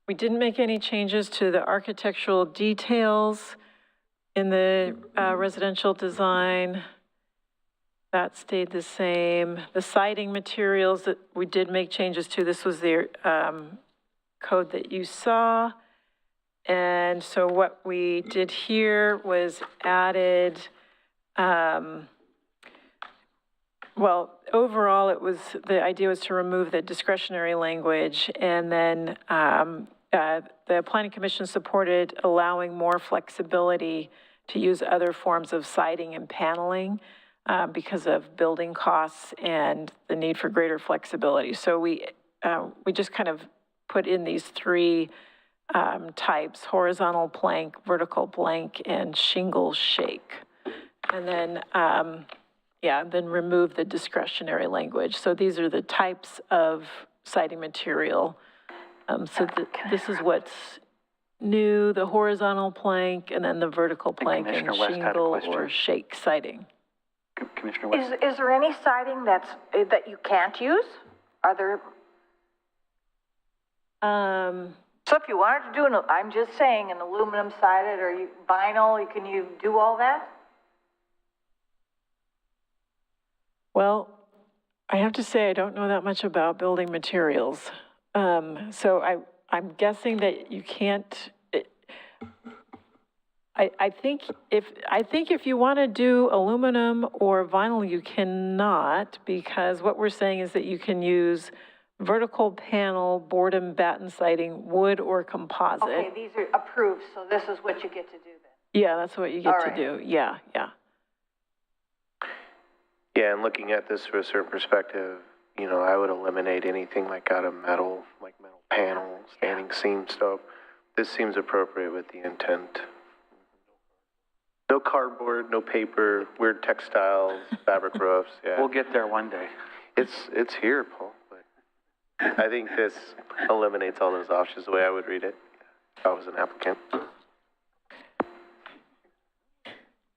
We didn't make any changes to the architectural details in the residential design. That stayed the same. The siding materials that we did make changes to, this was the code that you saw. And so what we did here was added, well, overall, the idea was to remove the discretionary language, and then the Planning Commission supported allowing more flexibility to use other forms of siding and paneling because of building costs and the need for greater flexibility. So we just kind of put in these three types: horizontal plank, vertical plank, and shingle shake. And then then remove the discretionary language. So these are the types of siding material. This is what's new: the horizontal plank, and then the vertical plank and shingle or shake siding. Commissioner West. Is there any siding that you can't use? Are there? So if you wanted to do I'm just saying, an aluminum sided or vinyl, can you do all that? Well, I have to say I don't know that much about building materials. So I'm guessing that you can't. I think if you want to do aluminum or vinyl, you cannot, because what we're saying is that you can use vertical panel, board and batten siding, wood or composite. Okay, these are approved, so this is what you get to do then. Yeah, that's what you get to do. Yeah. Yeah, and looking at this from a certain perspective, I would eliminate anything like out of metal, like metal panel, standing seam stuff. This seems appropriate with the intent. No cardboard, no paper, weird textiles, fabric roofs. Yeah, We'll get there one day. it's here, Paul. But I think this eliminates all those options the way I would read it if I was an applicant.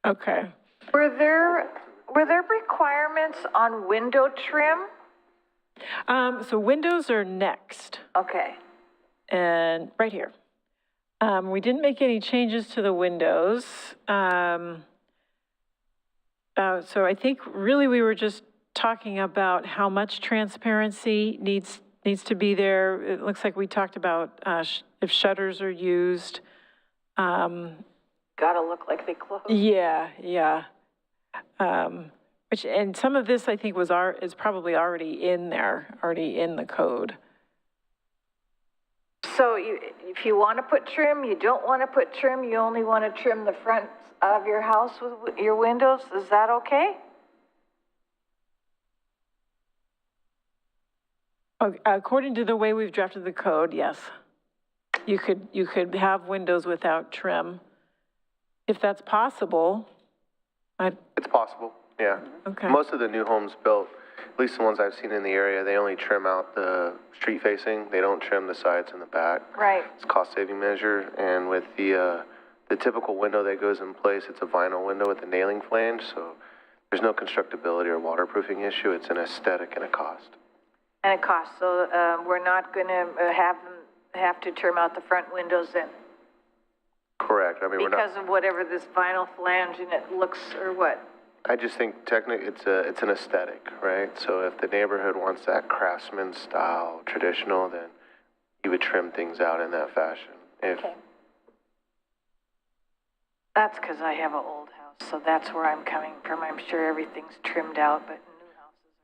Okay. Were there requirements on window trim? So windows are next. Okay. And right here. We didn't make any changes to the windows. So I think really we were just talking about how much transparency needs to be there. It looks like we talked about if shutters are used. Gotta look like they close. Yeah. And some of this I think is probably already in there, already in the code. So if you want to put trim, you don't want to put trim, you only want to trim the front of your house with your windows, is that okay? According to the way we've drafted the code, yes. You could have windows without trim. If that's possible, It's possible, yeah. Okay. Most of the new homes built, at least the ones I've seen in the area, they only trim out the street facing. They don't trim the sides and the back. Right. It's a cost saving measure, and with the typical window that goes in place, it's a vinyl window with a nailing flange, so there's no constructability or waterproofing issue. It's an aesthetic and a cost. And it costs, so we're not going to have to trim out the front windows then? Correct. I mean, Because of whatever this vinyl flange and it looks, or what? I just think technically it's an aesthetic, right? So if the neighborhood wants that craftsman style, traditional, then you would trim things out in that fashion. Okay. That's because I have an old house, so that's where I'm coming from. I'm sure everything's trimmed out, but new houses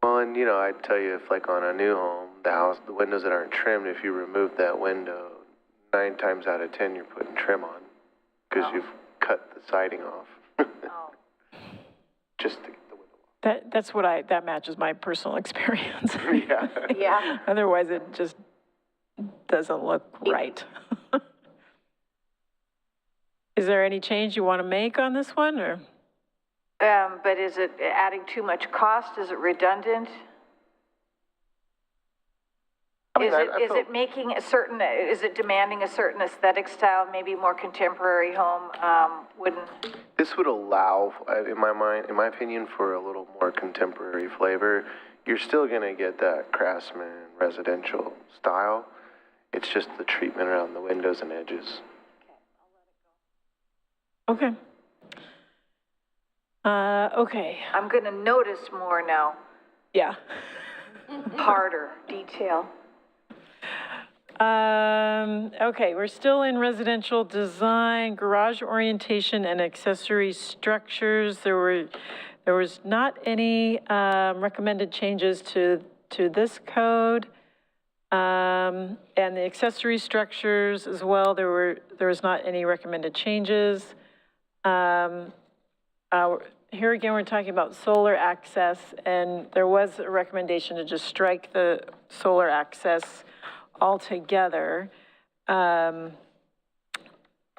aren't. Well, and I'd tell you if like on a new home, the windows that aren't trimmed, if you remove that window, 9 times out of 10 you're putting trim on because you've cut the siding off. Just to get the window off. that matches my personal experience. Yeah. Yeah. Otherwise it just doesn't look right. Is there any change you want to make on this one, or? But is it adding too much cost? Is it redundant? Is it demanding a certain aesthetic style, maybe more contemporary home, wouldn't? This would allow, in my opinion, for a little more contemporary flavor. You're still going to get that craftsman residential style. It's just the treatment around the windows and edges. Okay. Okay. I'm going to notice more now. Yeah. Harder detail. Okay, we're still in residential design, garage orientation and accessory structures. There was not any recommended changes to this code. And the accessory structures as well, there was not any recommended changes. Here again, we're talking about solar access, and there was a recommendation to just strike the solar access altogether. And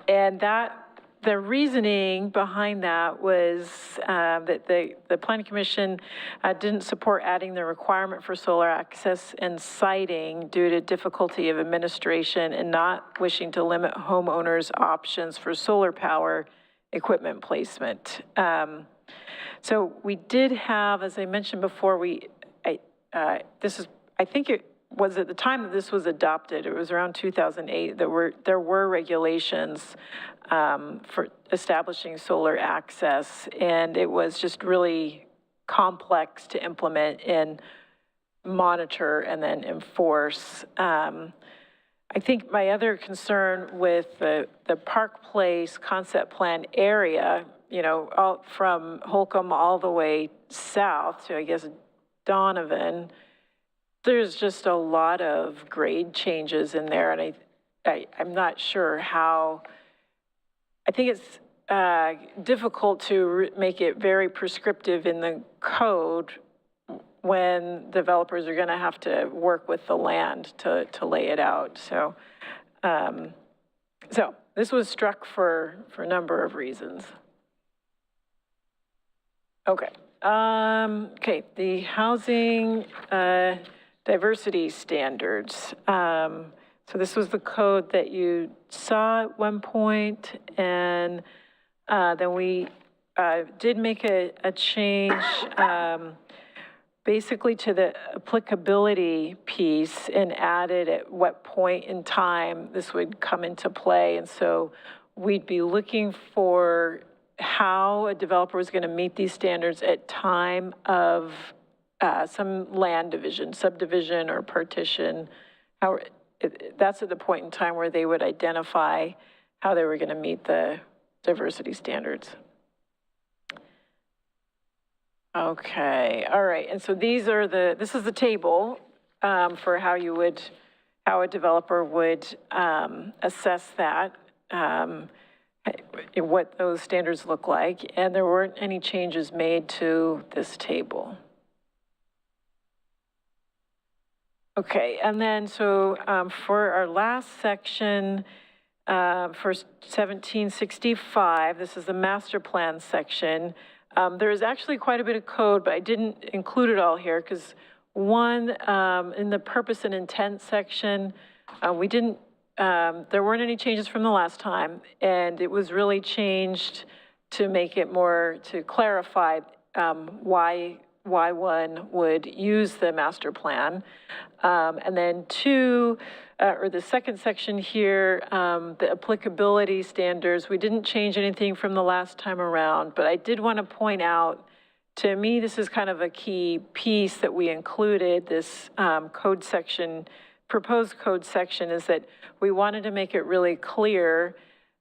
the reasoning behind that was that the Planning Commission didn't support adding the requirement for solar access and siting due to difficulty of administration and not wishing to limit homeowners' options for solar power equipment placement. So we did have, as I mentioned before, I think it was at the time that this was adopted, it was around 2008, there were regulations for establishing solar access, and it was just really complex to implement and monitor and then enforce. I think my other concern with the Park Place concept plan area, all from Holcomb all the way south to, I guess, Donovan, there's just a lot of grade changes in there, and I'm not sure how. I think it's difficult to make it very prescriptive in the code when developers are going to have to work with the land to lay it out. So, so this was struck for a number of reasons. Okay. Okay. The housing diversity standards. So this was the code that you saw at one point, and then we did make a change basically to the applicability piece and added at what point in time this would come into play. And so we'd be looking for how a developer is going to meet these standards at time of some land division, subdivision or partition. That's at the point in time where they would identify how they were going to meet the diversity standards. Okay, all right, and so this is the table for how a developer would assess that, what those standards look like, and there weren't any changes made to this table. Okay, and then so for our last section, for 1765, this is the master plan section. There is actually quite a bit of code, but I didn't include it all here because one, in the purpose and intent section, there weren't any changes from the last time, and it was really changed to make it more, to clarify why one would use the master plan. And then two, or the second section here, the applicability standards, we didn't change anything from the last time around, but I did want to point out, to me, this is kind of a key piece that we included, this code section, proposed code section, is that we wanted to make it really clear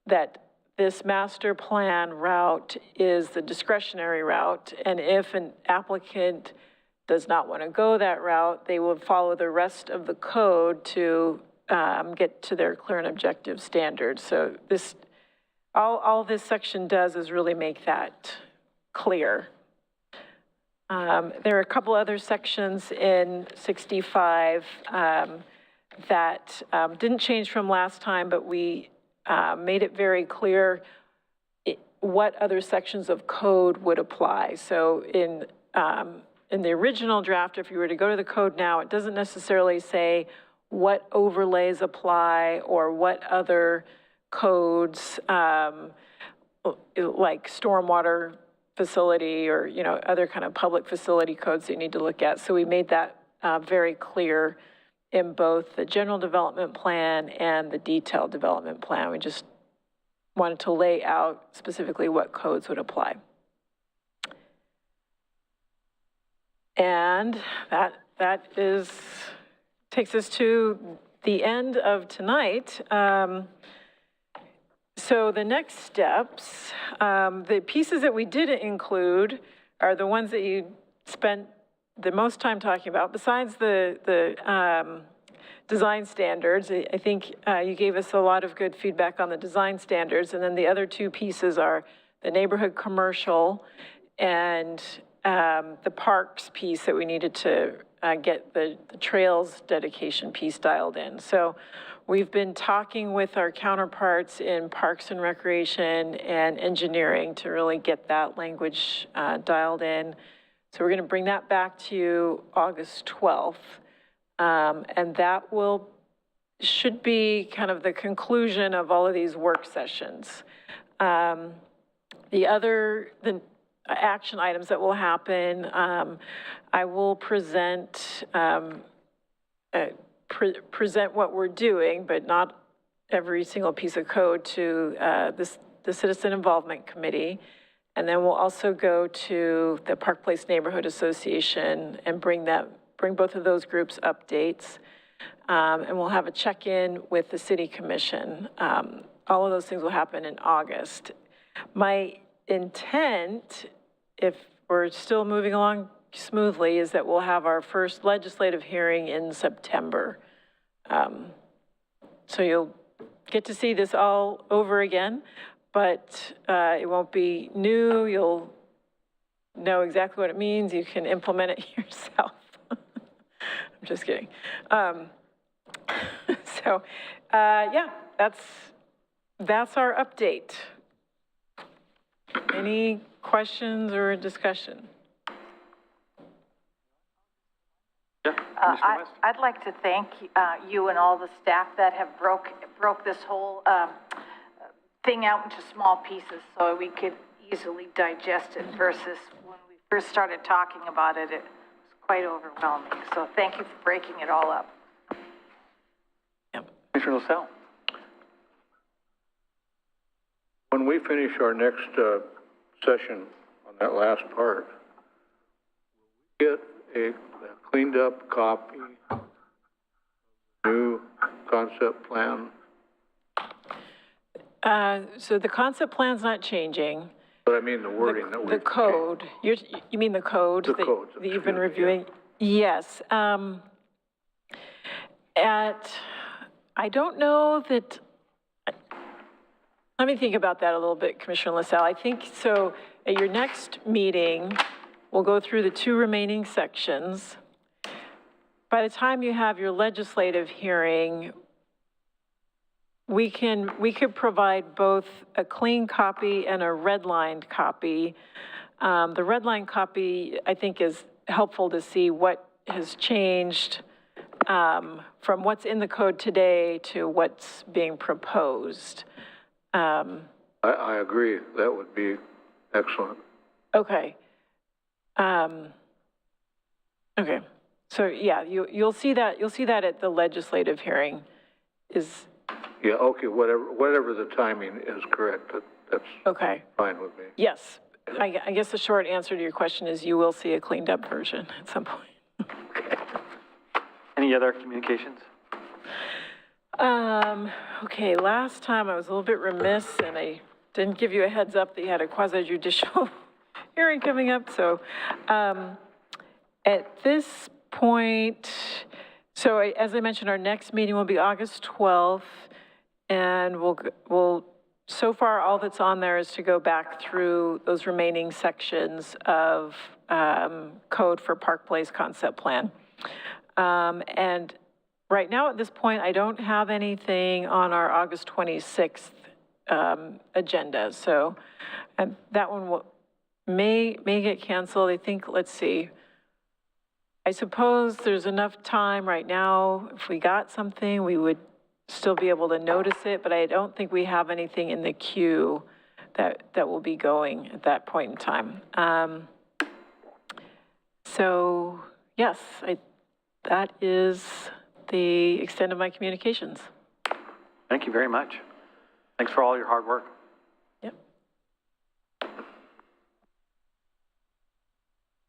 that this master plan route is the discretionary route, and if an applicant does not want to go that route, they will follow the rest of the code to get to their clear and objective standards. So this, all this section does is really make that clear. There are a couple other sections in 65 that didn't change from last time, but we made it very clear what other sections of code would apply. So in the original draft, if you were to go to the code now, it doesn't necessarily say what overlays apply or what other codes, like stormwater facility or, other kind of public facility codes that you need to look at. So we made that very clear in both the general development plan and the detailed development plan. We just wanted to lay out specifically what codes would apply. And that takes us to the end of tonight. So the next steps, the pieces that we didn't include are the ones that you spent the most time talking about, besides the design standards. I think you gave us a lot of good feedback on the design standards, and then the other two pieces are the neighborhood commercial and the parks piece that we needed to get the trails dedication piece dialed in. So we've been talking with our counterparts in Parks and Recreation and Engineering to really get that language dialed in. So we're going to bring that back to you August 12th. And that should be kind of the conclusion of all of these work sessions. The action items that will happen, I will present what we're doing, but not every single piece of code to the Citizen Involvement Committee. And then we'll also go to the Park Place Neighborhood Association and bring both of those groups updates. And we'll have a check-in with the City Commission. All of those things will happen in August. My intent, if we're still moving along smoothly, is that we'll have our first legislative hearing in September. So you'll get to see this all over again, but it won't be new. You'll know exactly what it means. You can implement it yourself. I'm just kidding. Yeah, that's our update. Any questions or discussion? Yeah, I'd like to thank you and all the staff that have broke this whole thing out into small pieces so we could easily digest it versus when we first started talking about it, it was quite overwhelming. So thank you for breaking it all up. Commissioner LaSalle? When we finish our next session on that last part, get a cleaned up copy, new concept plan. So the concept plan's not changing. But I mean the wording that we. The code, you mean the code? The code. That you've been reviewing? Yeah. Yes. I don't know that, let me think about that a little bit, Commissioner LaSalle. I think, so at your next meeting, we'll go through the 2 remaining sections. By the time you have your legislative hearing, we could provide both a clean copy and a redlined copy. The redlined copy, I think, is helpful to see what has changed from what's in the code today to what's being proposed. I agree. That would be excellent. Okay. Okay. So yeah, you'll see that at the legislative hearing. Yeah. Okay. Whatever the timing is correct. That's okay. Fine with me. Yes. I guess the short answer to your question is you will see a cleaned up version at some point. Okay. Any other communications? Okay, last time I was a little bit remiss and I didn't give you a heads up that you had a quasi judicial hearing coming up. So at this point, so as I mentioned, our next meeting will be August 12th, and we'll so far all that's on there is to go back through those remaining sections of code for Park Place concept plan. And right now at this point, I don't have anything on our August 26th agenda. So that one may get canceled. I think, let's see. I suppose there's enough time right now. If we got something, we would still be able to notice it, but I don't think we have anything in the queue that will be going at that point in time. So yes, that is the extent of my communications. Thank you very much. Thanks for all your hard work. Yep.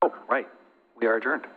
Oh, right. We are adjourned.